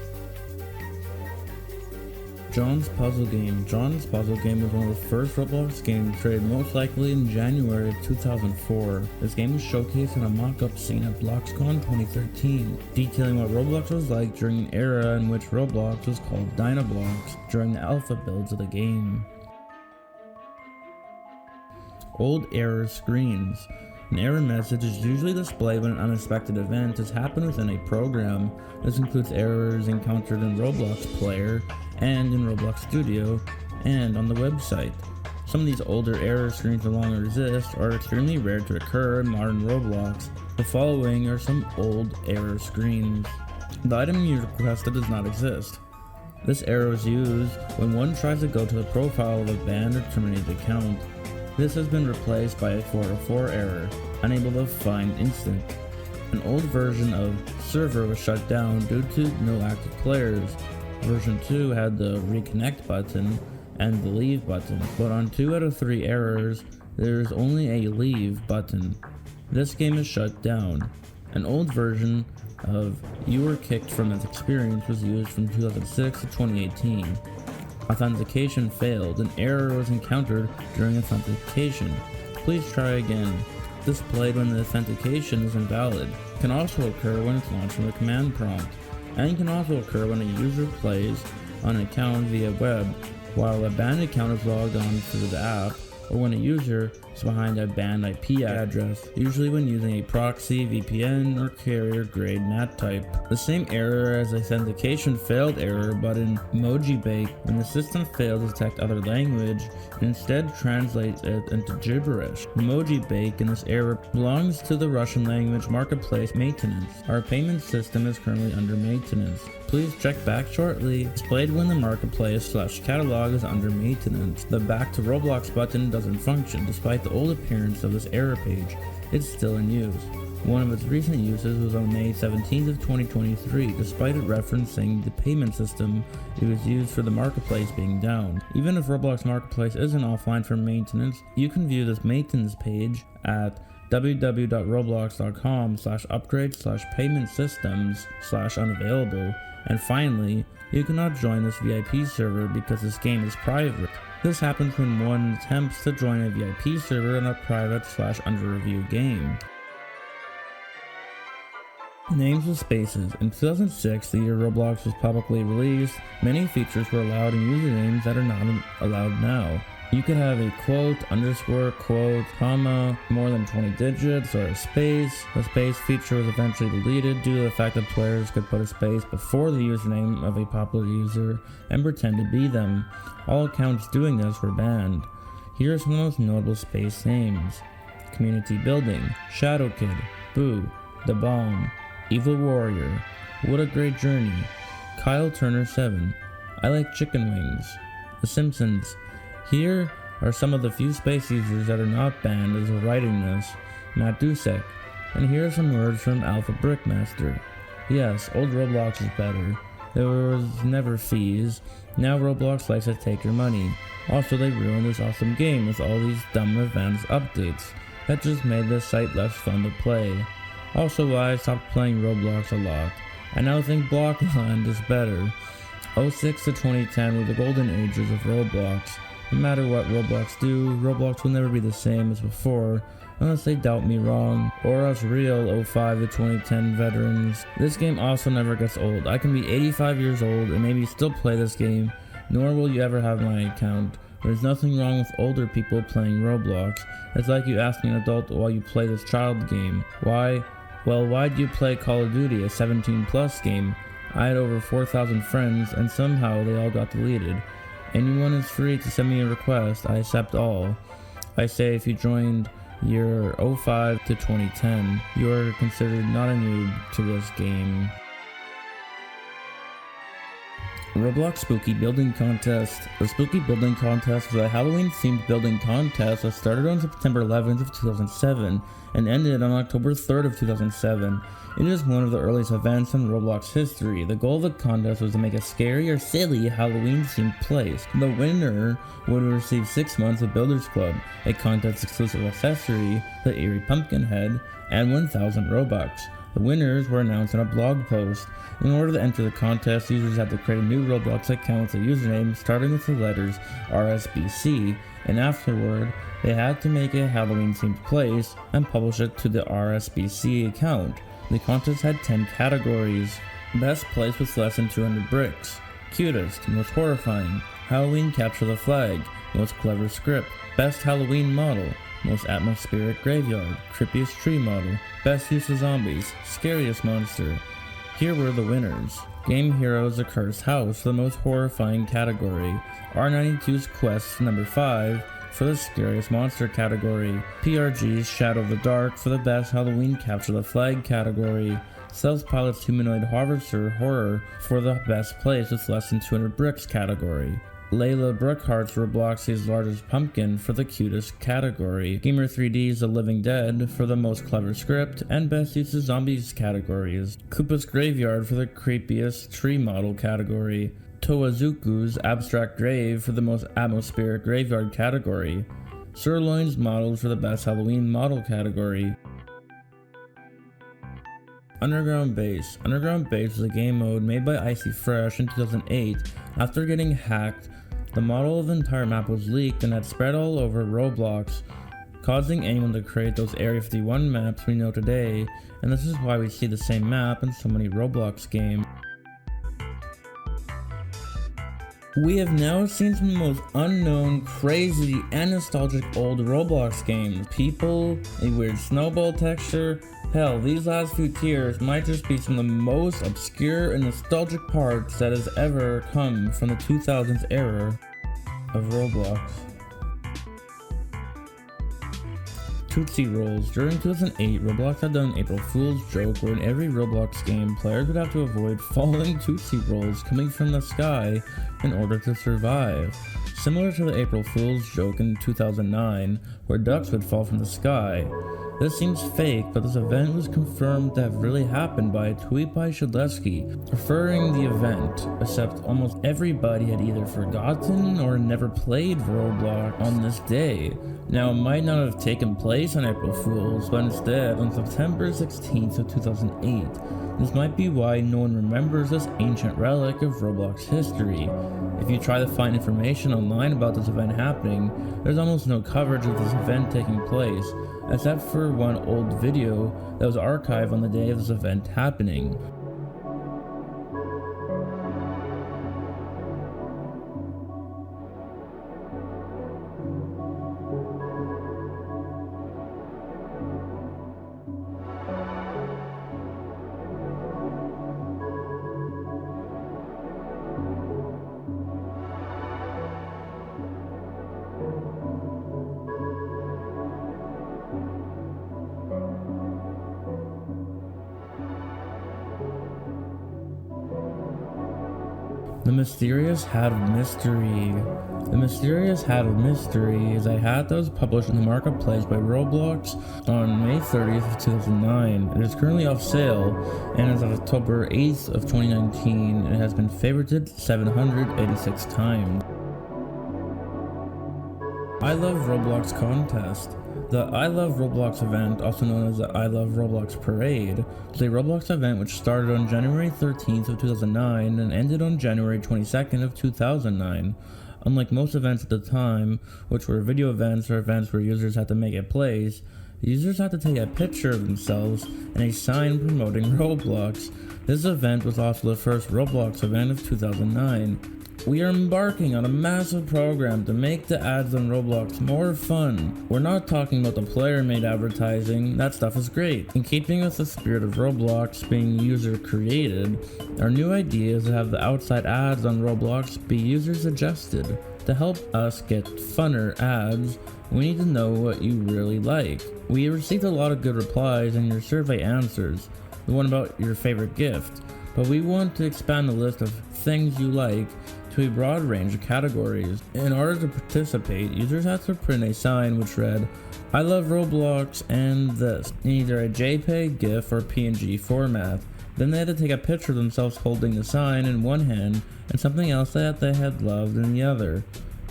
John's Puzzle Game. John's Puzzle Game was one of the first Roblox games created most likely in January of 2004. This game was showcased in a mock-up scene at BloxCon 2013, detailing what Roblox was like during an era in which Roblox was called Dynablox during the alpha builds of the game. Old error screens. An error message is usually displayed when an unexpected event has happened within a program. This includes errors encountered in Roblox Player and in Roblox Studio and on the website. Some of these older error screens no longer exist or are extremely rare to occur in modern Roblox. The following are some old error screens. The item you requested does not exist. This error is used when one tries to go to the profile of a banned or terminated account. This has been replaced by a 404 error, unable to find instant. An old version of server was shut down due to no active players. Version 2 had the reconnect button and the leave button, but on 2 out of 3 errors, there is only a leave button. This game is shut down. An old version of you were kicked from this experience was used from 2006 to 2018. Authentication failed. An error was encountered during authentication. Please try again. Displayed when the authentication is invalid. Can also occur when it's launched from a command prompt. And can also occur when a user plays on an account via web, while a banned account is logged on through the app, or when a user is behind a banned IP address, usually when using a proxy, VPN, or carrier-grade NAT type. The same error as authentication failed error, but in emoji bake, when the system fails to detect other language, it instead translates it into gibberish. Emoji bake in this error belongs to the Russian language marketplace maintenance. Our payment system is currently under maintenance. Please check back shortly. Displayed when the marketplace/catalog is under maintenance. The back to Roblox button doesn't function despite the old appearance of this error page. It's still in use. One of its recent uses was on May 17th of 2023. Despite it referencing the payment system, it was used for the marketplace being down. Even if Roblox Marketplace isn't offline for maintenance, you can view this maintenance page at www.roblox.com/upgrade/payment systems/unavailable, and finally, you cannot join this VIP server because this game is private. This happens when one attempts to join a VIP server in a private/under-review game. Names of spaces. In 2006, the year Roblox was publicly released, many features were allowed in usernames that are not allowed now. You could have a quote, underscore, quote, comma, more than 20 digits, or a space. The space feature was eventually deleted due to the fact that players could put a space before the username of a popular user and pretend to be them. All accounts doing this were banned. Here are some of the most notable space names: Community Building, Shadow Kid, Boo, The Bomb, Evil Warrior, What a Great Journey, Kyle Turner 7, I Like Chicken Wings, The Simpsons. Here are some of the few space users that are not banned as of writing this: Matt Dusek. And here are some words from Alpha Brickmaster. Yes, old Roblox is better. There was never fees. Now Roblox likes to take your money. Also, they ruined this awesome game with all these dumb advanced updates that just made the site less fun to play. Also why I stopped playing Roblox a lot. I now think Blockland is better. 06 to 2010 were the golden ages of Roblox. No matter what Roblox do, Roblox will never be the same as before, unless they doubt me wrong, or us real 05 to 2010 veterans. This game also never gets old. I can be 85 years old and maybe still play this game, nor will you ever have my account. There's nothing wrong with older people playing Roblox. It's like you asking an adult while you play this child game. Why? Well, why do you play Call of Duty, a 17+ game? I had over 4,000 friends, and somehow they all got deleted. Anyone is free to send me a request, I accept all. I say if you joined year 05 to 2010, you are considered not a noob to this game. Roblox Spooky Building Contest. The Spooky Building Contest was a Halloween-themed building contest that started on September 11th of 2007 and ended on October 3rd of 2007. It is one of the earliest events in Roblox history. The goal of the contest was to make a scary or silly Halloween-themed place. The winner would receive 6 months of Builders Club, a contest-exclusive accessory, the Eerie Pumpkin Head, and 1,000 Robux. The winners were announced in a blog post. In order to enter the contest, users had to create a new Roblox account with a username starting with the letters RSBC, and afterward, they had to make a Halloween-themed place and publish it to the RSBC account. The contest had 10 categories: Best Place with less than 200 bricks, Cutest, Most Horrifying, Halloween Capture the Flag, Most Clever Script, Best Halloween Model, Most Atmospheric Graveyard, Creepiest Tree Model, Best Use of Zombies, Scariest Monster. Here were the winners: Game Heroes The Cursed House for the Most Horrifying category, R92's Quest number 5 for the Scariest Monster category, PRG's Shadow of the Dark for the Best Halloween Capture the Flag category, Self-Pilot's Humanoid Harvester Horror for the Best Place with less than 200 bricks category, Layla Brookhart's Roblox's Largest Pumpkin for the Cutest category, Gamer 3D's The Living Dead for the Most Clever Script and Best Use of Zombies categories, Koopa's Graveyard for the Creepiest Tree Model category, Towazuku's Abstract Grave for the Most Atmospheric Graveyard category, Sirloin's Models for the Best Halloween Model category. Underground Base. Underground Base was a game mode made by Icy Fresh in 2008. After getting hacked, the model of the entire map was leaked and had spread all over Roblox, causing anyone to create those Area 51 maps we know today, and this is why we see the same map in so many Roblox games. We have now seen some of the most unknown, crazy, and nostalgic old Roblox games. People, a weird snowball texture. Hell, these last few tiers might just be some of the most obscure and nostalgic parts that has ever come from the 2000s era of Roblox. Tootsie Rolls. During 2008, Roblox had done an April Fool's joke where in every Roblox game, players would have to avoid falling Tootsie Rolls coming from the sky in order to survive. Similar to the April Fool's joke in 2009, where ducks would fall from the sky. This seems fake, but this event was confirmed to have really happened by a tweet by Shadlesky referring the event, except almost everybody had either forgotten or never played Roblox on this day. Now, it might not have taken place on April Fool's, but instead on September 16th of 2008. This might be why no one remembers this ancient relic of Roblox history. If you try to find information online about this event happening, there's almost no coverage of this event taking place, except for one old video that was archived on the day of this event happening. The Mysterious Hat of Mystery. The Mysterious Hat of Mystery is a hat that was published in the marketplace by Roblox on May 30th of 2009. It is currently off sale, and as of October 8th of 2019, it has been favorited 786 times. I Love Roblox Contest. The I Love Roblox event, also known as the I Love Roblox Parade, was a Roblox event which started on January 13th of 2009 and ended on January 22nd of 2009. Unlike most events at the time, which were video events or events where users had to make a place, users had to take a picture of themselves and a sign promoting Roblox. This event was also the first Roblox event of 2009. We are embarking on a massive program to make the ads on Roblox more fun. We're not talking about the player-made advertising, that stuff is great. In keeping with the spirit of Roblox being user-created, our new idea is to have the outside ads on Roblox be user-suggested. To help us get funner ads, we need to know what you really like. We received a lot of good replies in your survey answers, the one about your favorite gift, but we want to expand the list of things you like to a broad range of categories. In order to participate, users had to print a sign which read, I love Roblox and this, in either a JPEG, GIF, or PNG format. Then they had to take a picture of themselves holding the sign in one hand and something else that they had loved in the other.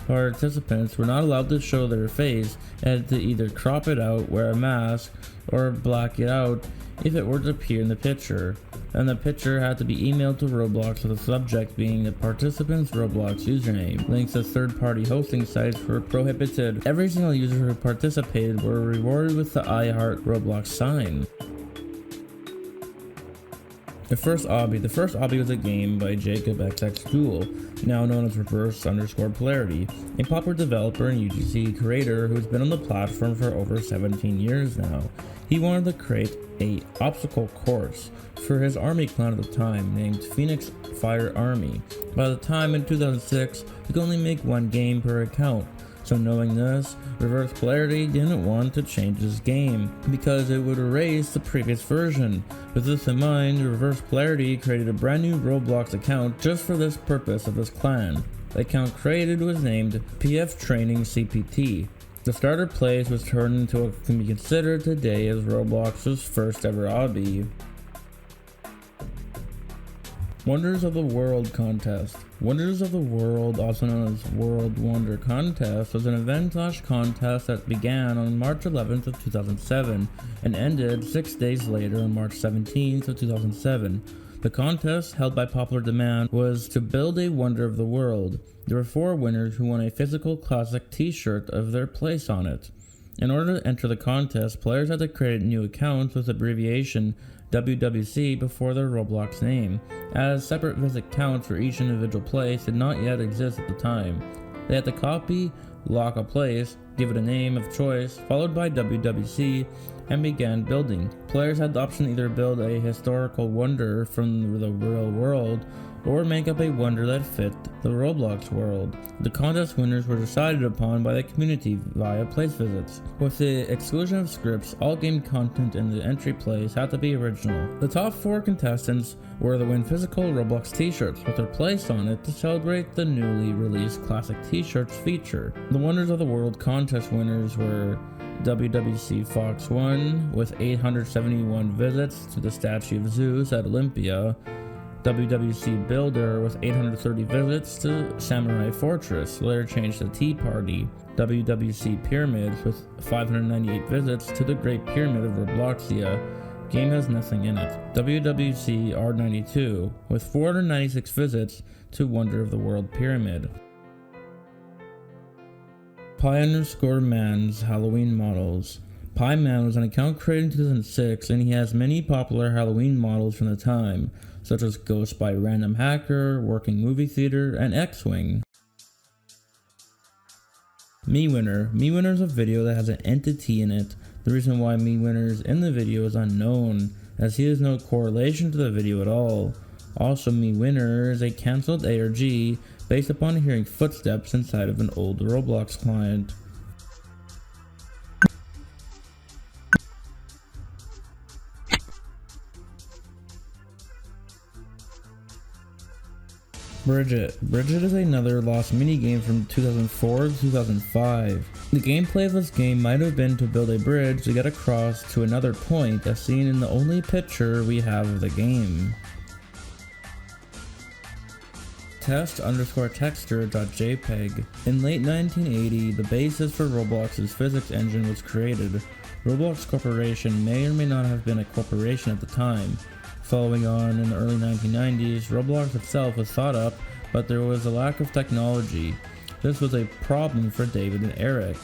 Participants were not allowed to show their face and had to either crop it out, wear a mask, or black it out if it were to appear in the picture. And the picture had to be emailed to Roblox with the subject being the participant's Roblox username. Links to third-party hosting sites were prohibited. Every single user who participated were rewarded with the I Heart Roblox sign. The first obby was a game by Jacob XX Duel, now known as Reverse_Polarity, a popular developer and UGC creator who's been on the platform for over 17 years now. He wanted to create a obstacle course for his army clan at the time, named Phoenix Fire Army. By the time in 2006, he could only make one game per account. So knowing this, Reverse Polarity didn't want to change his game, because it would erase the previous version. With this in mind, Reverse Polarity created a brand new Roblox account just for this purpose of his clan. The account created was named PF Training CPT. The starter place was turned into what can be considered today as Roblox's first ever obby. Wonders of the World Contest. Wonders of the World, also known as World Wonder Contest, was an event/contest that began on March 11th of 2007 and ended 6 days later on March 17th of 2007. The contest, held by popular demand, was to build a wonder of the world. There were 4 winners who won a physical classic t-shirt of their place on it. In order to enter the contest, players had to create new accounts with abbreviation WWC before their Roblox name, as separate visit counts for each individual place did not yet exist at the time. They had to copy, lock a place, give it a name of choice, followed by WWC, and began building. Players had the option to either build a historical wonder from the real world, or make up a wonder that fit the Roblox world. The contest winners were decided upon by the community via place visits. With the exclusion of scripts, all game content in the entry place had to be original. The top 4 contestants were to win physical Roblox t-shirts with their place on it to celebrate the newly released classic t-shirts feature. The Wonders of the World contest winners were WWC Fox 1 with 871 visits to the statue of Zeus at Olympia, WWC Builder with 830 visits to Samurai Fortress, later changed to Tea Party, WWC Pyramids with 598 visits to the Great Pyramid of Robloxia. Game has nothing in it. WWC R92 with 496 visits to Wonder of the World Pyramid. Pie_Man's Halloween models. Pie Man was an account created in 2006, and he has many popular Halloween models from the time, such as Ghost by Random Hacker, Working Movie Theater, and X-Wing. MeWinner. MeWinner is a video that has an entity in it. The reason why MeWinner is in the video is unknown, as he has no correlation to the video at all. Also, MeWinner is a cancelled ARG based upon hearing footsteps inside of an old Roblox client. Bridget. Bridget is another lost minigame from 2004 to 2005. The gameplay of this game might have been to build a bridge to get across to another point as seen in the only picture we have of the game. Test_texture.jpg. In late 1980, the basis for Roblox's physics engine was created. Roblox Corporation may or may not have been a corporation at the time. Following on in the early 1990s, Roblox itself was thought up, but there was a lack of technology. This was a problem for David and Eric.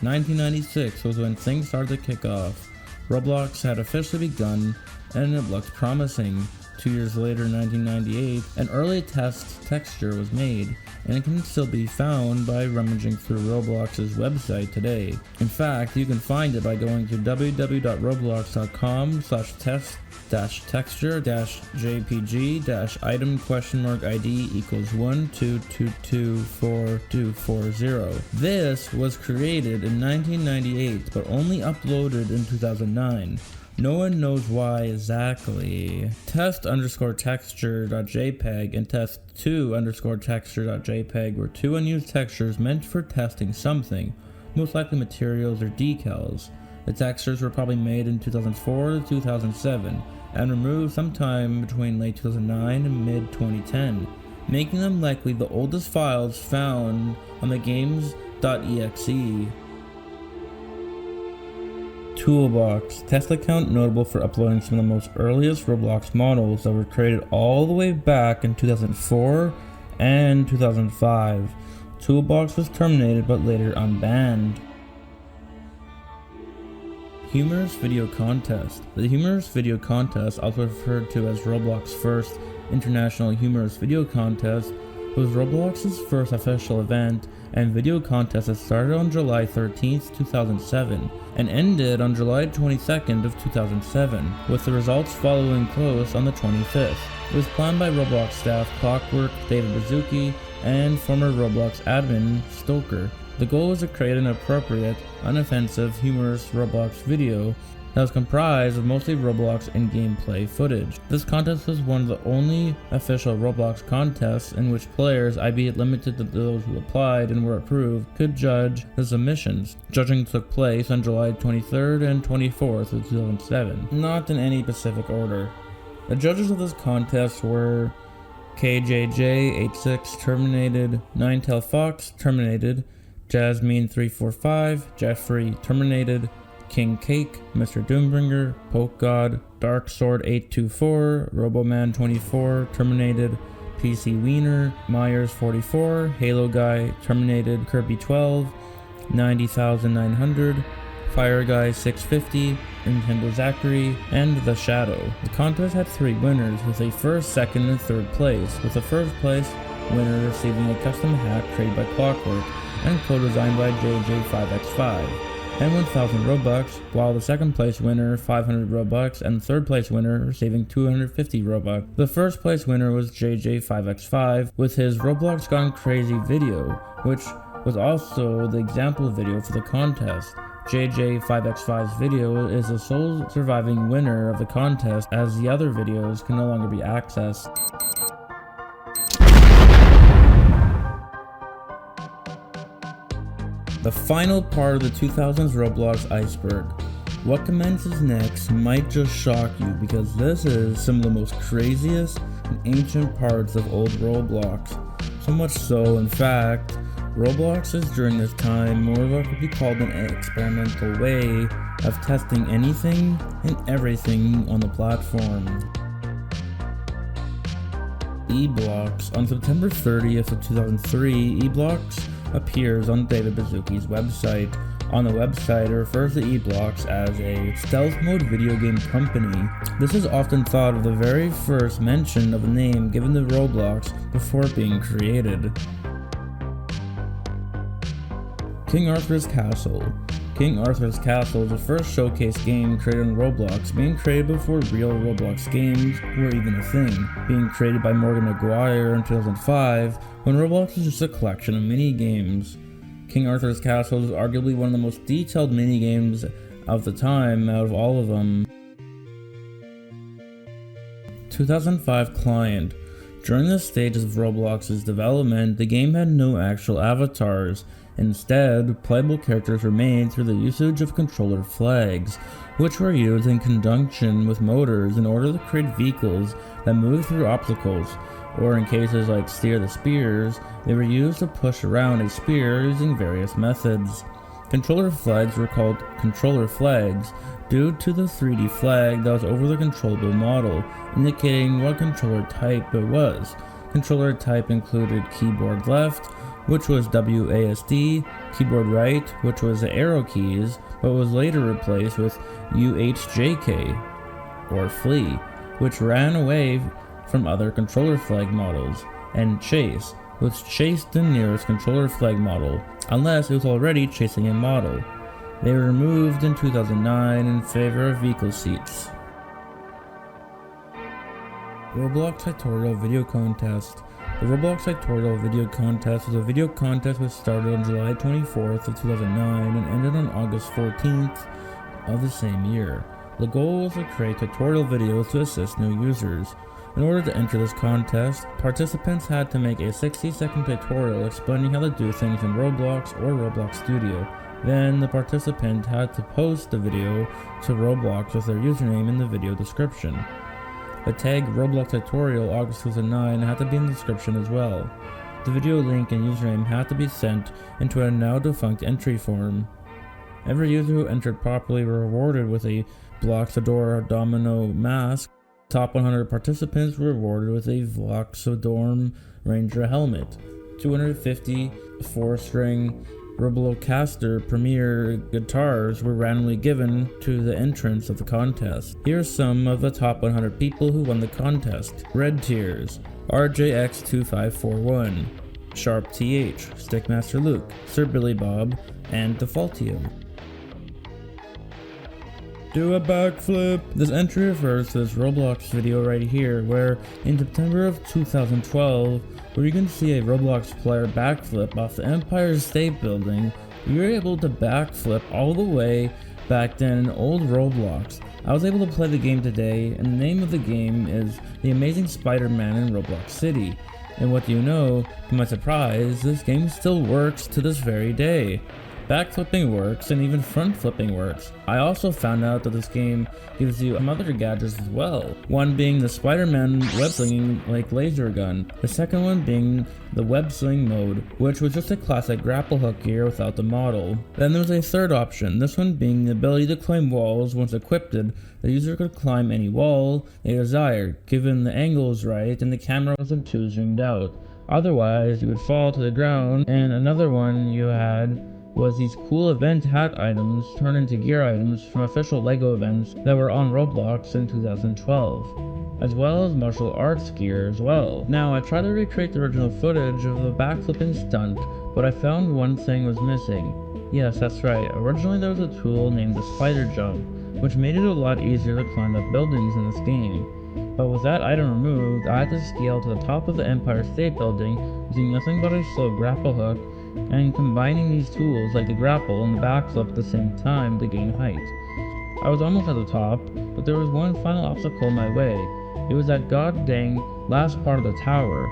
1996 was when things started to kick off. Roblox had officially begun, and it looked promising. 2 years later, in 1998, an early test texture was made, and it can still be found by rummaging through Roblox's website today. In fact, you can find it by going to www.roblox.com/texture-jpg-item?id equals 1222440. This was created in 1998, but only uploaded in 2009. No one knows why exactly. Test_texture.jpg and test2_texture.jpg were two unused textures meant for testing something, most likely materials or decals. The textures were probably made in 2004 to 2007 and removed sometime between late 2009 and mid 2010, making them likely the oldest files found on the games.exe. Toolbox. Test account notable for uploading some of the most earliest Roblox models that were created all the way back in 2004 and 2005. Toolbox was terminated but later unbanned. Humorous Video Contest. The Humorous Video Contest, also referred to as Roblox's first international humorous video contest, was Roblox's first official event and video contest that started on July 13th, 2007 and ended on July 22nd of 2007, with the results following close on the 25th. It was planned by Roblox staff Clockwork, David Bazuki, and former Roblox admin Stoker. The goal was to create an appropriate, unoffensive, humorous Roblox video that was comprised of mostly Roblox and gameplay footage. This contest was one of the only official Roblox contests in which players, albeit limited to those who applied and were approved, could judge the submissions. Judging took place on July 23rd and 24th of 2007, not in any specific order. The judges of this contest were KJJ86 terminated, Ninetail Fox terminated, Jasmine345, Jeffrey terminated, King Cake, Mr. Doombringer, Poke God, Dark Sword 824, Roboman 24 terminated, PC Wiener, Myers 44, Halo Guy terminated, Kirby 12, 90,900, Fire Guy 650, Nintendo Zachary, and The Shadow. The contest had 3 winners with a first, second, and third place, with the first place winner receiving a custom hat created by Clockwork and co-designed by JJ5x5. and 1,000 Robux, while the second place winner 500 Robux and the third place winner receiving 250 Robux. The first place winner was JJ5x5 with his Roblox Gone Crazy video, which was also the example video for the contest. JJ5x5's video is the sole surviving winner of the contest, as the other videos can no longer be accessed. The final part of the 2000s Roblox Iceberg. What commences next might just shock you because this is some of the most craziest and ancient parts of old Roblox. So much so, in fact, Roblox is during this time more of what could be called an experimental way of testing anything and everything on the platform. eBlocks. On September 30th of 2003, eBlocks appears on David Baszucki's website. On the website, it refers to eBlocks as a stealth mode video game company. This is often thought of the very first mention of a name given to Roblox before being created. King Arthur's Castle. King Arthur's Castle is the first showcase game created on Roblox, being created before real Roblox games were even a thing, being created by Morgan McGuire in 2005, when Roblox was just a collection of mini-games. King Arthur's Castle is arguably one of the most detailed mini-games of the time out of all of them. 2005 Client. During the stages of Roblox's development, the game had no actual avatars. Instead, playable characters were made through the usage of controller flags, which were used in conjunction with motors in order to create vehicles that moved through obstacles, or in cases like Steer the Spears, they were used to push around a spear using various methods. Controller flags were called controller flags due to the 3D flag that was over the controllable model, indicating what controller type it was. Controller type included keyboard left, which was WASD, keyboard right, which was the arrow keys, but was later replaced with UHJK, or flee, which ran away from other controller flag models, and chase, which chased the nearest controller flag model, unless it was already chasing a model. They were removed in 2009 in favor of vehicle seats. Roblox Tutorial Video Contest. The Roblox Tutorial Video Contest was a video contest which started on July 24th of 2009 and ended on August 14th of the same year. The goal was to create tutorial videos to assist new users. In order to enter this contest, participants had to make a 60-second tutorial explaining how to do things in Roblox or Roblox Studio. Then, the participant had to post the video to Roblox with their username in the video description. The tag Roblox Tutorial August 2009 had to be in the description as well. The video link and username had to be sent into a now defunct entry form. Every user who entered properly were rewarded with a Bloxador Domino mask. Top 100 participants were rewarded with a Bloxador Ranger helmet. 250 4-string Roblocaster Premier guitars were randomly given to the entrants of the contest. Here are some of the top 100 people who won the contest. Red Tears, RJX2541, Sharp TH, Stickmaster Luke, Sir Billy Bob, and Defaultio. Do a backflip! This entry refers to this Roblox video right here, where in September of 2012, where you can see a Roblox player backflip off the Empire State Building. We were able to backflip all the way back then in old Roblox. I was able to play the game today, and the name of the game is The Amazing Spider-Man in Roblox City. And what do you know, to my surprise, this game still works to this very day. Backflipping works, and even front flipping works. I also found out that this game gives you other gadgets as well. One being the Spider-Man web slinging like laser gun. The second one being the web sling mode, which was just a classic grapple hook gear without the model. Then there was a third option, this one being the ability to climb walls. Once equipped, the user could climb any wall they desired, given the angle was right and the camera wasn't too zoomed out. Otherwise, you would fall to the ground. And another one you had was these cool event hat items turned into gear items from official LEGO events that were on Roblox in 2012, as well as martial arts gear as well. Now, I tried to recreate the original footage of the backflipping stunt, but I found one thing was missing. Yes, that's right, originally there was a tool named the spider jump, which made it a lot easier to climb up buildings in this game. But with that item removed, I had to scale to the top of the Empire State Building using nothing but a slow grapple hook, and combining these tools like the grapple and the backflip at the same time to gain height. I was almost at the top, but there was one final obstacle in my way. It was that god dang last part of the tower.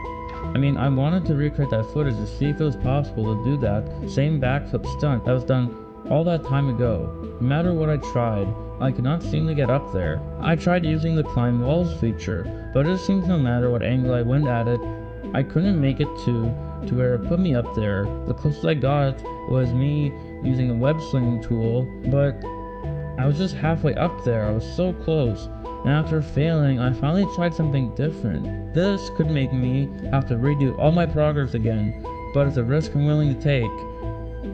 I mean, I wanted to recreate that footage to see if it was possible to do that same backflip stunt that was done all that time ago. No matter what I tried, I could not seem to get up there. I tried using the climb walls feature, but it seems no matter what angle I went at it, I couldn't make it to where it put me up there. The closest I got was me using a web slinging tool, but I was just halfway up there. I was so close. And after failing, I finally tried something different. This could make me have to redo all my progress again, but it's a risk I'm willing to take.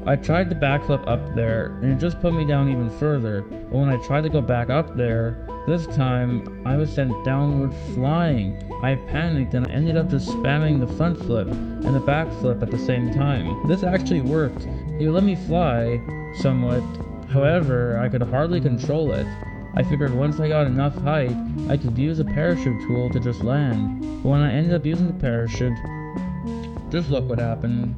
I tried to backflip up there, and it just put me down even further, but when I tried to go back up there, this time I was sent downward flying. I panicked and I ended up just spamming the front flip and the back flip at the same time. This actually worked. It let me fly somewhat, however, I could hardly control it. I figured once I got enough height, I could use a parachute tool to just land. But when I ended up using the parachute, just look what happened.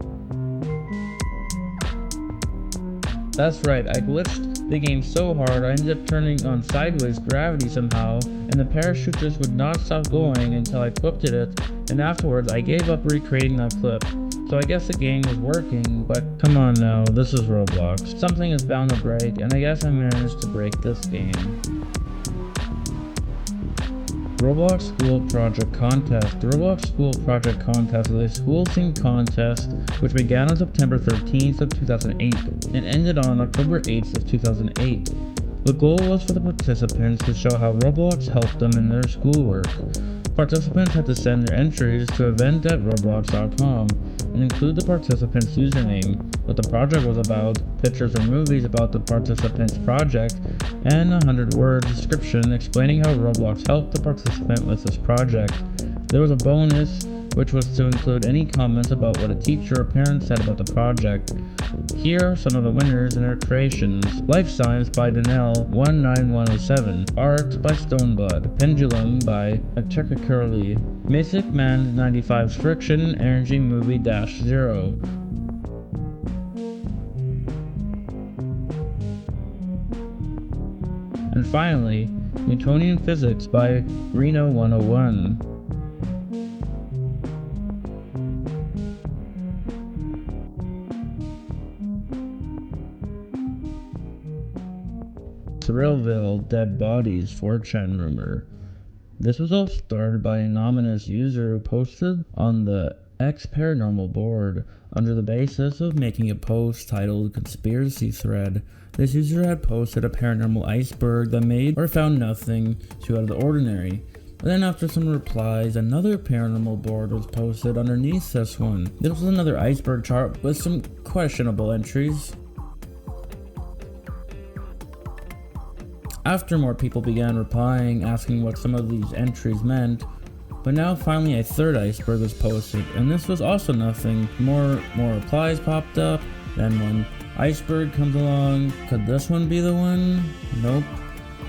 That's right, I glitched the game so hard I ended up turning on sideways gravity somehow, and the parachute just would not stop going until I equipped it, and afterwards I gave up recreating that flip. So I guess the game was working, but come on now, this is Roblox. Something is bound to break, and I guess I managed to break this game. Roblox School Project Contest. The Roblox School Project Contest is a school-themed contest which began on September 13th of 2008 and ended on October 8th of 2008. The goal was for the participants to show how Roblox helped them in their schoolwork. Participants had to send their entries to event@roblox.com and include the participant's username, what the project was about, pictures or movies about the participant's project, and a 100-word description explaining how Roblox helped the participant with this project. There was a bonus, which was to include any comments about what a teacher or parent said about the project. Here are some of the winners and their creations. Life Science by Danelle 19107, Art by Stoneblood, Pendulum by Atika Curly, Mythic Man 95's Friction Energy Movie -0. And finally, Newtonian Physics by Reno 101. Thrillville Dead Bodies 4chan rumor. This was all started by an anonymous user who posted on the X Paranormal board under the basis of making a post titled Conspiracy Thread. This user had posted a paranormal iceberg that made or found nothing too out of the ordinary. But then after some replies, another paranormal board was posted underneath this one. This was another iceberg chart with some questionable entries. After more people began replying, asking what some of these entries meant, but now finally a third iceberg was posted, and this was also nothing. More replies popped up, then one iceberg comes along. Could this one be the one? Nope.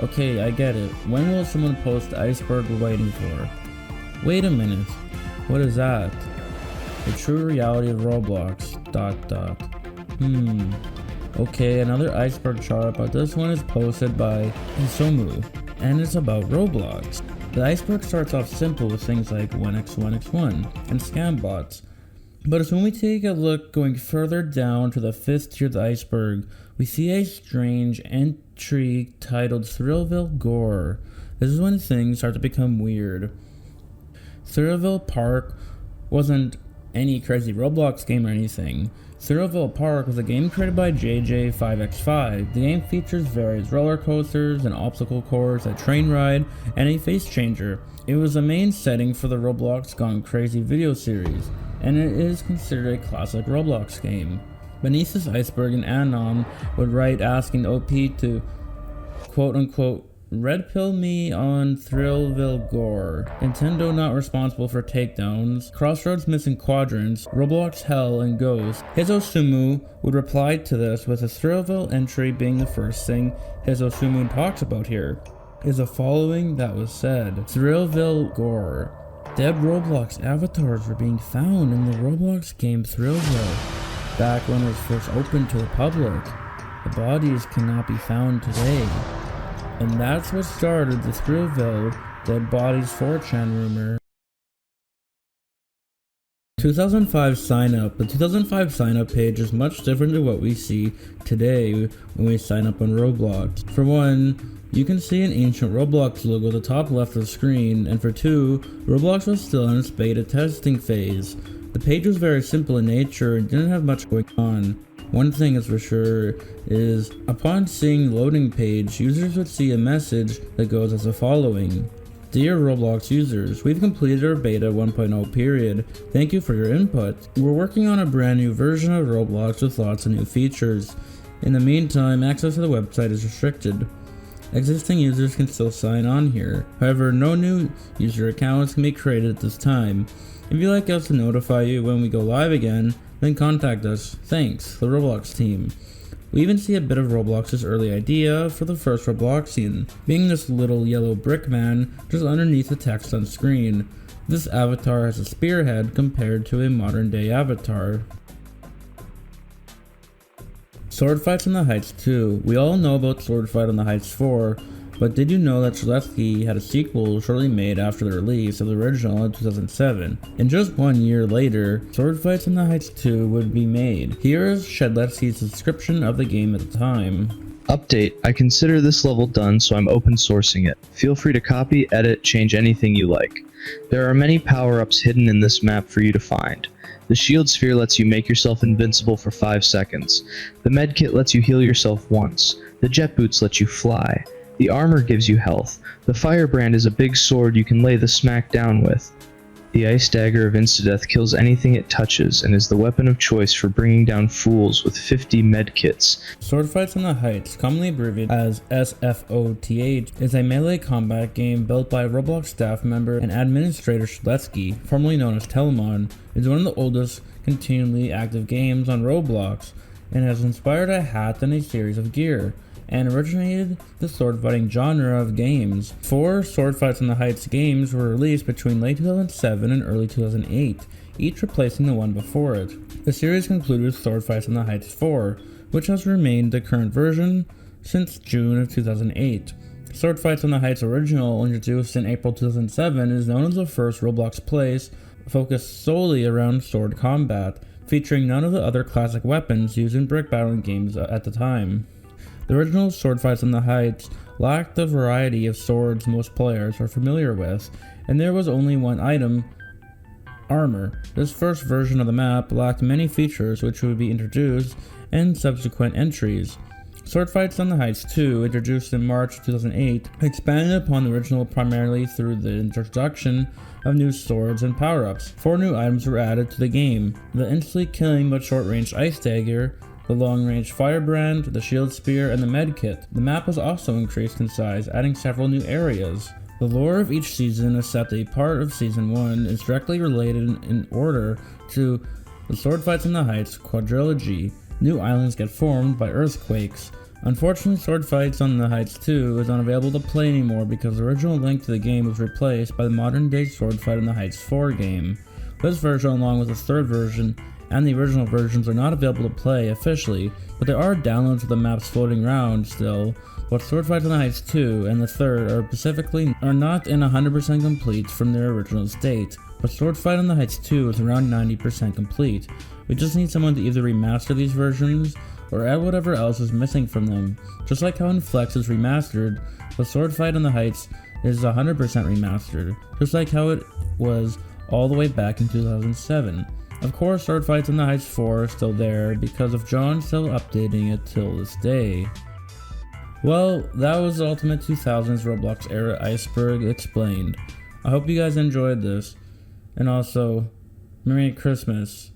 Okay, I get it. When will someone post the iceberg we're waiting for? Wait a minute. What is that? The true reality of Roblox. ... Okay, another iceberg chart, but this one is posted by Hisomu, and it's about Roblox. The iceberg starts off simple with things like 1x1x1 and scam bots. But as when we take a look going further down to the 5th tier of the iceberg, we see a strange entry titled Thrillville Gore. This is when things start to become weird. Thrillville Park wasn't any crazy Roblox game or anything. Thrillville Park was a game created by JJ5x5. The game features various roller coasters, an obstacle course, a train ride, and a face changer. It was the main setting for the Roblox Gone Crazy video series, and it is considered a classic Roblox game. Beneath this iceberg, an anon would write asking OP to quote-unquote red pill me on Thrillville Gore. Nintendo not responsible for takedowns. Crossroads missing quadrants. Roblox Hell and Ghost. Hisomu would reply to this with a Thrillville entry being the first thing Hisomu talks about here. Is the following that was said. Thrillville Gore. Dead Roblox avatars were being found in the Roblox game Thrillville, back when it was first opened to the public. The bodies cannot be found today. And that's what started the Thrillville Dead Bodies 4chan rumor. 2005 sign up. The 2005 sign up page is much different to what we see today when we sign up on Roblox. For one, you can see an ancient Roblox logo at the top left of the screen, and for two, Roblox was still in its beta testing phase. The page was very simple in nature and didn't have much going on. One thing is for sure is, upon seeing the loading page, users would see a message that goes as the following. Dear Roblox users, we've completed our beta 1.0 period. Thank you for your input. We're working on a brand new version of Roblox with lots of new features. In the meantime, access to the website is restricted. Existing users can still sign on here. However, no new user accounts can be created at this time. If you'd like us to notify you when we go live again, then contact us. Thanks, the Roblox team. We even see a bit of Roblox's early idea for the first Robloxian, being this little yellow brick man just underneath the text on screen. This avatar has a spearhead compared to a modern day avatar. Sword Fights on the Heights 2. We all know about Sword Fight on the Heights 4, but did you know that Shedletsky had a sequel shortly made after the release of the original in 2007? And just 1 year later, Sword Fights on the Heights 2 would be made. Here is Shedletsky's description of the game at the time. Update, I consider this level done, so I'm open sourcing it. Feel free to copy, edit, change anything you like. There are many power-ups hidden in this map for you to find. The shield sphere lets you make yourself invincible for 5 seconds. The medkit lets you heal yourself once. The jet boots let you fly. The armor gives you health. The firebrand is a big sword you can lay the smack down with. The ice dagger of instadeath kills anything it touches and is the weapon of choice for bringing down fools with 50 medkits. Sword Fights on the Heights, commonly abbreviated as SFOTH, is a melee combat game built by Roblox staff member and administrator Shedletsky, formerly known as Telemon. It is one of the oldest continually active games on Roblox and has inspired a hat and a series of gear, and originated the sword fighting genre of games. 4 Sword Fights on the Heights games were released between late 2007 and early 2008, each replacing the one before it. The series concluded with Sword Fights on the Heights 4, which has remained the current version since June of 2008. Sword Fights on the Heights original, introduced in April 2007, is known as the first Roblox place focused solely around sword combat, featuring none of the other classic weapons used in brick battling games at the time. The original Sword Fights on the Heights lacked the variety of swords most players are familiar with, and there was only one item, armor. This first version of the map lacked many features which would be introduced in subsequent entries. Sword Fights on the Heights 2, introduced in March 2008, expanded upon the original primarily through the introduction of new swords and power-ups. 4 new items were added to the game: the instantly killing but short-range ice dagger, the long-range firebrand, the shield spear, and the medkit. The map was also increased in size, adding several new areas. The lore of each season, except a part of Season 1, is directly related in order to the Sword Fights on the Heights quadrilogy. New islands get formed by earthquakes. Unfortunately, Sword Fights on the Heights 2 is unavailable to play anymore because the original link to the game was replaced by the modern-day Sword Fight on the Heights 4 game. This version, along with the third version and the original versions, are not available to play officially, but there are downloads of the maps floating around still. But Sword Fights on the Heights 2 and the third are not in 100% complete from their original state, but Sword Fight on the Heights 2 is around 90% complete. We just need someone to either remaster these versions or add whatever else is missing from them. Just like how Inflex is remastered, but Sword Fight on the Heights is 100% remastered, just like how it was all the way back in 2007. Of course, Sword Fights on the Heights 4 is still there because of John still updating it till this day. Well, that was the Ultimate 2000s Roblox era Iceberg explained. I hope you guys enjoyed this, and also, Merry Christmas.